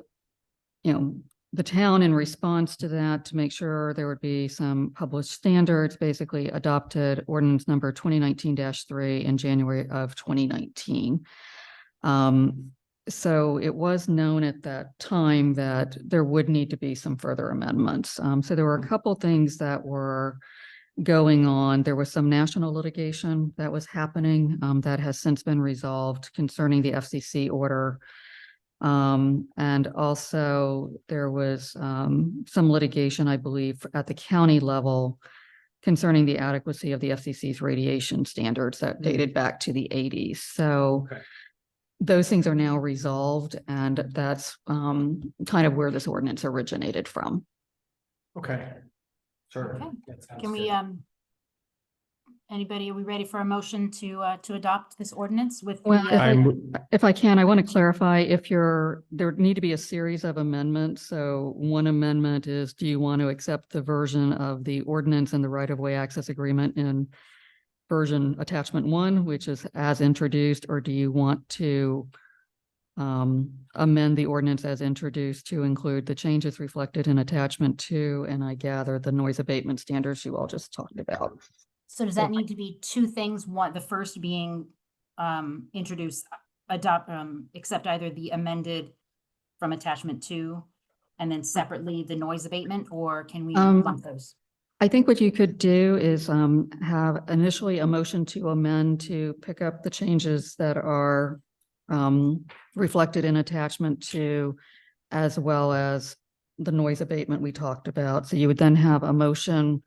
the town, in response to that, to make sure there would be some published standards, basically adopted ordinance number 2019-3 in January of 2019. So it was known at that time that there would need to be some further amendments. So there were a couple things that were going on. There was some national litigation that was happening that has since been resolved concerning the FCC order. And also there was some litigation, I believe, at the county level concerning the adequacy of the FCC's radiation standards that dated back to the 80s. So those things are now resolved, and that's kind of where this ordinance originated from. Okay. Sure. Okay. That sounds Can we, good. anybody, are we ready for a motion to adopt this ordinance with? Well, the, if I can, I want to clarify there would need to be a series of amendments. So one amendment is, do you want to accept the version of the ordinance and the right-of-way access agreement in version attachment 1, which is as introduced, or do you want to amend the ordinance as introduced to include the changes reflected in attachment 2, and I gather the noise abatement standards you all just talked about? So does that need to be two things? One, the first being accept either the amended from attachment 2 and then separately the noise abatement, or can we lump those? I think what you could do is have initially a motion to amend to pick up the changes that are reflected in attachment 2, as well as the noise abatement we talked about. So you would then have a motion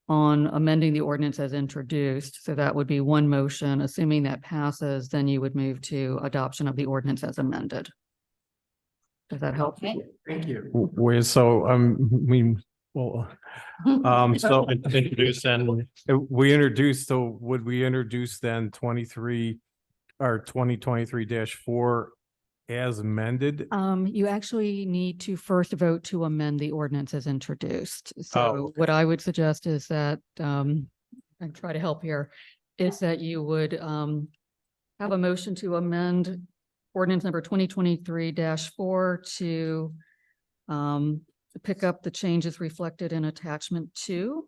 on amending the ordinance as introduced. So that would be one motion. Assuming that passes, then you would move to adoption of the ordinance as amended. Does that help? Okay. Thank you. So, Well, so introduce and we introduced, so would we introduce then 2023-4 as amended? You actually need to first vote to amend the ordinance as introduced. Oh, So okay. what I would suggest is that, and try to help here, is that you would, have a motion to amend ordinance number 2023-4 to, pick up the changes reflected in attachment 2,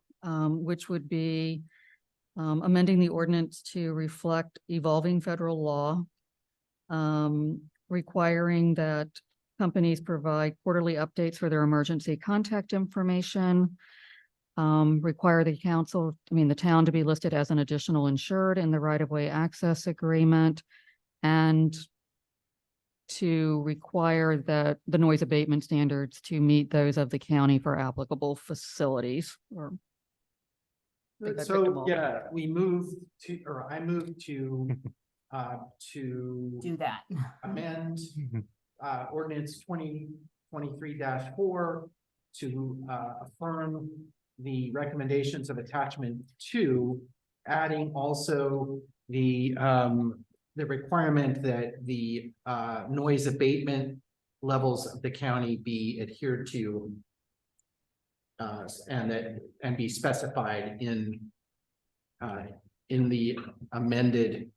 which would be, amending the ordinance to reflect evolving federal law, requiring that companies provide quarterly updates for their emergency contact information, require the town to be listed as an additional insured in the right-of-way access agreement, and to require that the noise abatement standards to meet those of the county for applicable facilities or. I think I picked them So, all. yeah, we move to, or I move to Do that. amend ordinance 2023-4 to affirm the recommendations of attachment 2, adding also the requirement that the noise abatement levels of the county be adhered to and be specified in the amended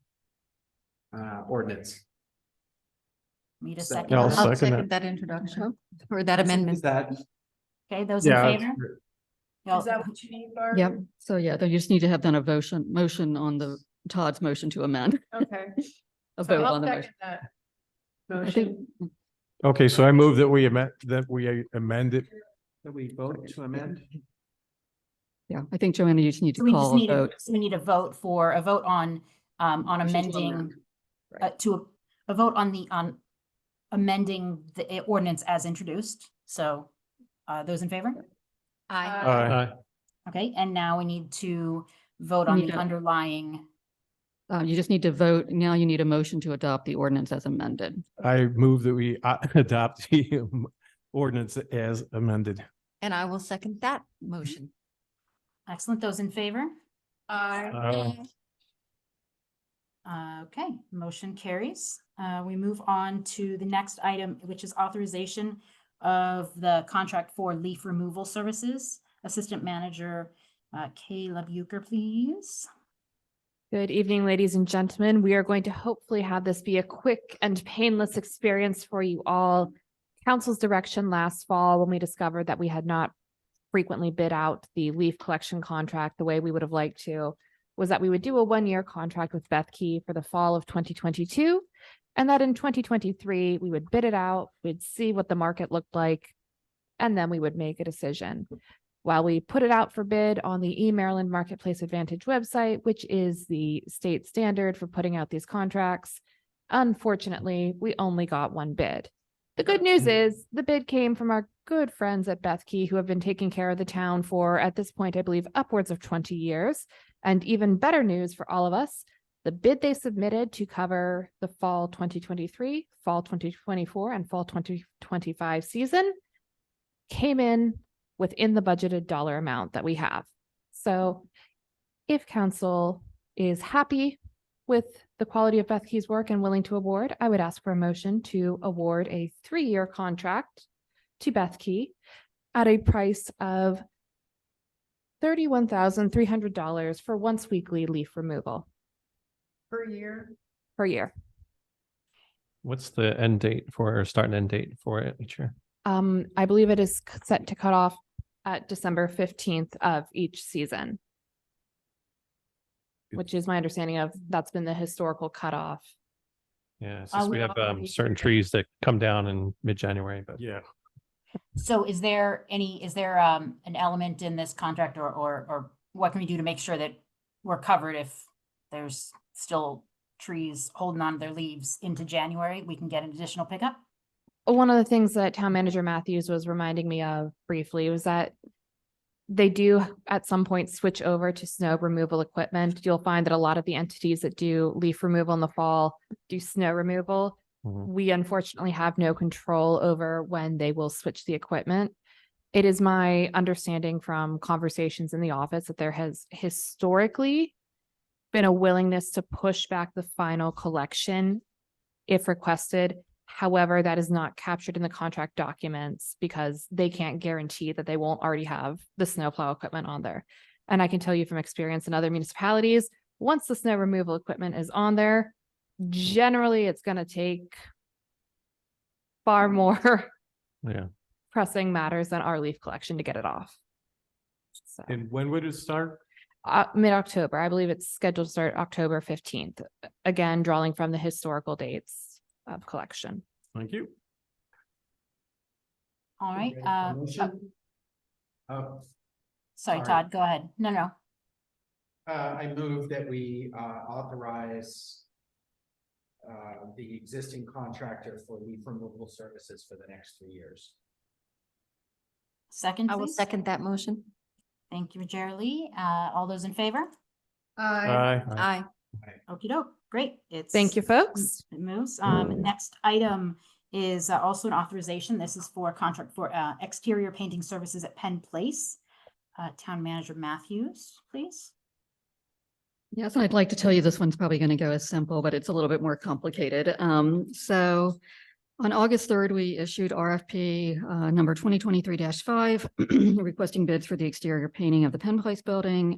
ordinance. Need a So- second? I'll on that? I'll second second that introduction or that amendment. Is that Okay, those in Yeah, favor? Y'all- Is that what you need, Barb? Yep, so yeah, you just need to have done a motion on the Todd's motion to amend, Okay. a So vote I'll on the motion. second that. I think, Motion. okay, so I move that we amend it. that we vote to amend? yeah, I think Joanna, you just need to So we just call a need vote. so we need a vote on amending, a vote on amending the ordinance as introduced. So, those in favor? Aye. Okay, and now we need to vote We on need the to- underlying. You just need to vote. Now you need a motion to adopt the ordinance as amended. I move that we adopt the ordinance as amended. And I will second that motion. Excellent. Those in favor? Aye. Okay, motion carries. We move on to the next item, which is authorization of the contract for leaf removal services. Assistant Manager Kayla Bucher, please. Good evening, ladies and gentlemen. We are going to hopefully have this be a quick and painless experience for you all. Council's direction last fall, when we discovered that we had not frequently bid out the leaf collection contract the way we would have liked to, was that we would do a one-year contract with Bethkey for the fall of 2022. And that in 2023, we would bid it out, we'd see what the market looked like, and then we would make a decision. While we put it out for bid on the eMaryland Marketplace Advantage website, which is the state standard for putting out these contracts, unfortunately, we only got one bid. The good news is the bid came from our good friends at Bethkey, who have been taking care of the town for, at this point, I believe, upwards of 20 years. And even better news for all of us, the bid they submitted to cover the fall 2023, fall 2024, and fall 2025 season came in within the budgeted dollar amount that we have. So if council is happy with the quality of Bethkey's work and willing to award, I would ask for a motion to award a 3-year contract to Bethkey at a price of $31,300 for once weekly leaf removal Per year. per year. What's the end date for, or start and end date for it each year? I believe it is set to cut off at December 15th of each season, which is my understanding of, that's been the historical cutoff. Yeah, it's just we have we- certain trees that come down in mid-January, but Yeah. So is there an element in this contract or what can we do to make sure that we're covered if there's still trees holding on to their leaves into January? We can get an additional pickup? One of the things that Town Manager Matthews was reminding me of briefly was that they do at some point switch over to snow removal equipment. You'll find that a lot of the entities that do leaf removal in the fall do snow removal. Mhm. We unfortunately have no control over when they will switch the equipment. It is my understanding from conversations in the office that there has historically been a willingness to push back the final collection if requested. However, that is not captured in the contract documents because they can't guarantee that they won't already have the snowplow equipment on there. And I can tell you from experience in other municipalities, once the snow removal equipment is on there, generally it's going to take far more Yeah. pressing matters than our leaf collection to get it off. So, And when would it start? mid-October, I believe it's scheduled to start October 15th. Again, drawing from the historical dates of collection. Thank you. All right. Ready for a motion? Sorry, sorry. Todd, go ahead. No. I move that we authorize the existing contractor for leaf removal services for the next 3 years. Second, I will please. second that motion. Thank you, Jerry. All those in favor? Aye. Aye. Okey doke. Great. It's. Thank you, folks. It moves. Next item is also an authorization. This is for contract for exterior painting services at Penn Place. Town Manager Matthews, please. Yes, I'd like to tell you this one's probably going to go as simple, but it's a little bit more complicated. So on August 3rd, we issued RFP number 2023-5 requesting bids for the exterior painting of the Penn Place building.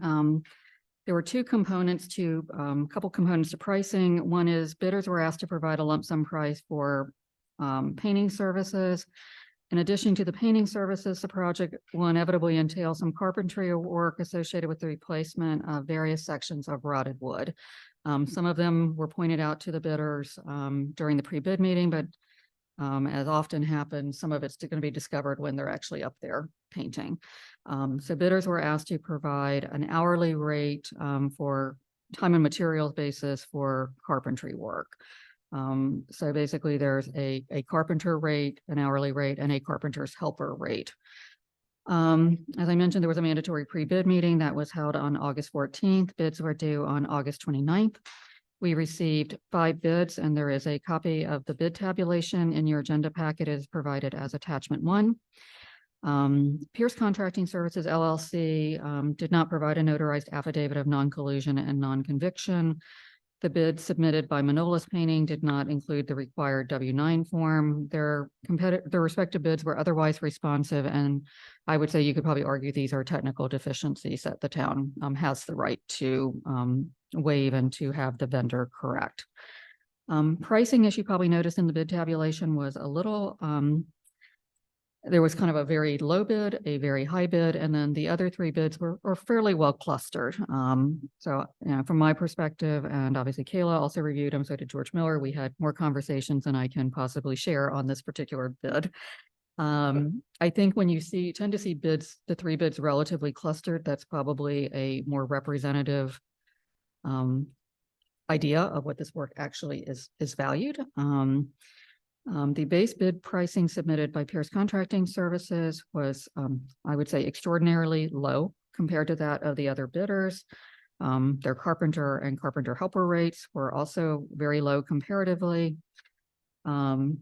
There were two components to couple components to pricing. One is bidders were asked to provide a lump sum price for painting services. In addition to the painting services, the project will inevitably entail some carpentry work associated with the replacement of various sections of rotted wood. Some of them were pointed out to the bidders during the pre-bid meeting, but as often happens, some of it's going to be discovered when they're actually up there painting. So bidders were asked to provide an hourly rate for time and materials basis for carpentry work. So basically there's a carpenter rate, an hourly rate, and a carpenter's helper rate. As I mentioned, there was a mandatory pre-bid meeting that was held on August 14th. Bids were due on August 29th. We received 5 bids, and there is a copy of the bid tabulation in your agenda packet is provided as attachment 1. Pierce Contracting Services LLC did not provide a notarized affidavit of non-collusion and non-conviction. The bid submitted by Manolis Painting did not include the required W-9 form. Their respective bids were otherwise responsive, and I would say you could probably argue these are technical deficiencies that the town has the right to waive and to have the vendor correct. Pricing, as you probably noticed in the bid tabulation, was a little there was kind of a very low bid, a very high bid, and then the other 3 bids were fairly well clustered. So, you know, from my perspective, and obviously Kayla also reviewed them, so did George Miller, we had more conversations than I can possibly share on this particular bid. I think when you tend to see bids, the 3 bids relatively clustered, that's probably a more representative idea of what this work actually is valued. The base bid pricing submitted by Pierce Contracting Services was, I would say, extraordinarily low compared to that of the other bidders. Their carpenter and carpenter helper rates were also very low comparatively. You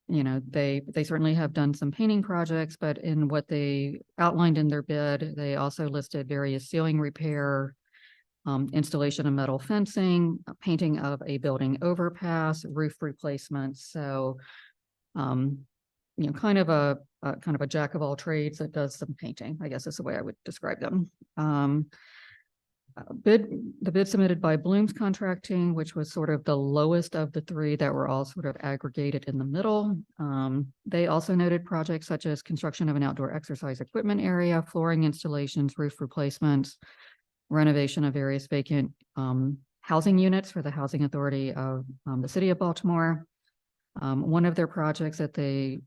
know, they certainly have done some painting projects, but in what they outlined in their bid, they also listed various ceiling repair, installation of metal fencing, painting of a building overpass, roof replacements. So, you know, kind of a jack of all trades that does some painting, I guess is the way I would describe them. The bid submitted by Bloom's Contracting, which was sort of the lowest of the 3 that were all sort of aggregated in the middle. They also noted projects such as construction of an outdoor exercise equipment area, flooring installations, roof replacements, renovation of various vacant housing units for the Housing Authority of the City of Baltimore. One of their projects that they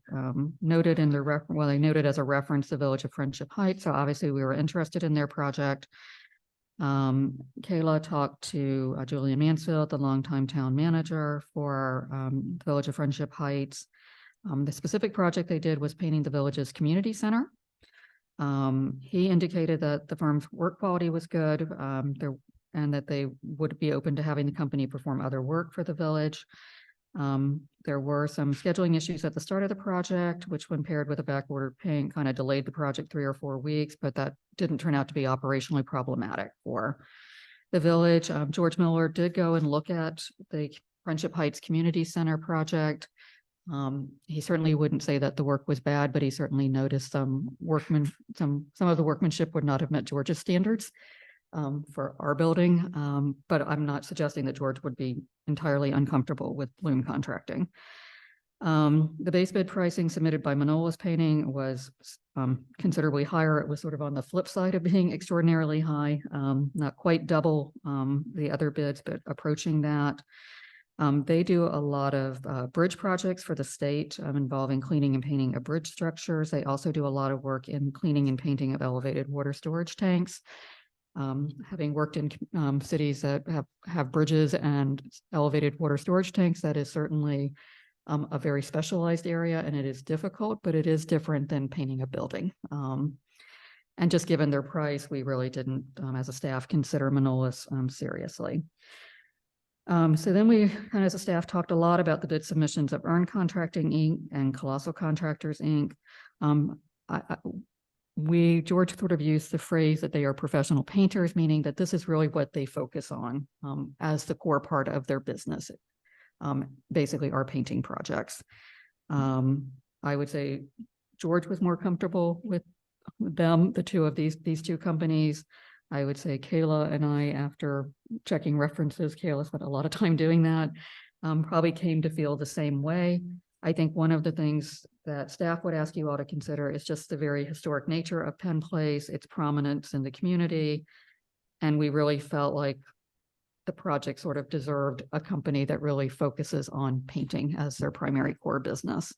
noted in their they noted as a reference the Village of Friendship Heights. So obviously we were interested in their project. Kayla talked to Julia Mansfield, the longtime town manager for the Village of Friendship Heights. The specific project they did was painting the village's community center. He indicated that the firm's work quality was good, and that they would be open to having the company perform other work for the village. There were some scheduling issues at the start of the project, which when paired with a backordered paint kind of delayed the project 3 or 4 weeks, but that didn't turn out to be operationally problematic for the village. George Miller did go and look at the Friendship Heights Community Center project. He certainly wouldn't say that the work was bad, but he certainly noticed some of the workmanship would not have met George's standards for our building. But I'm not suggesting that George would be entirely uncomfortable with Bloom contracting. The base bid pricing submitted by Manola's Painting was considerably higher. It was sort of on the flip side of being extraordinarily high, not quite double the other bids, but approaching that. They do a lot of bridge projects for the state involving cleaning and painting of bridge structures. They also do a lot of work in cleaning and painting of elevated water storage tanks. Having worked in cities that have bridges and elevated water storage tanks, that is certainly a very specialized area, and it is difficult, but it is different than painting a building. And just given their price, we really didn't, as a staff, consider Manola's seriously. So then we kind of as a staff talked a lot about the bid submissions of Earn Contracting Inc. and Colossal Contractors Inc. George sort of used the phrase that they are professional painters, meaning that this is really what they focus on as the core part of their business. Basically our painting projects. I would say George was more comfortable with them, the two of these two companies. I would say Kayla and I, after checking references, Kayla spent a lot of time doing that, probably came to feel the same way. I think one of the things that staff would ask you all to consider is just the very historic nature of Penn Place, its prominence in the community. And we really felt like the project sort of deserved a company that really focuses on painting as their primary core business.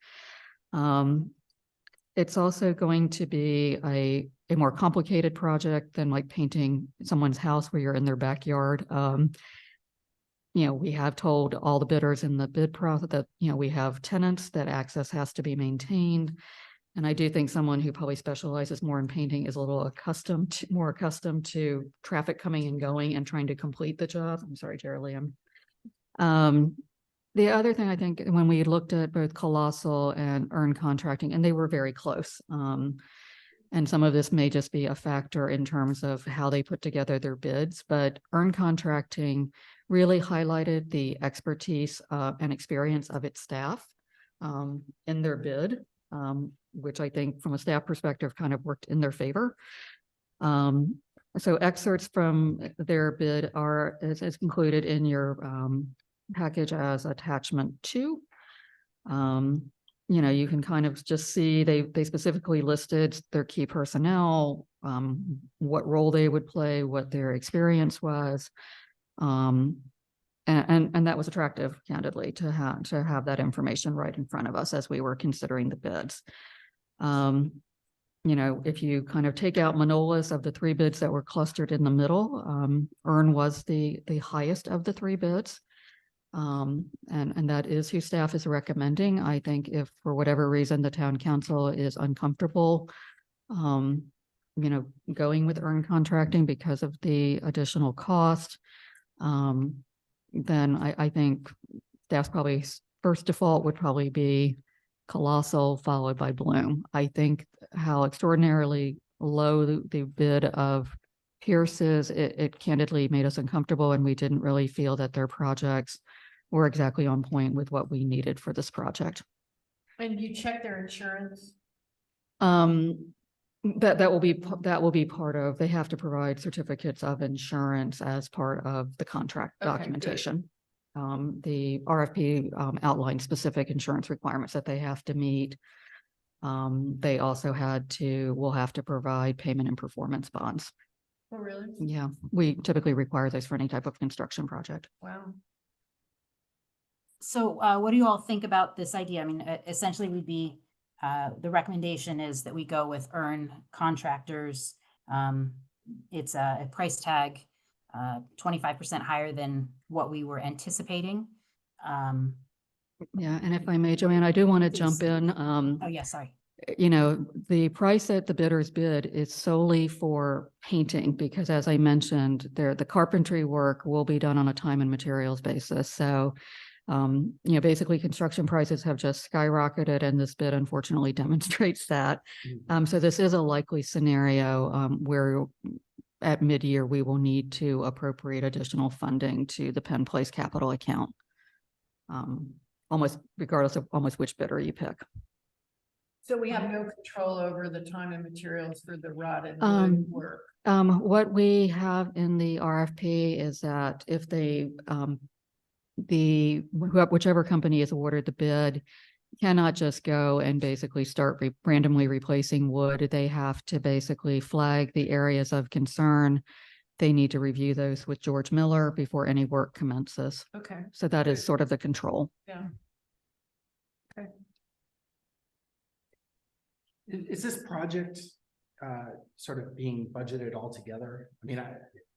It's also going to be a more complicated project than like painting someone's house where you're in their backyard. We have told all the bidders in the bid process that, we have tenants, that access has to be maintained. And I do think someone who probably specializes more in painting is a little more accustomed to traffic coming and going and trying to complete the job. I'm sorry, Jerry Liam. The other thing I think when we looked at both Colossal and Earn Contracting, and they were very close. And some of this may just be a factor in terms of how they put together their bids, but Earn Contracting really highlighted the expertise and experience of its staff in their bid, which I think from a staff perspective kind of worked in their favor. So excerpts from their bid is included in your package as attachment 2. You can kind of just see they specifically listed their key personnel, what role they would play, what their experience was. And that was attractive, candidly, to have that information right in front of us as we were considering the bids. If you kind of take out Manola's of the 3 bids that were clustered in the middle, Earn was the highest of the 3 bids. And that is who staff is recommending. I think if for whatever reason the town council is uncomfortable, going with Earn Contracting because of the additional cost, then I think staff's probably first default would probably be Colossal followed by Bloom. I think how extraordinarily low the bid of Pierce is, it candidly made us uncomfortable, and we didn't really feel that their projects were exactly on point with what we needed for this project. And you check their insurance? That will be part of, they have to provide certificates of insurance as part of the contract documentation. The RFP outlined specific insurance requirements that they have to meet. They also will have to provide payment and performance bonds. Oh, really? Yeah, we typically require those for any type of construction project. Wow. So what do you all think about this idea? I mean, essentially the recommendation is that we go with Earn Contractors. It's a price tag 25% higher than what we were anticipating. Yeah, and if I may, Joanne, I do want to jump in. Oh yeah, sorry. The price that the bidders bid is solely for painting, because as I mentioned, the carpentry work will be done on a time and materials basis. So Basically construction prices have just skyrocketed and this bid unfortunately demonstrates that. So this is a likely scenario, where at mid-year, we will need to appropriate additional funding to the Penn Place capital account. Almost regardless of almost which bidder you pick. So we have no control over the time and materials for the rotted Um, wood work. What we have in the RFP is that if they, whichever company is awarded the bid cannot just go and basically start randomly replacing wood. They have to basically flag the areas of concern. They need to review those with George Miller before any work commences. Okay, So that is sort of the control. yeah. Okay. Is this project sort of being budgeted altogether? I mean, can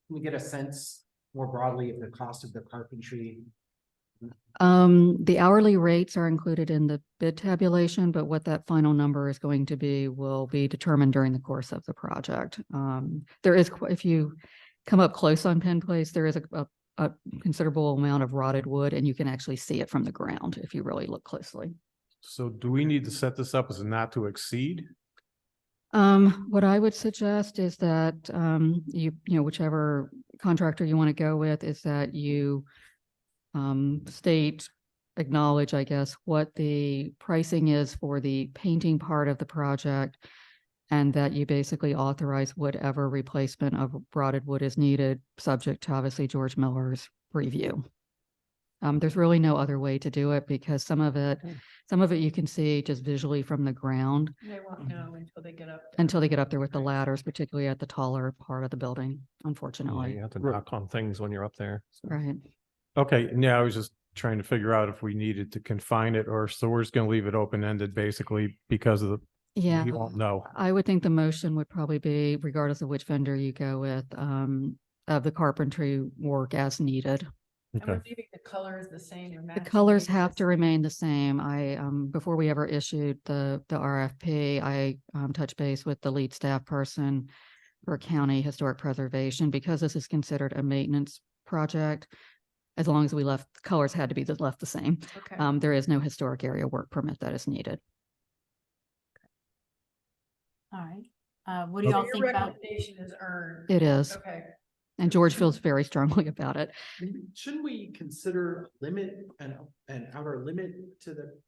we get a sense more broadly of the cost of the carpentry? The hourly rates are included in the bid tabulation, but what that final number is going to be will be determined during the course of the project. There is, if you come up close on Penn Place, there is a considerable amount of rotted wood and you can actually see it from the ground if you really look closely. So do we need to set this up as a not to exceed? What I would suggest is that, whichever contractor you want to go with is that you acknowledge, I guess, what the pricing is for the painting part of the project, and that you basically authorize whatever replacement of rotted wood is needed, subject to obviously George Miller's review. There's really no other way to do it because some of it you can see just visually from the ground. They won't know until they get up. Until they get up there with the ladders, particularly at the taller part of the building, Yeah, unfortunately. you have to knock on things when you're up there. So. Right. Okay, yeah, I was just trying to figure out if we needed to confine it or so we're just gonna leave it open-ended basically because of the, Yeah. you won't know. I would think the motion would probably be, regardless of which vendor you go with, of the carpentry work as needed. And Okay. we're leaving the colors the same. The colors have to remain the same. I, before we ever issued the RFP, I touched base with the lead staff person for county historic preservation because this is considered a maintenance project. As long as we left, colors had to be left the same. Okay. There is no historic area work permit that is needed. All right. What do y'all Your think about? recommendation is earned. It is. Okay. And George feels very strongly about it. Shouldn't we consider an outer limit to the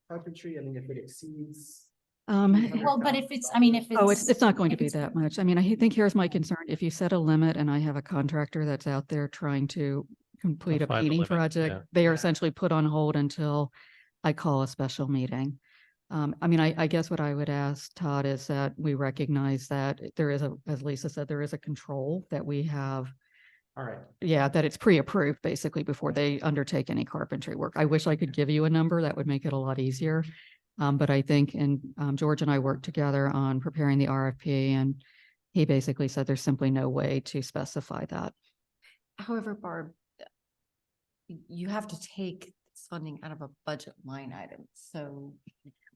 carpentry? I mean, if it exceeds. Well, but if it's, I mean, if it's. Oh, it's not going to if be it's- that much. I mean, I think here's my concern. If you set a limit and I have a contractor that's out there trying to complete a Find the painting limit, project, yeah. they are essentially put on hold until I call a special meeting. I mean, I guess what I would ask Todd is that we recognize that there is as Lisa said, there is a control that we have. All right. Yeah, that it's pre-approved basically before they undertake any carpentry work. I wish I could give you a number that would make it a lot easier. But I think, George and I worked together on preparing the RFP and he basically said there's simply no way to specify that. However, Barb, you have to take this funding out of a budget line item, so.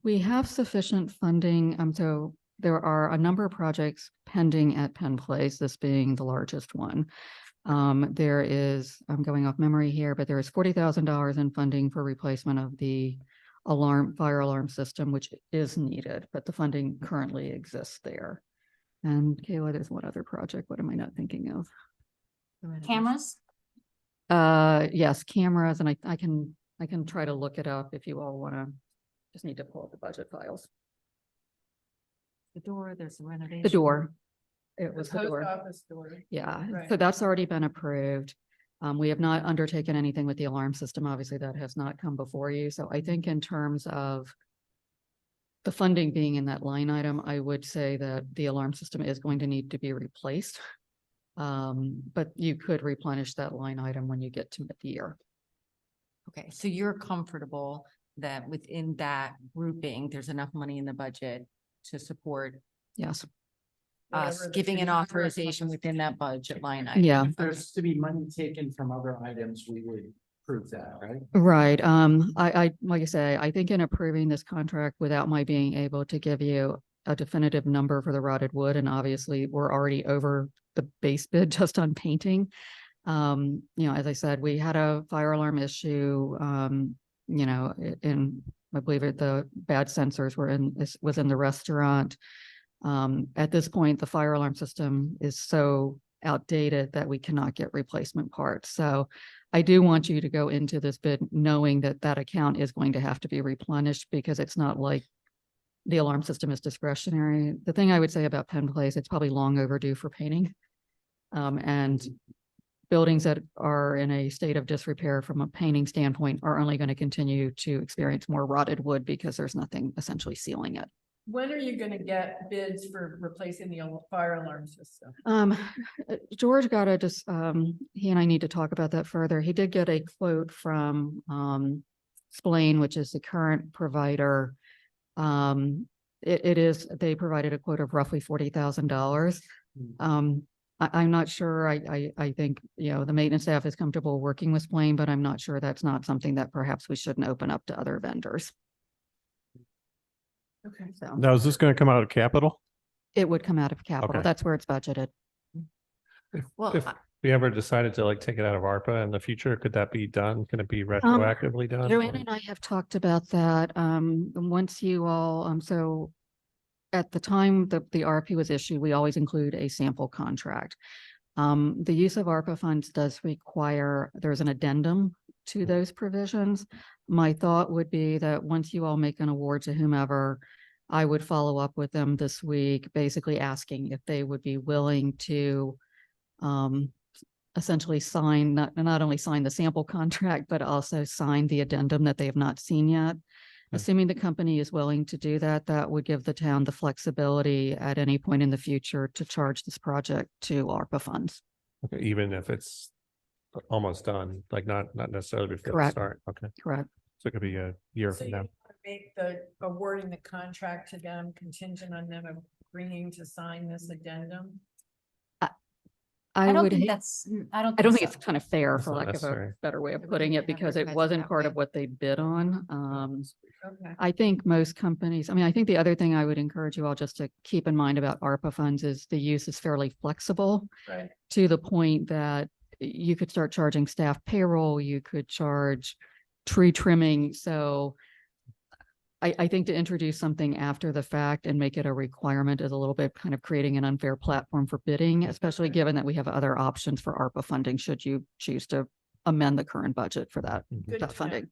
We have sufficient funding. So there are a number of projects pending at Penn Place, this being the largest one. There is, I'm going off memory here, but there is $40,000 in funding for replacement of the fire alarm system, which is needed, but the funding currently exists there. And Kayla, there's one other project. What am I not thinking of? Cameras? Yes, cameras, and I can try to look it up if you all want to. Just need to pull up the budget files. The door, there's a renovation. The door. It was the Post door. office door. Yeah, Right. so that's already been approved. We have not undertaken anything with the alarm system. Obviously, that has not come before you. So I think in terms of the funding being in that line item, I would say that the alarm system is going to need to be replaced. But you could replenish that line item when you get to mid-year. Okay, so you're comfortable that within that grouping, there's enough money in the budget to support Yes. us Whatever the giving an figure authorization is. within that budget line item? Yeah. If there's to be money taken from other items, we would prove that, right? Right. Like I say, I think in approving this contract without my being able to give you a definitive number for the rotted wood, and obviously we're already over the base bid just on painting. As I said, we had a fire alarm issue, in, I believe the bad sensors was in the restaurant. At this point, the fire alarm system is so outdated that we cannot get replacement parts. So I do want you to go into this bid knowing that that account is going to have to be replenished, because it's not like the alarm system is discretionary. The thing I would say about Penn Place, it's probably long overdue for painting. And buildings that are in a state of disrepair from a painting standpoint are only going to continue to experience more rotted wood because there's nothing essentially sealing it. When are you gonna get bids for replacing the fire alarm system? George got he and I need to talk about that further. He did get a quote from Splain, which is the current provider. They provided a quote of roughly $40,000. I'm not sure. I think, the maintenance staff is comfortable working with Splain, but I'm not sure that's not something that perhaps we shouldn't open up to other vendors. Okay. So Now, is this going to come out of capital? it would come out of capital. Okay. That's where it's budgeted. Well, If we ever decided to take it out of ARPA in the future, could that be done? Can it be retroactively done? Joanna and I have talked about that. Once you all, so at the time the RFP was issued, we always include a sample contract. The use of ARPA funds does require, there's an addendum to those provisions. My thought would be that once you all make an award to whomever, I would follow up with them this week, basically asking if they would be willing to essentially sign, not only sign the sample contract, but also sign the addendum that they have not seen yet. Assuming the company is willing to do that, that would give the town the flexibility at any point in the future to charge this project to ARPA funds. Okay, even if it's almost done, not necessarily before the Correct. start. Okay, Correct. so it could be a year So from you now. want to make the awarding the contract to them contingent on them agreeing to sign this addendum? I don't would think hate- that's, I I don't think so. it's kind of fair, That's for not lack of a necessary. better way of putting it, because it Advertise it wasn't that part way. of what they bid on. Okay. I think most companies, I think the other thing I would encourage you all just to keep in mind about ARPA funds is the use is fairly flexible, Right. to the point that you could start charging staff payroll, you could charge tree trimming. So I think to introduce something after the fact and make it a requirement is a little bit kind of creating an unfair platform for bidding, especially given that we have other options for ARPA funding should you choose to amend the current budget for that, Good that to know. funding.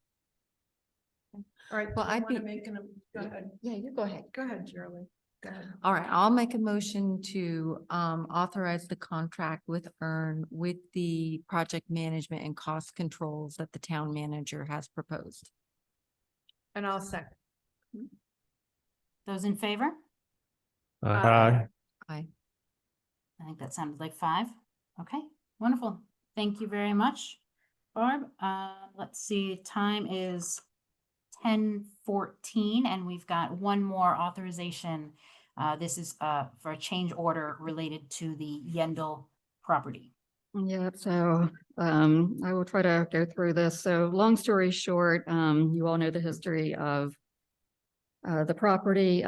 All right. Well, do you I'd wanna be- make an, go ahead. yeah, you go ahead. Go ahead, Shirley. Go ahead. All right, I'll make a motion to authorize the contract with EARN with the project management and cost controls that the town manager has proposed. And I'll second. Those in favor? Aye. Aye. I think that sounded like 5. Okay, wonderful. Thank you very much, Barb. Let's see, time is 10:14 and we've got one more authorization. This is for a change order related to the Yendel property. Yeah, so I will try to go through this. So long story short, you all know the history of the property.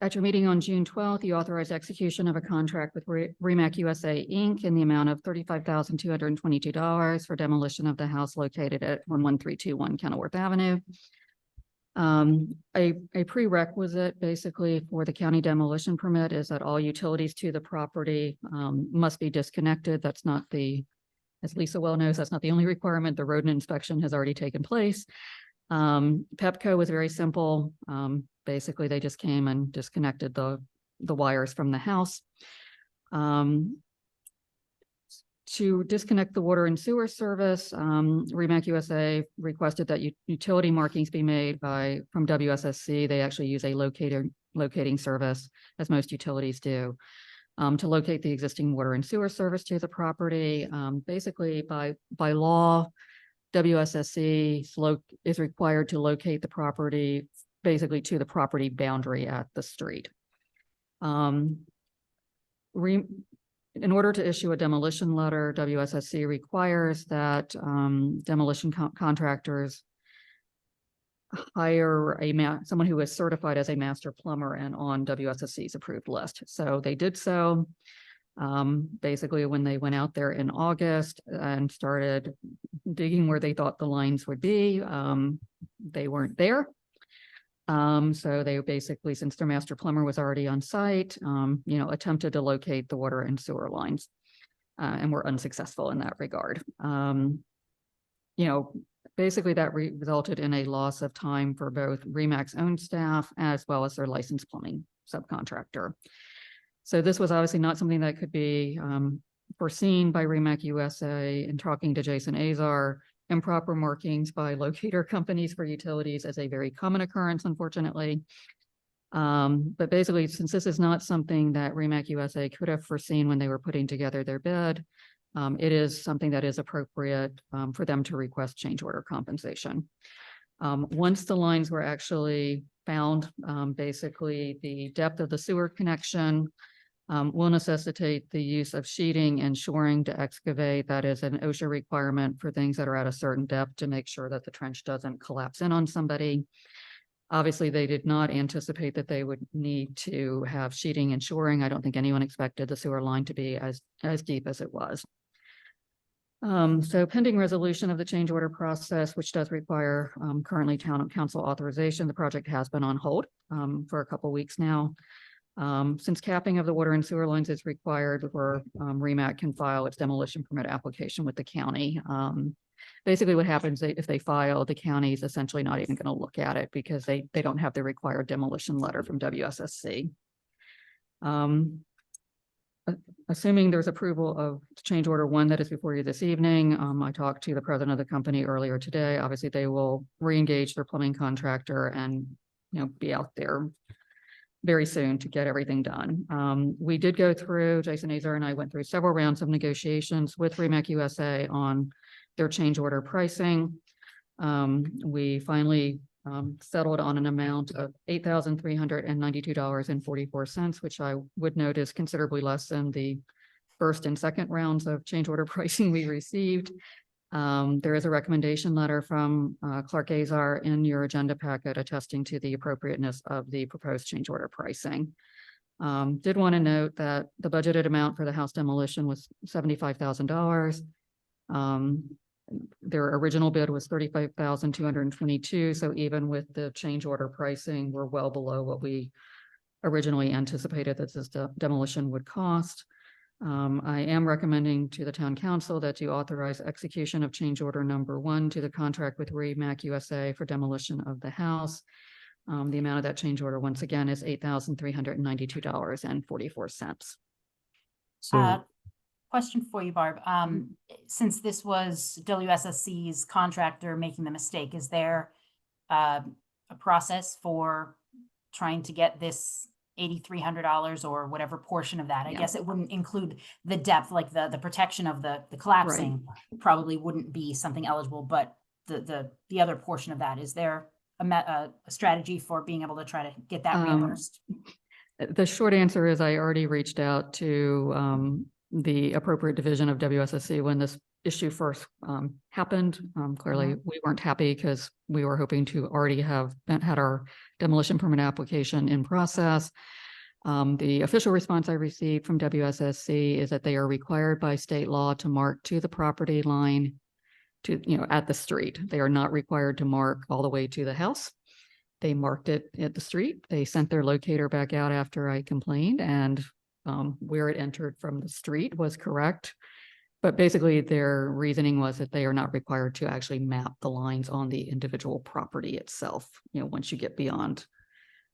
At your meeting on June 12th, you authorized execution of a contract with Remac USA Inc. in the amount of $35,222 for demolition of the house located at 11321 Kenilworth Avenue. A prerequisite basically for the county demolition permit is that all utilities to the property must be disconnected. That's not as Lisa well knows, that's not the only requirement. The rodent inspection has already taken place. Pepco was very simple. Basically, they just came and disconnected the wires from the house. To disconnect the water and sewer service, Remac USA requested that utility markings be made from WSSC. They actually use a locating service, as most utilities do, to locate the existing water and sewer service to the property. Basically, by law, WSSC is required to locate the property basically to the property boundary at the street. In order to issue a demolition letter, WSSC requires that demolition contractors hire someone who is certified as a master plumber and on WSSC's approved list. So they did so. Basically, when they went out there in August and started digging where they thought the lines would be, they weren't there. So they basically, since their master plumber was already on site, attempted to locate the water and sewer lines, and were unsuccessful in that regard. Basically that resulted in a loss of time for both RE/MAC's own staff as well as their licensed plumbing subcontractor. So this was obviously not something that could be foreseen by RE/MAC USA. In talking to Jason Azar, improper markings by locator companies for utilities is a very common occurrence, unfortunately. But basically, since this is not something that RE/MAC USA could have foreseen when they were putting together their bid, it is something that is appropriate for them to request change order compensation. Once the lines were actually found, basically the depth of the sewer connection will necessitate the use of sheeting and shoring to excavate. That is an OSHA requirement for things that are at a certain depth to make sure that the trench doesn't collapse in on somebody. Obviously, they did not anticipate that they would need to have sheeting and shoring. I don't think anyone expected the sewer line to be as deep as it was. So pending resolution of the change order process, which does require currently town council authorization, the project has been on hold for a couple weeks now. Since capping of the water and sewer lines is required where RE/MAC can file its demolition permit application with the county. Basically what happens if they file, the county is essentially not even going to look at it because they don't have the required demolition letter from WSSC. Assuming there's approval of change order 1 that is before you this evening, I talked to the president of the company earlier today. Obviously, they will re-engage their plumbing contractor and be out there very soon to get everything done. We did go through, Jason Azar and I went through several rounds of negotiations with RE/MAC USA on their change order pricing. We finally settled on an amount of $8,392.44, which I would note is considerably less than the first and second rounds of change order pricing we received. There is a recommendation letter from Clark Azar in your agenda packet attesting to the appropriateness of the proposed change order pricing. Did want to note that the budgeted amount for the house demolition was $75,000. Their original bid was $35,222. So even with the change order pricing, we're well below what we originally anticipated that this demolition would cost. I am recommending to the town council that you authorize execution of change order number 1 to the contract with RE/MAC USA for demolition of the house. The amount of that change order, once again, is $8,392.44. So Question for you, Barb. Since this was WSSC's contractor making the mistake, is there a process for trying to get this $8,300 or whatever portion of that? I guess it wouldn't include the depth, like the protection of the collapsing probably wouldn't be something eligible, but the other portion of that, is there a strategy for being able to try to get that reimbursed? The short answer is I already reached out to the appropriate division of WSSC when this issue first happened. Clearly, we weren't happy because we were hoping to already have had our demolition permit application in process. The official response I received from WSSC is that they are required by state law to mark to the property line at the street. They are not required to mark all the way to the house. They marked it at the street. They sent their locator back out after I complained, and where it entered from the street was correct. But basically their reasoning was that they are not required to actually map the lines on the individual property itself, once you get beyond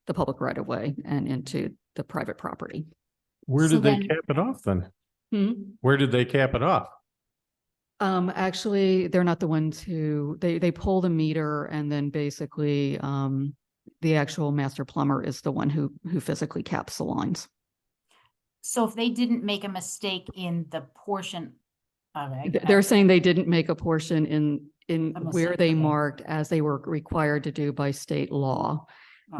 the public right of way and into the private property. where did they cap it off then? Where did they cap it off? Actually, they're not the ones who, they pull the meter, and then basically the actual master plumber is the one who physically caps the lines. So if they didn't make a mistake in the portion of it, They're saying they didn't make a portion in where mistake, they okay. marked as they were required to do by state law,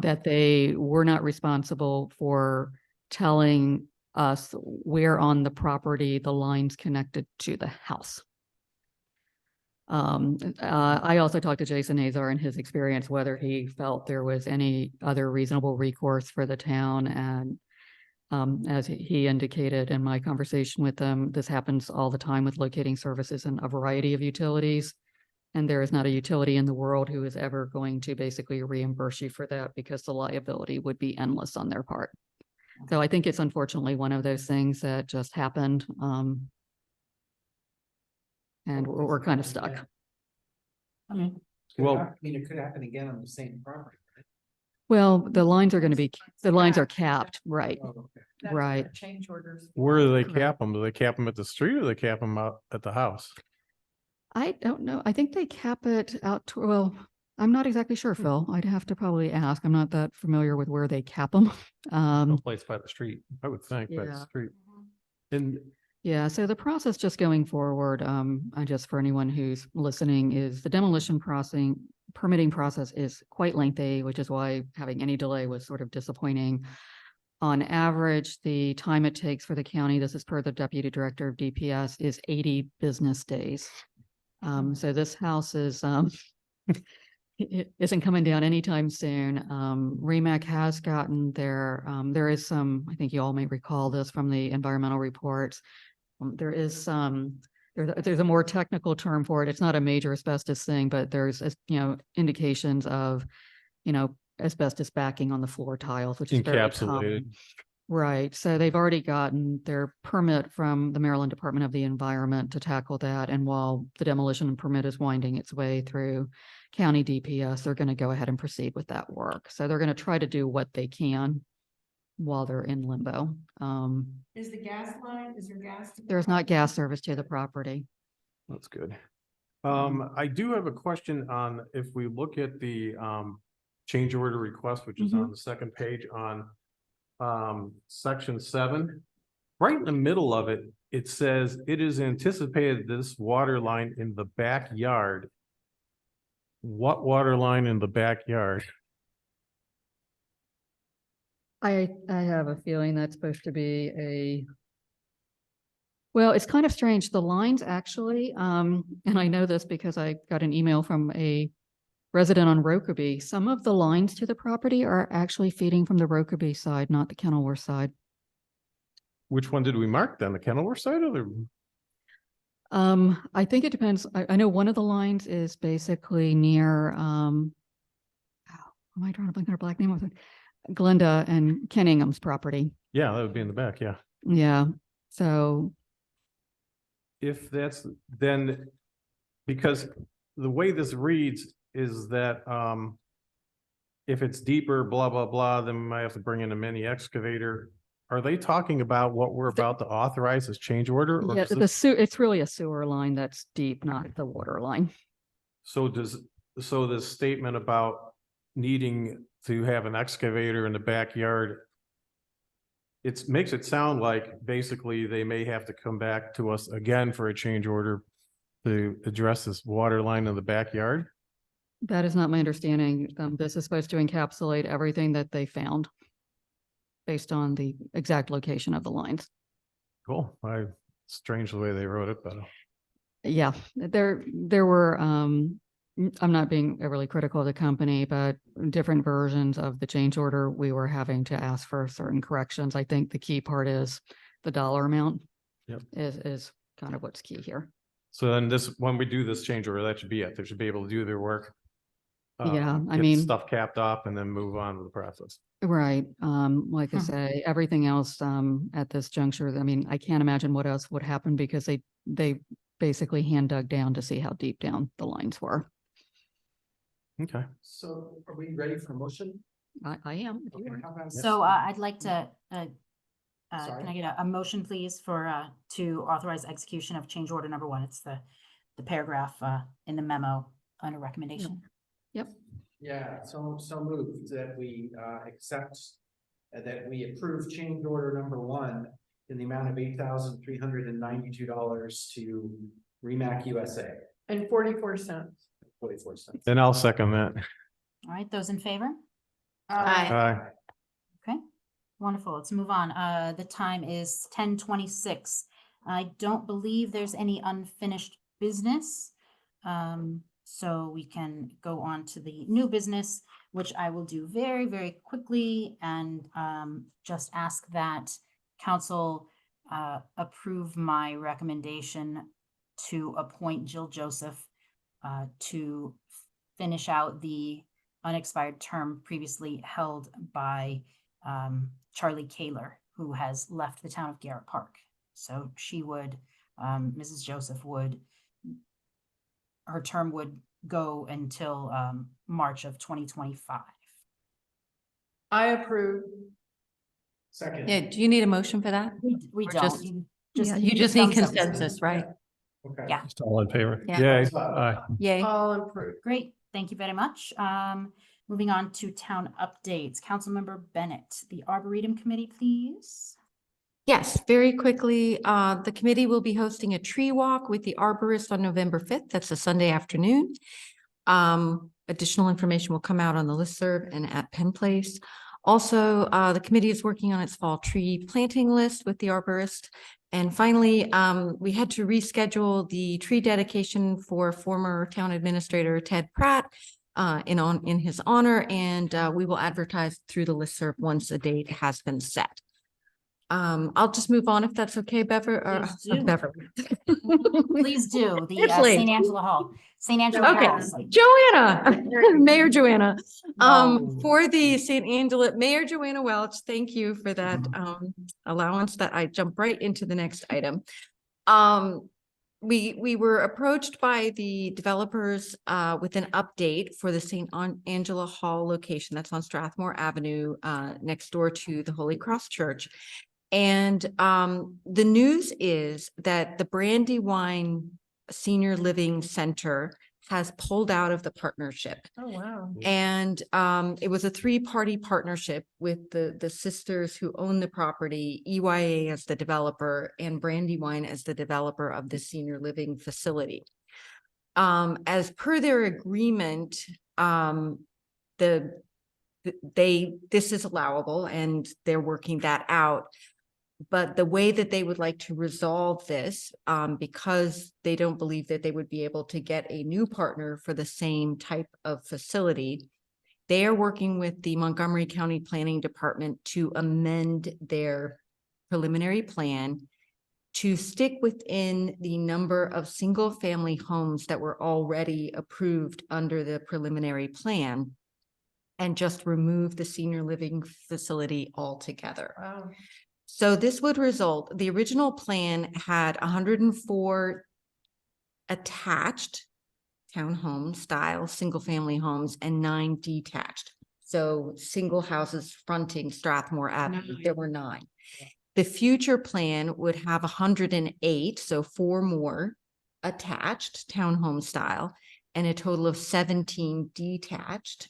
that they were not responsible for telling us where on the property the lines connected to the house. I also talked to Jason Azar and his experience, whether he felt there was any other reasonable recourse for the town, and As he indicated in my conversation with them, this happens all the time with locating services in a variety of utilities. And there is not a utility in the world who is ever going to basically reimburse you for that because the liability would be endless on their part. So I think it's unfortunately one of those things that just happened. And we're kind of stuck. Well- I mean, it could happen again on the same property. Well, the lines are going to be, the lines are capped, right? Oh, okay. That's Right. what change orders. Where do they Correct. cap them? Do they cap them at the street or they cap them out at the house? I don't know. I think they cap it out to, well, I'm not exactly sure, Phil. I'd have to probably ask. I'm not that familiar with where they cap them. No place by the street, I would think, by the Yeah. street. And Yeah, so the process just going forward, just for anyone who's listening, is the demolition permitting process is quite lengthy, which is why having any delay was sort of disappointing. On average, the time it takes for the county, this is per the deputy director of DPS, is 80 business days. So this house is it isn't coming down anytime soon. REMAC has gotten there. There is some, I think you all may recall this from the environmental reports. There is some, there's a more technical term for it. It's not a major asbestos thing, but there's, indications of, asbestos backing on the floor tiles, which is very common. encapsulated. Right. So they've already gotten their permit from the Maryland Department of the Environment to tackle that. And while the demolition permit is winding its way through county DPS, they're going to go ahead and proceed with that work. So they're going to try to do what they can while they're in limbo. Is the gas line, is there gas? There's not gas service to the property. That's good. I do have a question on, if we look at the change order request, which is on the second page on section 7, right in the middle of it, it says it is anticipated this water line in the backyard. What water line in the backyard? I have a feeling that's supposed to be well, it's kind of strange. The lines actually, and I know this because I got an email from a resident on Rokeby. Some of the lines to the property are actually feeding from the Rokeby side, not the Kenilworth side. Which one did we mark then? The Kenilworth side or the? I think it depends. I know one of the lines is basically near, am I drawing a blank on her black name? Was it Glenda and Kenningham's property? Yeah, that would be in the back, yeah. Yeah, so. If that's, then, because the way this reads is that, if it's deeper, blah, blah, blah, then we might have to bring in a mini excavator. Are they talking about what we're about to authorize as change order? Or Yeah, is this- it's really a sewer line that's deep, not the water line. So this statement about needing to have an excavator in the backyard, it makes it sound like basically they may have to come back to us again for a change order to address this water line in the backyard? That is not my understanding. This is supposed to encapsulate everything that they found based on the exact location of the lines. Cool. Strange the way they wrote it, but Yeah, there were, I'm not being overly critical of the company, but different versions of the change order, we were having to ask for certain corrections. I think the key part is the dollar amount. Yep. Is kind of what's key here. so then when we do this change order, that should be it. They should be able to do their work. Yeah, I get mean- stuff capped off and then move on to the process. Right. Like I say, everything else, at this juncture, I mean, I can't imagine what else would happen because they basically hand dug down to see how deep down the lines were. Okay. So are we ready for motion? I am. if you Okay, are. how about- So I'd like to, Sorry. can I get a motion, please, for, to authorize execution of change order number 1? It's the paragraph in the memo under recommendation. Yep. Yeah, so moved that we accept, that we approve change order number 1 in the amount of $8,392 to REMAC USA. And 44 cents. 44 cents. Then I'll second that. All right, those in favor? Aye. Okay, wonderful. Let's move on. The time is 10:26. I don't believe there's any unfinished business. So we can go on to the new business, which I will do very, very quickly and just ask that council approve my recommendation to appoint Jill Joseph to finish out the unexpired term previously held by Charlie Kaler, who has left the town of Garrett Park. So she would, Mrs. Joseph would, her term would go until March of 2025. I approve. Second. Yeah, do you need a motion for that? We Or don't. just- You Yeah, you just need thumbs up. consensus, right? Okay. Yeah. Just all in favor? Yeah. Yay. Aye. Yay. All approved. Great, thank you very much. Moving on to town updates. Councilmember Bennett, the Arboretum Committee, please. Yes, very quickly, the committee will be hosting a tree walk with the arborist on November 5th. That's a Sunday afternoon. Additional information will come out on the listserv and at Penn Place. Also, the committee is working on its fall tree planting list with the arborist. And finally, we had to reschedule the tree dedication for former town administrator Ted Pratt in his honor, and we will advertise through the listserv once a date has been set. I'll just move on if that's okay, Beverly. Please do. Beverly. Please do, the It's late. St. Angela Hall, St. Angela Okay, Hall site. Joanna, Mayor Joanna, No. for the St. Angela, Mayor Joanna Welch, thank you for that allowance that I jump right into the next item. We were approached by the developers with an update for the St. Angela Hall location that's on Strathmore Avenue next door to the Holy Cross Church. And the news is that the Brandywine Senior Living Center has pulled out of the partnership. Oh, wow. And it was a three-party partnership with the sisters who own the property, EYA as the developer and Brandywine as the developer of the senior living facility. As per their agreement, this is allowable and they're working that out. But the way that they would like to resolve this, because they don't believe that they would be able to get a new partner for the same type of facility, they are working with the Montgomery County Planning Department to amend their preliminary plan to stick within the number of single-family homes that were already approved under the preliminary plan and just remove the senior living facility altogether. Wow. So this would result, the original plan had 104 attached townhome style, single family homes and 9 detached. So single houses fronting Strathmore Avenue, there were 9. The future plan would have 108, so 4 more attached townhome style and a total of 17 detached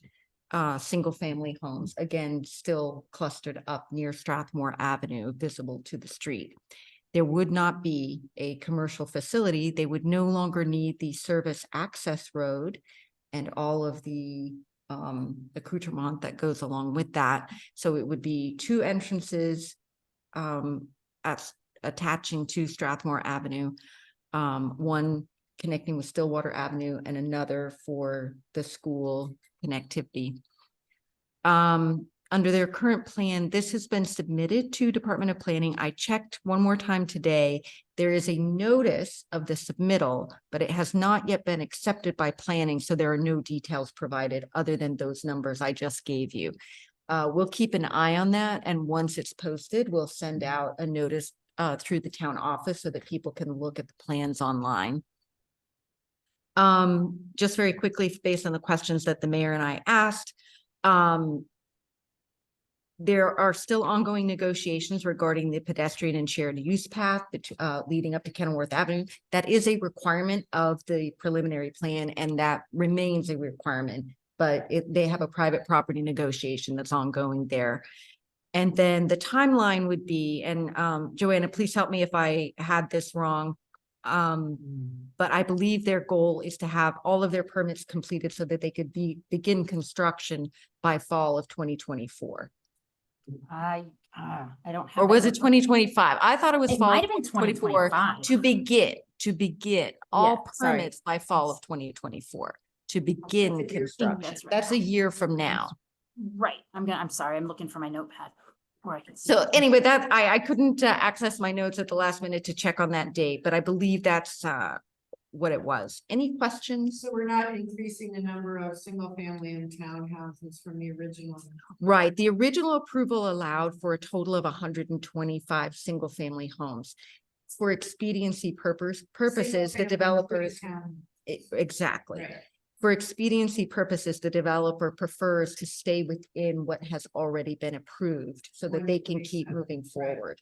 single family homes, again, still clustered up near Strathmore Avenue, visible to the street. There would not be a commercial facility. They would no longer need the service access road and all of the accoutrement that goes along with that. So it would be 2 entrances attaching to Strathmore Avenue, one connecting with Stillwater Avenue and another for the school connectivity. Under their current plan, this has been submitted to Department of Planning. I checked one more time today. There is a notice of the submittal, but it has not yet been accepted by planning. So there are no details provided other than those numbers I just gave you. We'll keep an eye on that. And once it's posted, we'll send out a notice through the town office so that people can look at the plans online. Just very quickly, based on the questions that the mayor and I asked, there are still ongoing negotiations regarding the pedestrian and shared use path leading up to Kenilworth Avenue. That is a requirement of the preliminary plan, and that remains a requirement, but they have a private property negotiation that's ongoing there. And then the timeline would be, and Joanna, please help me if I had this wrong, but I believe their goal is to have all of their permits completed so that they could begin construction by fall of 2024. I don't have. Or was that. it 2025? I thought it was It fall might have been 2024 2025. to begin all Yeah, sorry. permits by fall of 2024. to begin That's construction. right. That's a year from now. Right, I'm sorry, I'm looking for my notepad where I can see. So it. anyway, that I couldn't access my notes at the last minute to check on that date, but I believe that's what it was. Any questions? So we're not increasing the number of single family and townhouses from the original. Right, the original approval allowed for a total of 125 single family homes. For expediency purposes, the developers. Exactly. Right. For expediency purposes, the developer prefers to stay within what has already been approved so that they can keep moving forward.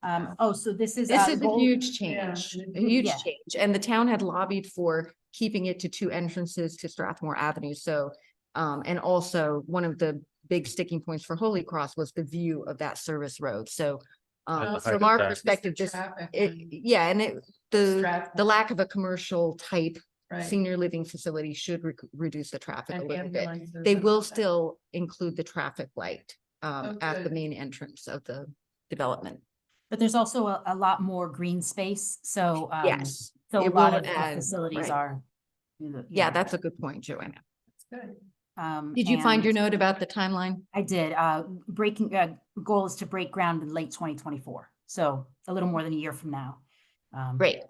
So this is. This is a goal- huge change, a huge Yeah. change. And the town had lobbied for keeping it to 2 entrances to Strathmore Avenue. So, and also one of the big sticking points for Holy Cross was the view of that service road. So, the height from of our that. perspective, Just this, the traffic yeah, and the Strathmore. lack of a commercial type Right. senior living facility should reduce the traffic a And little bit. ambulances They and will all that. still include the traffic light at the good. main entrance of the development. But there's also a lot more green space, so. Yes, So a it lot will of the add, facilities right. are. Yeah, that's a good point, Joanna. That's good. Did you find and your note about the timeline? I did, goal is to break ground in late 2024, so a little more than a year from now. Great.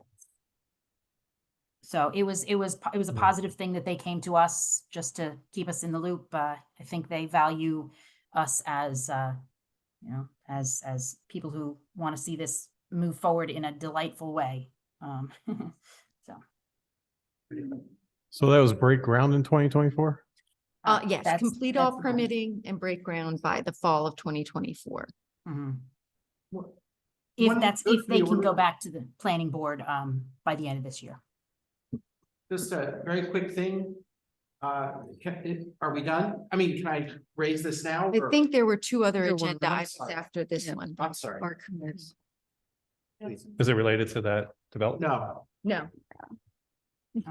So it was a positive thing that they came to us just to keep us in the loop. I think they value us as, as people who want to see this move forward in a delightful way. So. So that was break ground in 2024? Yes, that's- complete that's all the goal. permitting and break ground by the fall of 2024. Mhm. One If they can go order- back to the planning board, by the end of this year. Just a very quick thing. Are we done? I mean, can I raise this now? I or- think there were 2 other There were, agenda I'm items sorry. after this Yeah. one. I'm sorry. Archives. Is it related to that development? No, No,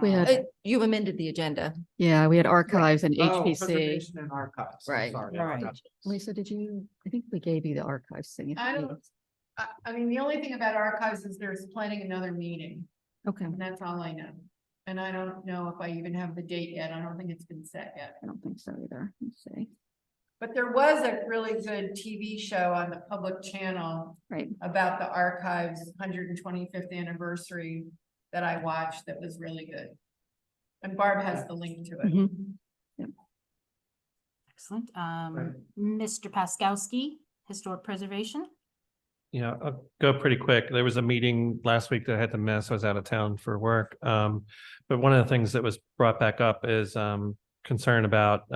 We had, you've amended the agenda. yeah, we had archives and oh, HPC. preservation and archives. I'm Right. sorry, I Right. forgot. Lisa, did you, I think we gave you the archives thing. if I you don't- need- I mean, the only thing about archives is there's planning another meeting, Okay, and that's all I know. And I don't know if I even have the date yet. I don't think it's been set yet. I don't think so either. Let's see. But there was a really good TV show on the public channel Right. about the archives 125th anniversary that I watched that was really good. And Barb has the link to it. Mhm. Excellent. Right. Mr. Paskowski, Historic Preservation. Yeah, I'll go pretty quick. There was a meeting last week that I had to miss. I was out of town for work. But one of the things that was brought back up is concern about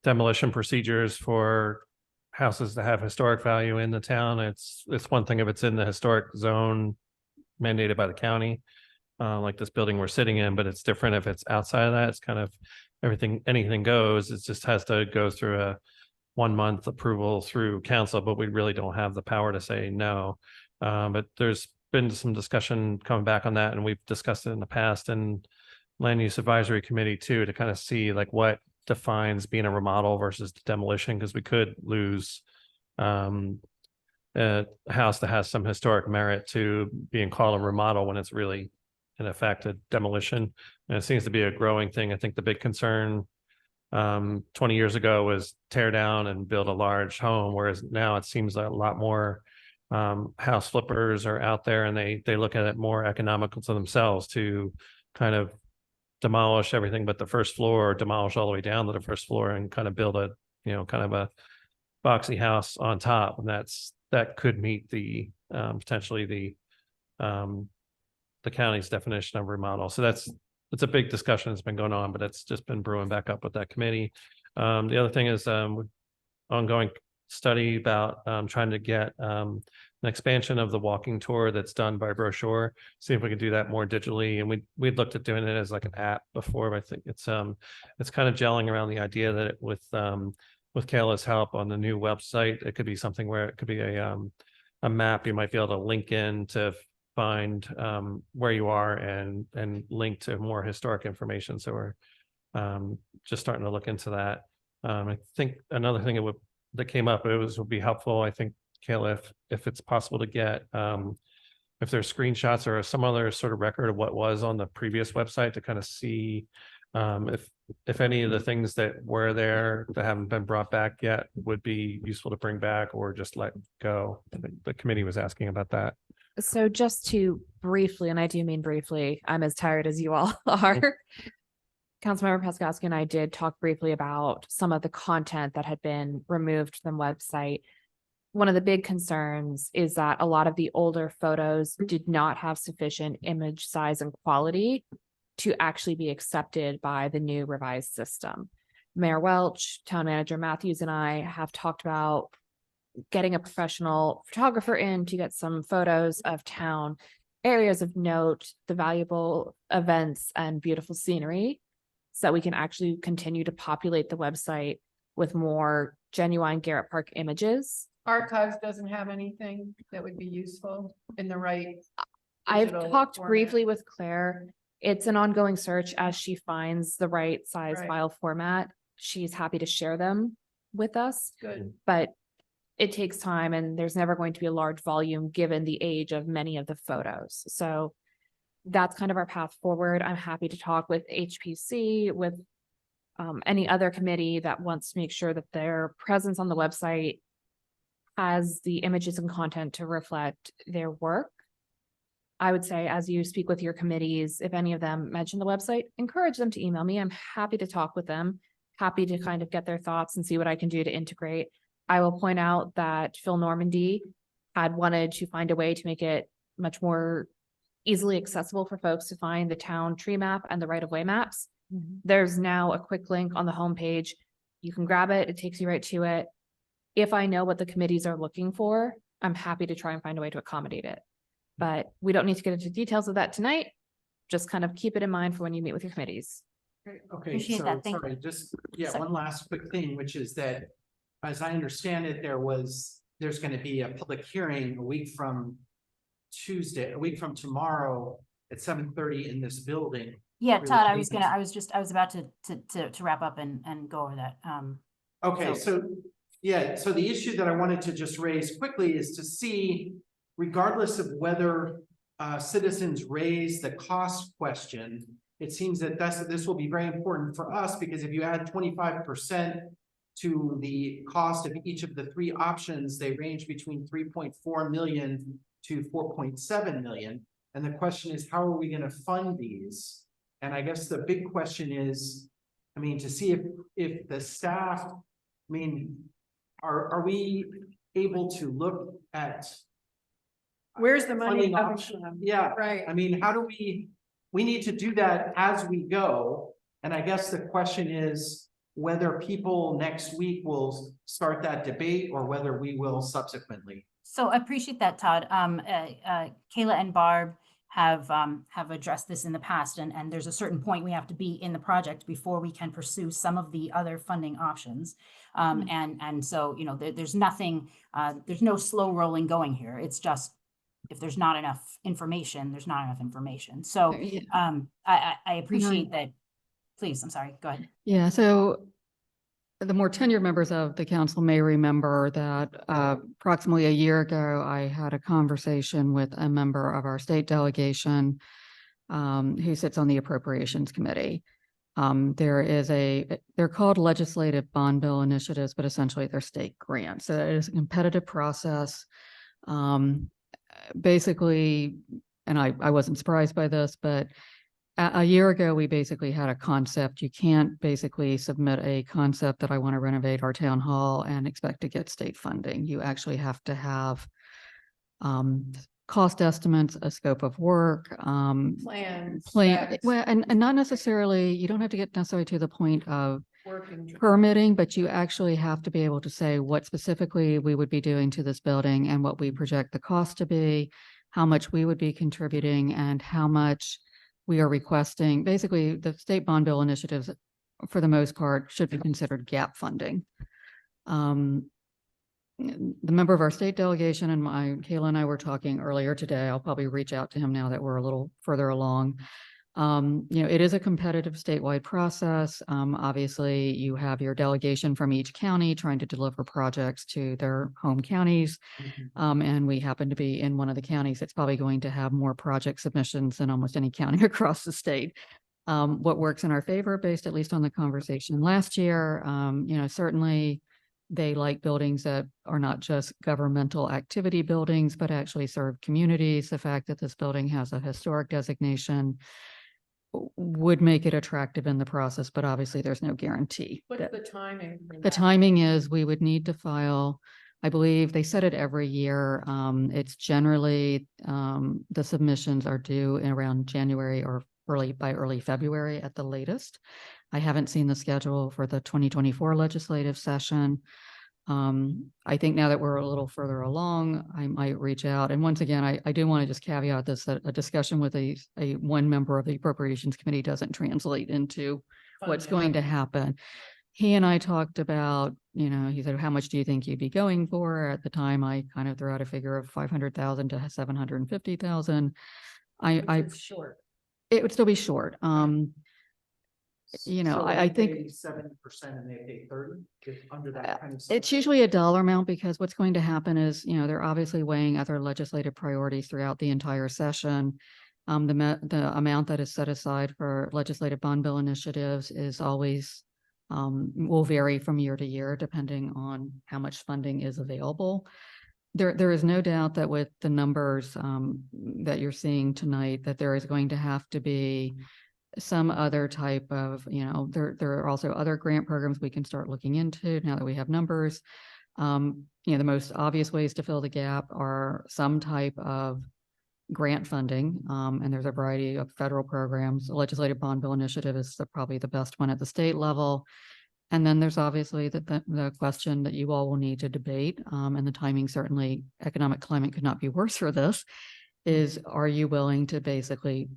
demolition procedures for houses that have historic value in the town. It's one thing if it's in the historic zone mandated by the county, like this building we're sitting in, but it's different if it's outside of that. It's kind of anything goes. It just has to go through a 1 month approval through council, but we really don't have the power to say no. But there's been some discussion coming back on that, and we've discussed it in the past and land use advisory committee too, to kind of see like what defines being a remodel versus demolition, because we could lose a house that has some historic merit to being called a remodel when it's really in effect a demolition. And it seems to be a growing thing. I think the big concern 20 years ago was tear down and build a large home, whereas now it seems a lot more house flippers are out there, and they look at it more economical to themselves to kind of demolish everything but the first floor, or demolish all the way down to the first floor and kind of build a, kind of a boxy house on top. And that could meet the potentially the county's definition of remodel. So it's a big discussion that's been going on, but it's just been brewing back up with that committee. The other thing is ongoing study about trying to get an expansion of the walking tour that's done by brochure. See if we can do that more digitally. And we'd looked at doing it as like an app before, but I think it's kind of gelling around the idea that with Kayla's help on the new website, it could be something where it could be a map you might be able to link in to find where you are and link to more historic information. So we're just starting to look into that. I think another thing that came up, would be helpful, I think, Kayla, if it's possible to get if there's screenshots or some other sort of record of what was on the previous website to kind of see if any of the things that were there that haven't been brought back yet would be useful to bring back or just let go. I think the committee was asking about that. So just to briefly, and I do mean briefly, I'm as tired as you all are. Councilmember Paskowski and I did talk briefly about some of the content that had been removed from the website. One of the big concerns is that a lot of the older photos did not have sufficient image size and quality to actually be accepted by the new revised system. Mayor Welch, Town Manager Matthews, and I have talked about getting a professional photographer in to get some photos of town areas of note, the valuable events and beautiful scenery, so that we can actually continue to populate the website with more genuine Garrett Park images. Archives doesn't have anything that would be useful in the right. I've digital talked format. briefly with Claire. It's an ongoing search as she finds the right size Right. file format. She's happy to share them with us, Good. but it takes time and there's never going to be a large volume given the age of many of the photos. So that's kind of our path forward. I'm happy to talk with HPC, with any other committee that wants to make sure that their presence on the website has the images and content to reflect their work. I would say, as you speak with your committees, if any of them mention the website, encourage them to email me. I'm happy to talk with them, happy to kind of get their thoughts and see what I can do to integrate. I will point out that Phil Normandy had wanted to find a way to make it much more easily accessible for folks to find the town tree map and the right-of-way maps. There's now a quick link on the homepage. You can grab it. It takes you right to it. If I know what the committees are looking for, I'm happy to try and find a way to accommodate it. But we don't need to get into details of that tonight. Just kind of keep it in mind for when you meet with your committees. Okay, Appreciate so, that. Thank sorry, just, yeah, Sorry. one last quick thing, which is that, as I understand it, there's gonna be a public hearing a week from tomorrow at 7:30 in this building. Yeah, for the Todd, I papers. was about to wrap up and go over that. Okay, So- so, yeah, so the issue that I wanted to just raise quickly is to see, regardless of whether citizens raise the cost question, it seems that this will be very important for us, because if you add 25% to the cost of each of the three options, they range between 3.4 million to 4.7 million. And the question is, how are we gonna fund these? And I guess the big question is, I mean, to see if the staff, I mean, are we able to look at Where's the money funding coming option? from? Yeah, Right. I mean, how do we need to do that as we go. And I guess the question is whether people next week will start that debate or whether we will subsequently. So I appreciate that, Todd. Kayla and Barb have addressed this in the past, and there's a certain point we have to be in the project before we can pursue some of the other funding options. And so, you know, there's nothing, there's no slow rolling going here. It's just, if there's not enough information, there's not enough information. So I appreciate that. Please, I'm sorry, go ahead. Yeah, so the more tenured members of the council may remember that approximately a year ago, I had a conversation with a member of our state delegation who sits on the Appropriations Committee. They're called legislative bond bill initiatives, but essentially they're state grants. So it is a competitive process. Basically, and I wasn't surprised by this, but a year ago, we basically had a concept. You can't basically submit a concept that I want to renovate our town hall and expect to get state funding. You actually have to have cost estimates, a scope of work, Plans. well, and not necessarily, you don't have to get necessarily to the point of Working. permitting, but you actually have to be able to say what specifically we would be doing to this building and what we project the cost to be, how much we would be contributing, and how much we are requesting. Basically, the state bond bill initiatives, for the most part, should be considered gap funding. The member of our state delegation and Kayla and I were talking earlier today. I'll probably reach out to him now that we're a little further along. It is a competitive statewide process. Obviously, you have your delegation from each county trying to deliver projects to their home counties. And we happen to be in one of the counties that's probably going to have more project submissions than almost any county across the state. What works in our favor, based at least on the conversation last year, certainly they like buildings that are not just governmental activity buildings, but actually serve communities. The fact that this building has a historic designation would make it attractive in the process, but obviously there's no guarantee. What's the timing? The timing is we would need to file, I believe they set it every year. It's generally, the submissions are due in around January or early February at the latest. I haven't seen the schedule for the 2024 legislative session. I think now that we're a little further along, I might reach out. And once again, I do want to just caveat this, that a discussion with a one member of the Appropriations Committee doesn't translate into what's going to happen. He and I talked about, he said, how much do you think you'd be going for? At the time, I kind of threw out a figure of 500,000 to 750,000. Short. It would still be short. I think 7% and they pay 30, if under that kind of. it's usually a dollar amount, because what's going to happen is, they're obviously weighing other legislative priorities throughout the entire session. The amount that is set aside for legislative bond bill initiatives is always will vary from year to year, depending on how much funding is available. There is no doubt that with the numbers that you're seeing tonight, that there is going to have to be some other type of, there are also other grant programs we can start looking into now that we have numbers. The most obvious ways to fill the gap are some type of grant funding, and there's a variety of federal programs. The legislative bond bill initiative is probably the best one at the state level. And then there's obviously the question that you all will need to debate, and the timing, certainly economic climate could not be worse for this, is are you willing to basically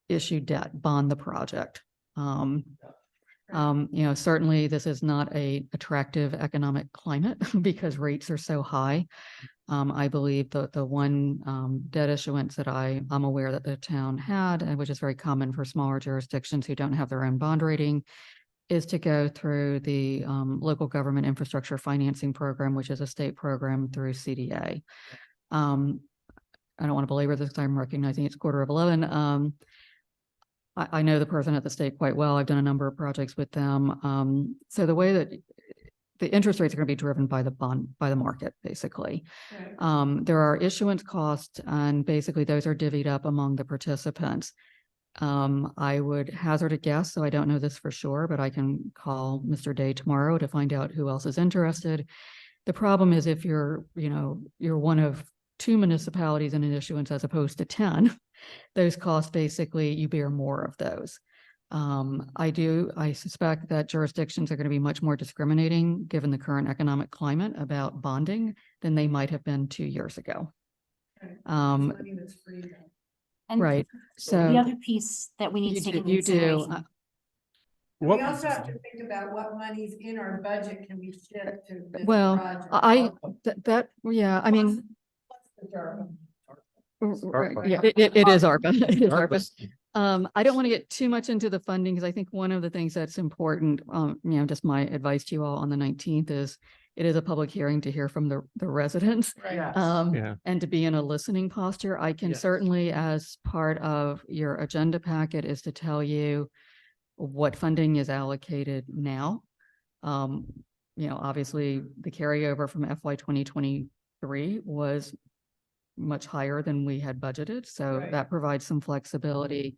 issue debt, bond the project? Certainly this is not a attractive economic climate because rates are so high. I believe the one debt issuance that I'm aware that the town had, and which is very common for smaller jurisdictions who don't have their own bond rating, is to go through the local government infrastructure financing program, which is a state program through CDA. I don't want to belabor this because I'm recognizing it's 11:15. I know the person at the state quite well. I've done a number of projects with them. So the way that the interest rates are going to be driven by the market, basically. Right. There are issuance costs, and basically those are divvied up among the participants. I would hazard a guess, so I don't know this for sure, but I can call Mr. Day tomorrow to find out who else is interested. The problem is if you're one of 2 municipalities in an issuance as opposed to 10, those costs, basically you bear more of those. I suspect that jurisdictions are going to be much more discriminating given the current economic climate about bonding than they might have been 2 years ago. And right. So the other piece that we need to take into consideration. We also have to think about what monies in our budget can be shipped to this project. I mean, ARPA. it is ARPA. It is ARPA. I don't want to get too much into the funding because I think one of the things that's important, just my advice to you all on the 19th is it is a public hearing to hear from the residents. Right. And to be in a listening posture. I can certainly, as part of your agenda packet, is to tell you what funding is allocated now. Obviously the carryover from FY 2023 was much higher than we had budgeted. So that provides some flexibility.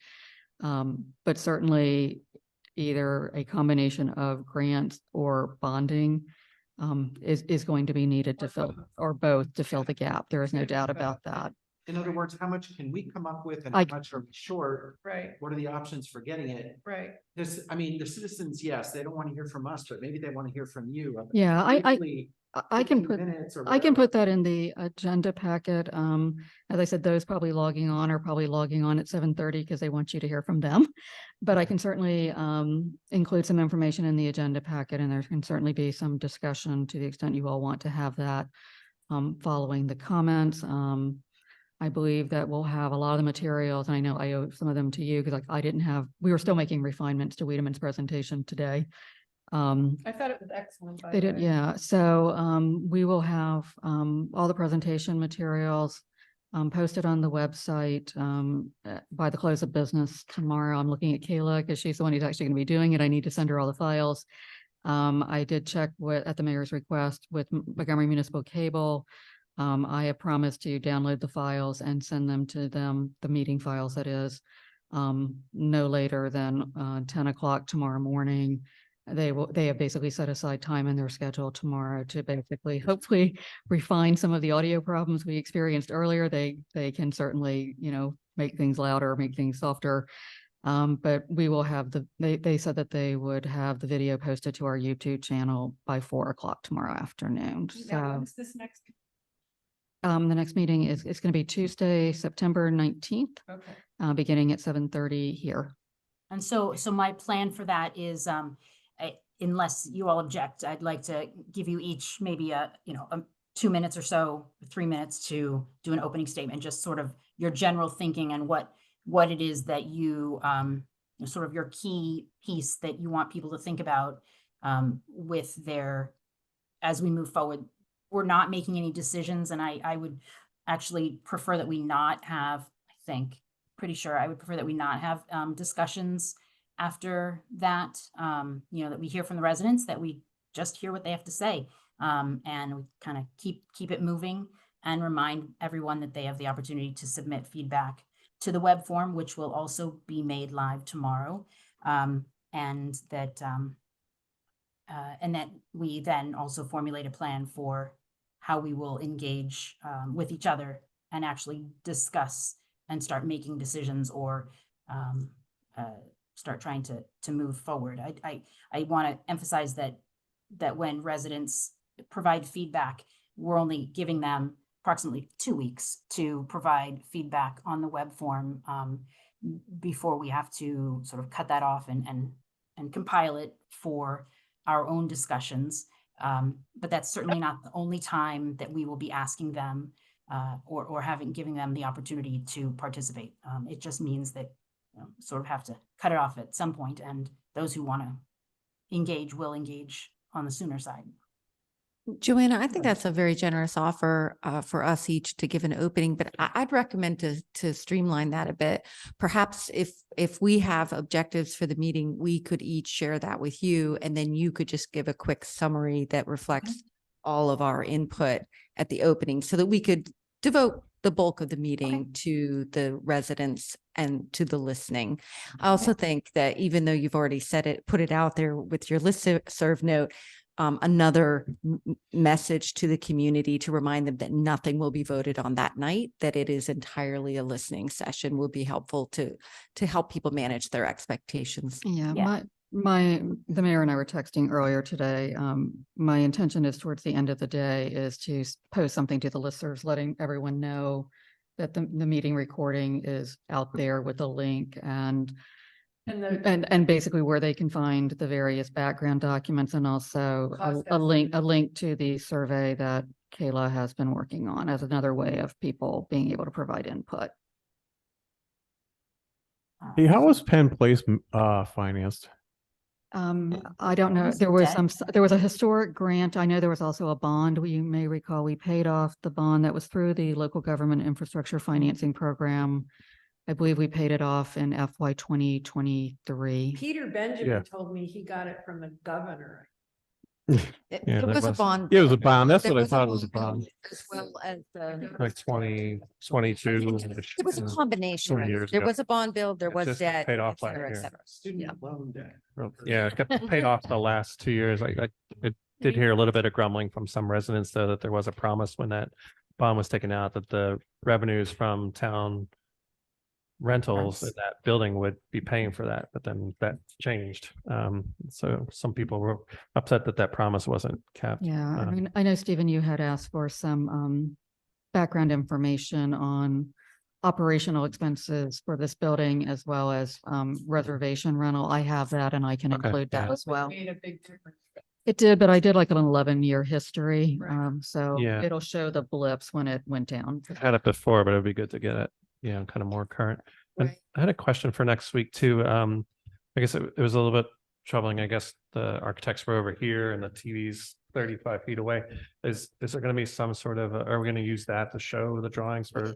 But certainly either a combination of grants or bonding is going to be needed to fill, or both, to fill the gap. There is no doubt about that. In other words, how much can we come up with and how much are we short? Right. What are the options for getting it? Right. The citizens, yes, they don't want to hear from us, but maybe they want to hear from you. Yeah, I can put that in the agenda packet. As I said, those probably logging on are probably logging on at 7:30 because they want you to hear from them. But I can certainly include some information in the agenda packet, and there can certainly be some discussion to the extent you all want to have that following the comments. I believe that we'll have a lot of the materials, and I know I owe some of them to you because I didn't have, we were still making refinements to Wiedemann's presentation today. I thought it was excellent. by They the did, way. yeah. So we will have all the presentation materials posted on the website by the close of business tomorrow. I'm looking at Kayla because she's the one who's actually going to be doing it. I need to send her all the files. I did check at the mayor's request with Montgomery Municipal Cable. I have promised to download the files and send them to them, the meeting files that is, no later than 10 o'clock tomorrow morning. They have basically set aside time in their schedule tomorrow to basically, hopefully refine some of the audio problems we experienced earlier. They can certainly, make things louder, make things softer. But we will have they said that they would have the video posted to our YouTube channel by 4 o'clock tomorrow afternoon. Now, So when's this next? the next meeting it's going to be Tuesday, September 19th, Okay. beginning at 7:30 here. And so my plan for that is, unless you all object, I'd like to give you each maybe 2 minutes or so, 3 minutes to do an opening statement, just sort of your general thinking and what it is that you, sort of your key piece that you want people to think about with as we move forward. We're not making any decisions, and I would actually prefer that we not have, pretty sure I would prefer that we not have discussions after that, that we hear from the residents, that we just hear what they have to say. And we kind of keep it moving and remind everyone that they have the opportunity to submit feedback to the web form, which will also be made live tomorrow. And that we then also formulate a plan for how we will engage with each other and actually discuss and start making decisions or start trying to move forward. I want to emphasize that when residents provide feedback, we're only giving them approximately 2 weeks to provide feedback on the web form before we have to sort of cut that off and compile it for our own discussions. But that's certainly not the only time that we will be asking them or giving them the opportunity to participate. It just means that sort of have to cut it off at some point, and those who want to engage will engage on the sooner side. Joanna, I think that's a very generous offer for us each to give an opening, but I'd recommend to streamline that a bit. Perhaps if we have objectives for the meeting, we could each share that with you, and then you could just give a quick summary that reflects all of our input at the opening so that we could devote the bulk of the meeting to the residents and to the listening. I also think that even though you've already said it, put it out there with your listserv note, another message to the community to remind them that nothing will be voted on that night, that it is entirely a listening session will be helpful to help people manage their expectations. Yeah. The mayor and I were texting earlier today. My intention is towards the end of the day is to post something to the listservs, letting everyone know that the meeting recording is out there with a link and basically where they can find the various background documents, and also a link to the survey that Kayla has been working on as another way of people being able to provide input. Hey, how was Penn Place financed? I don't know. There was a historic grant. I know there was also a bond. You may recall we paid off the bond that was through the local government infrastructure financing program. I believe we paid it off in FY 2023. Peter Benjamin told me he got it from the governor. It was a bond. Yeah, it was a bond. That's There what I was a thought it was a bond bond. as well as Like 2022. it was a combination. 20 years There ago. was a bond bill, there It was just debt, paid off et cetera, last et year. cetera. Student loan debt. Yeah, it got paid off the last 2 years. I did hear a little bit of grumbling from some residents, though, that there was a promise when that bond was taken out that the revenues from town rentals in that building would be paying for that, but then that changed. So some people were upset that that promise wasn't kept. Yeah, I mean, I know, Stephen, you had asked for some background information on operational expenses for this building as well as reservation rental. I have that and I can include that as well. Made a big difference. It did, but I did like an 11-year history. Right. So Yeah. it'll show the blips when it went down. I've had it before, but it'd be good to get it, kind of more current. And Right. I had a question for next week too. I guess it was a little bit troubling. I guess the architects were over here and the TV's 35 feet away. Is there going to be some sort of, are we going to use that to show the drawings for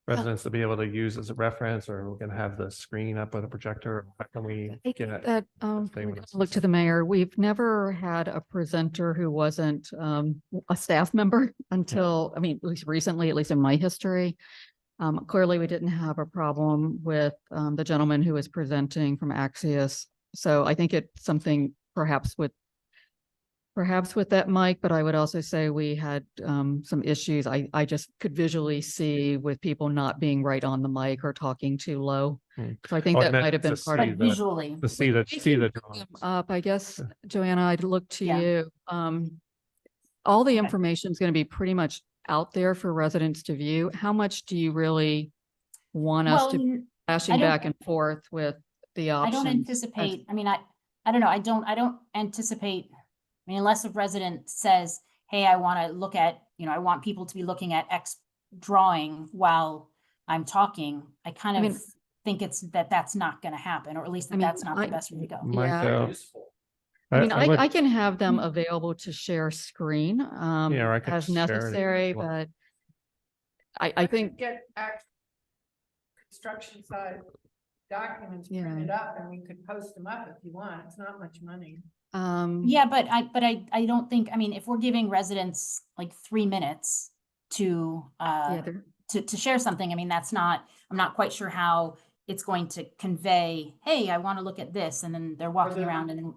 residents to be able to use as a reference, or are we going to have the screen up with a projector? How can we I get think it? that, they we would can look to the mayor. We've never had a presenter who wasn't, a staff member until, I mean, at least recently, at least in my history. Clearly we didn't have a problem with, the gentleman who was presenting from Axios. So I think it's something perhaps with that mic, but I would also say we had, some issues. I just could visually see with people not being right on the mic or talking too low. So I think Oh, I that meant might have been to part see of the- Visually, To see the drawings. up, I guess, Joanna, I'd look to Yeah. you. All the information is going to be pretty much out there for residents to view. How much do you really want us well, to be flashing don't- back and forth with the I options? don't anticipate, I mean, I don't know, I don't anticipate, I mean, unless a resident says, hey, I want to look at, I want people to be looking at X drawing while I'm talking, I kind I of mean- think that's not going to happen, or at least I mean, that's not the best way to go. Might Yeah. go. I mean, would- I can have them available to share screen, or I could as share it necessary, as well. but I think, Get actual construction side documents Yeah. printed up and we could post them up if you want. It's not much money. Yeah, but I don't think, I mean, if we're giving residents like 3 minutes to, yeah, they're- to share something, I mean, I'm not quite sure how it's going to convey, hey, I want to look at this, and then they're walking there- around and then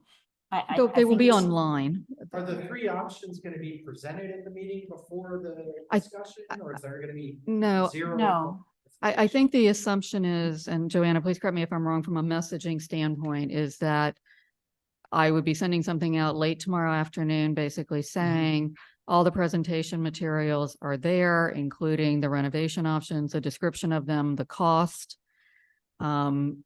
I they will think be it's- online. Are the three options going to be presented at the meeting before the I- discussion, or is there going to be No, zero? No. I think the assumption is, and Joanna, please correct me if I'm wrong from a messaging standpoint, is that I would be sending something out late tomorrow afternoon, basically saying all the presentation materials are there, including the renovation options, a description of them, the cost. And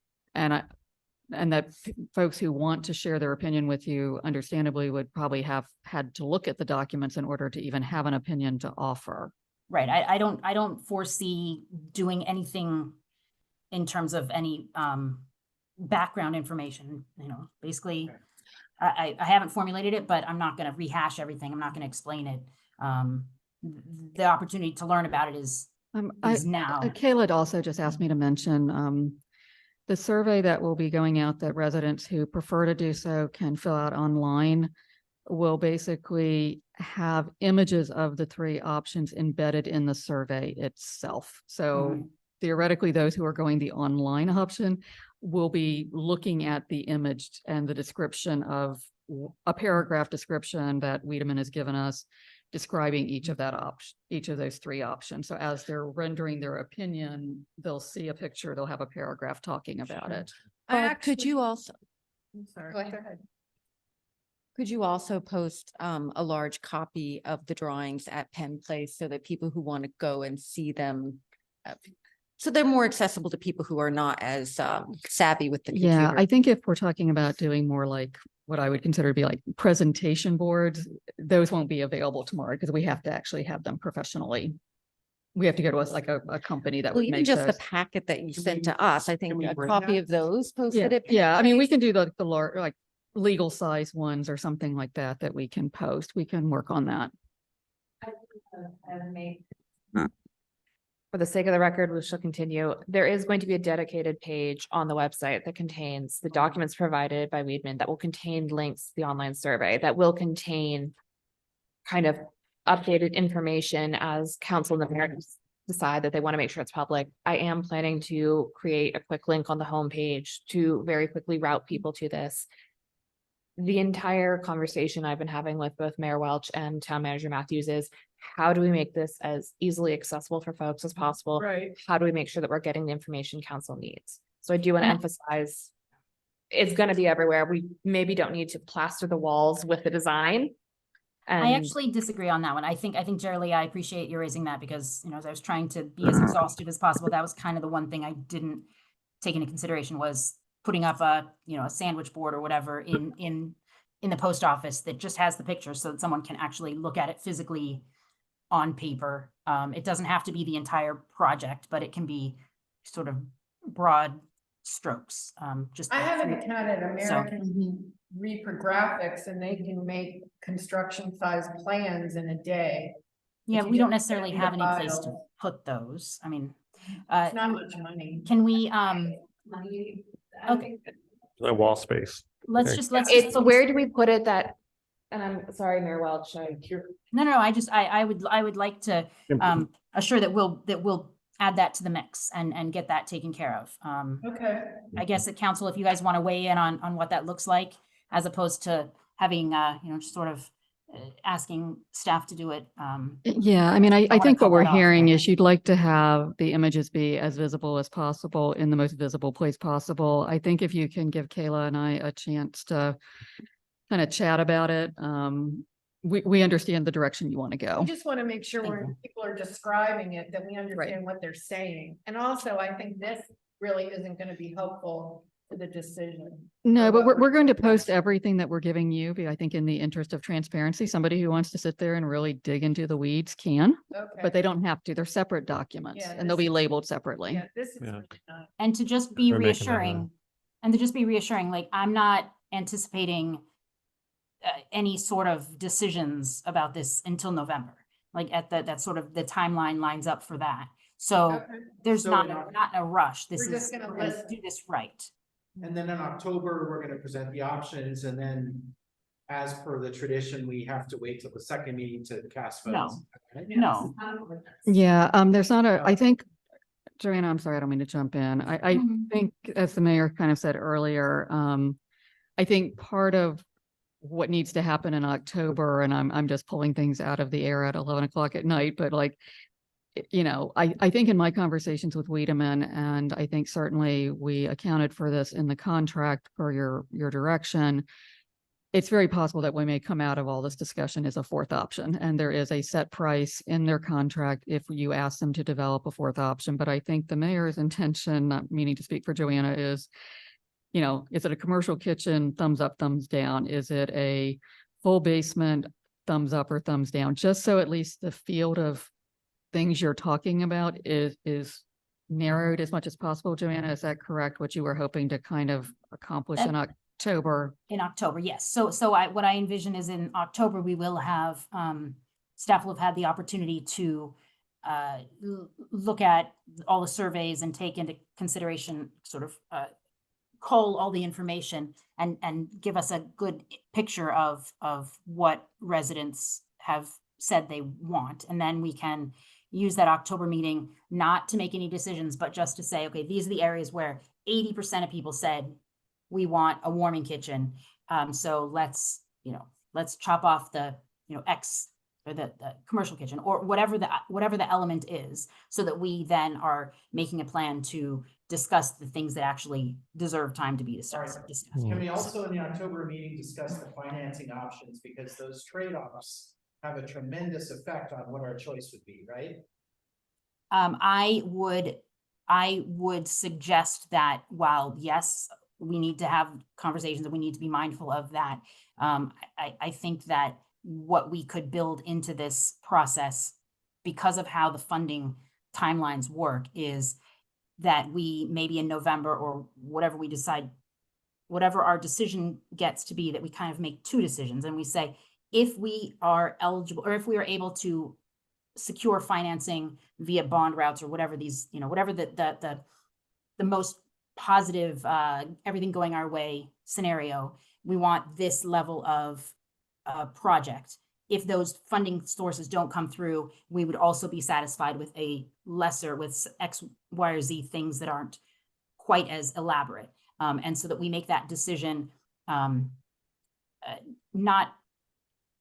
that folks who want to share their opinion with you understandably would probably have had to look at the documents in order to even have an opinion to offer. Right, I don't foresee doing anything in terms of any background information, basically. I haven't formulated it, but I'm not gonna rehash everything, I'm not gonna explain it. The opportunity to learn about it is now. Kayla had also just asked me to mention, the survey that will be going out that residents who prefer to do so can fill out online will basically have images of the 3 options embedded in the survey itself. So theoretically, those who are going the online option will be looking at the image and the description of a paragraph description that Wiedemann has given us describing each of those 3 options. So as they're rendering their opinion, they'll see a picture, they'll have a paragraph talking about it. Could you also, I'm sorry. Go ahead. Could you also post a large copy of the drawings at Penn Place so that people who want to go and see them, so they're more accessible to people who are not as savvy with the computer? Yeah, I think if we're talking about doing more like what I would consider to be like presentation boards, those won't be available tomorrow because we have to actually have them professionally. We have to go to a company that Well, would even make just the those. packet that you Can sent we- to us, I think we a bring copy that? of those Yeah, posted at. yeah, I mean, we Penn can do the large, like legal size ones or something like that, that we can post. We can work on that. For the sake of the record, we shall continue. There is going to be a dedicated page on the website that contains the documents provided by Wiedemann that will contain links to the online survey, that will contain kind of updated information as council and the mayor decide that they want to make sure it's public. I am planning to create a quick link on the homepage to very quickly route people to this. The entire conversation I've been having with both Mayor Welch and Town Manager Matthews is, how do we make this as easily accessible for folks as possible? Right. How do we make sure that we're getting the information council needs? So I do want to emphasize, it's going to be everywhere. We maybe don't need to plaster the walls with the design. I And actually disagree on that one. I think Jerry, I appreciate you raising that because, as I was trying to be as exhaustive as possible, that was kind of the one thing I didn't take into consideration was putting up a sandwich board or whatever in in the post office that just has the picture so that someone can actually look at it physically on paper. It doesn't have to be the entire project, but it can be sort of broad strokes. Just I the have an three- account at American Reprographics and they can make construction size plans in a day. Yeah, If you we don't just necessarily send me have the any place to file. put those. I mean, It's not much money. can we, okay, The wall space. let's Okay. just, let's It's just, focus- where do we put it that, and I'm sorry, Mayor Welch, no, I would like to, assure that we'll add that to the mix and get that taken care of. Okay. I guess at council, if you guys want to weigh in on what that looks like, as opposed to having, just sort of asking staff to do it. Yeah, I mean, I wanna think cut what we're that off, hearing but- is you'd like to have the images be as visible as possible in the most visible place possible. I think if you can give Kayla and I a chance to kind of chat about it, we understand the direction you want to go. We just want to make sure Thank when you. people are describing it, that we understand what they're saying. And also, I think this really isn't going to be helpful to the decision. No, or but what we're going to discussing. post everything that we're giving you, I think in the interest of transparency. Somebody who wants to sit there and really dig into the weeds can, Okay. but they don't have to. They're separate documents Yeah, and they'll this be is- labeled separately. Yeah, this is Yeah. really not. And to just be We're making that reassuring, like I'm not anticipating any sort of decisions about this until November. Like at that sort of the timeline lines up for that. So Okay. there's So not, in we're not in a rush. This We're just is, gonna we're gonna list- do this right. And then in October, we're gonna present the options and then as per the tradition, we have to wait till the second meeting to cast votes. No. Yeah, there's not a, I think, Joanna, I'm sorry, I don't mean to jump in. I Mhm. think, as the mayor kind of said earlier, I think part of what needs to happen in October, and I'm just pulling things out of the air at 11 o'clock at night, but like, I think in my conversations with Wiedemann, and I think certainly we accounted for this in the contract per your direction, it's very possible that we may come out of all this discussion as a fourth option, and there is a set price in their contract if you ask them to develop a fourth option. But I think the mayor's intention, not meaning to speak for Joanna, is, is it a commercial kitchen, thumbs up, thumbs down? Is it a full basement, thumbs up or thumbs down? Just so at least the field of things you're talking about is narrowed as much as possible. Joanna, is that correct? What you were hoping to kind of accomplish in October? In October, yes. So what I envision is in October, we will have, staff will have had the opportunity to look at all the surveys and take into consideration sort of cull all the information and give us a good picture of what residents have said they want. And then we can use that October meeting not to make any decisions, but just to say, okay, these are the areas where 80% of people said we want a warming kitchen. So let's chop off the, X or the commercial kitchen or whatever the element is, so that we then are making a plan to discuss the things that actually deserve time to be discussed. Can we also in the October meeting discuss the financing options, because those trade-offs have a tremendous effect on what our choice would be, right? I would suggest that while, yes, we need to have conversations and we need to be mindful of that. I think that what we could build into this process, because of how the funding timelines work, is that we maybe in November or whatever we decide, whatever our decision gets to be, that we kind of make two decisions and we say, if we are eligible or if we are able to secure financing via bond routes or whatever these, whatever the most positive, everything going our way scenario, we want this level of project. If those funding sources don't come through, we would also be satisfied with with X, Y, or Z things that aren't quite as elaborate. And so that we make that decision, not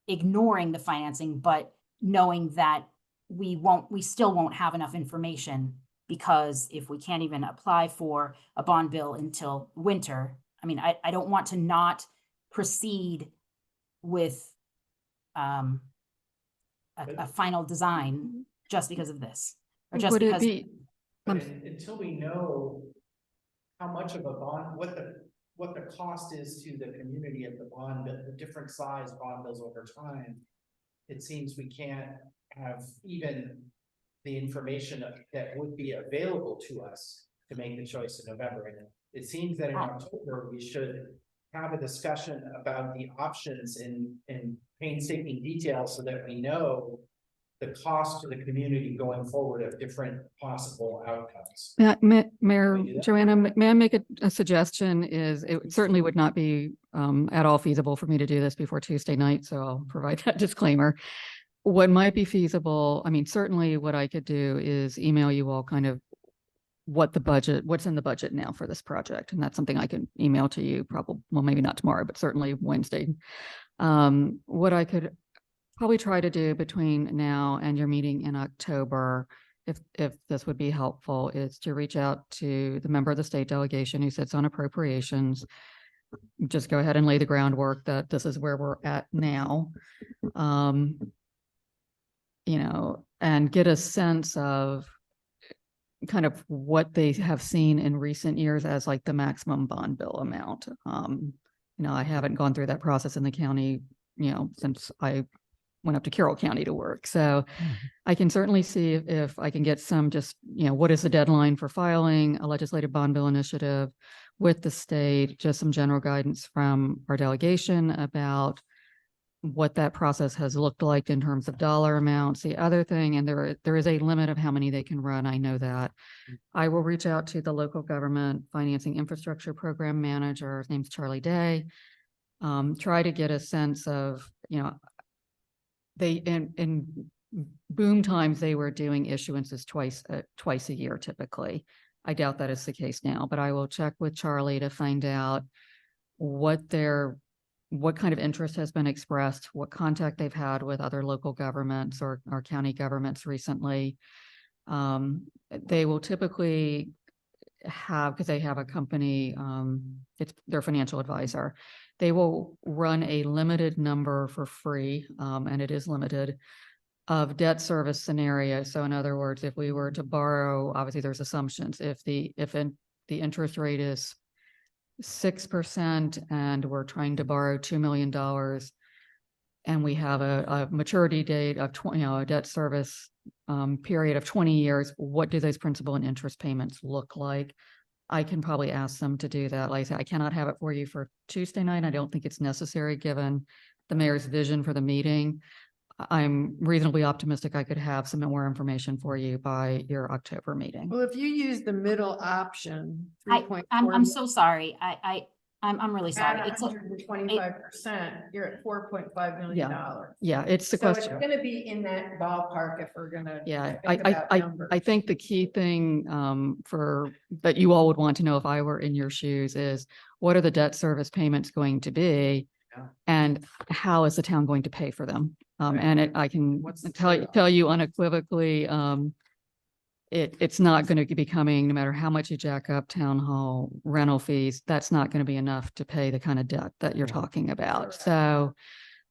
ignoring the financing, but knowing that we still won't have enough information, because if we can't even apply for a bond bill until winter, I mean, I don't want to not proceed with a final design just because of this. Or just Would it because be, But until we know how much of a bond, what the what the cost is to the community of the bond, the different size bond bills over time, it seems we can't have even the information that would be available to us to make the choice in November. And it seems that in October, we should have a discussion about the options in painstaking detail so that we know the cost to the community going forward of different possible outcomes. Mayor do that? Joanna, may I make a suggestion? Is it certainly would not be at all feasible for me to do this before Tuesday night, so I'll provide that disclaimer. What might be feasible, I mean, certainly what I could do is email you all kind of what's in the budget now for this project. And that's something I can email to you probably, well, maybe not tomorrow, but certainly Wednesday. What I could probably try to do between now and your meeting in October, if this would be helpful, is to reach out to the member of the state delegation who sits on appropriations. Just go ahead and lay the groundwork that this is where we're at now. You know, and get a sense of kind of what they have seen in recent years as like the maximum bond bill amount. You know, I haven't gone through that process in the county, you know, since I went up to Carroll County to work. So I can certainly see if I can get some just, you know, what is the deadline for filing a legislative bond bill initiative with the state, just some general guidance from our delegation about what that process has looked like in terms of dollar amounts. The other thing, and there is a limit of how many they can run. I know that. I will reach out to the local government financing infrastructure program manager. His name's Charlie Day. Try to get a sense of, you know, they in boom times they were doing issuances twice a year typically. I doubt that is the case now, but I will check with Charlie to find out what kind of interest has been expressed, what contact they've had with other local governments or county governments recently. They will typically have, because they have a company, it's their financial advisor. They will run a limited number for free, and it is limited, of debt service scenarios. So in other words, if we were to borrow, obviously there's assumptions. If the interest rate is 6% and we're trying to borrow $2 million and we have a maturity date of 20, you know, a debt service period of 20 years, what do those principal and interest payments look like? I can probably ask them to do that. Like I said, I cannot have it for you for Tuesday night. I don't think it's necessary given the mayor's vision for the meeting. I'm reasonably optimistic I could have some more information for you by your October meeting. Well, if you use the middle option, I'm so sorry. I'm really sorry. at It's 125%, you're at $4.5 million. Yeah, it's the So it's question. gonna be in that ballpark if we're gonna. Yeah, think about numbers. I think the key thing for that you all would want to know if I were in your shoes is what are the debt service payments going to be, and how is the town going to pay for them? And I can tell you unequivocally, it's not going to be coming, no matter how much you jack up town hall rental fees, that's not going to be enough to pay the kind of debt that you're talking about. So,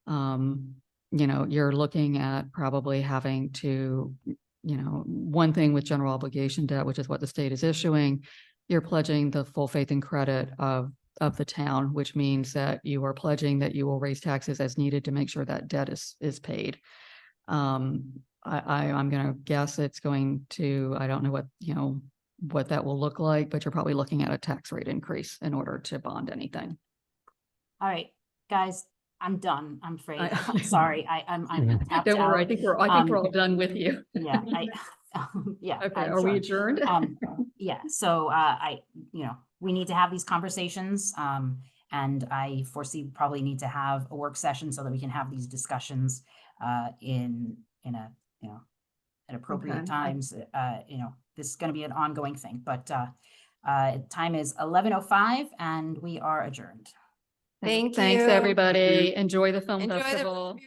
you know, you're looking at probably having to, you know, one thing with general obligation debt, which is what the state is issuing, you're pledging the full faith and credit of the town, which means that you are pledging that you will raise taxes as needed to make sure that debt is paid. I'm going to guess it's going to, I don't know what, you know, what that will look like, but you're probably looking at a tax rate increase in order to bond anything. all right, guys, I'm done. I'm afraid. I'm sorry. I'm tapped Don't worry, out. I think we're all done with you. Yeah, yeah. Okay, I'm are we sure. adjourned? Yeah, so you know, we need to have these conversations. And I foresee probably need to have a work session so that we can have these discussions in a, you know, at appropriate Okay. times. You know, this is going to be an ongoing thing, but time is 11:05 and we are adjourned. Thank you. Thanks, everybody. Enjoy the film Enjoy the festival.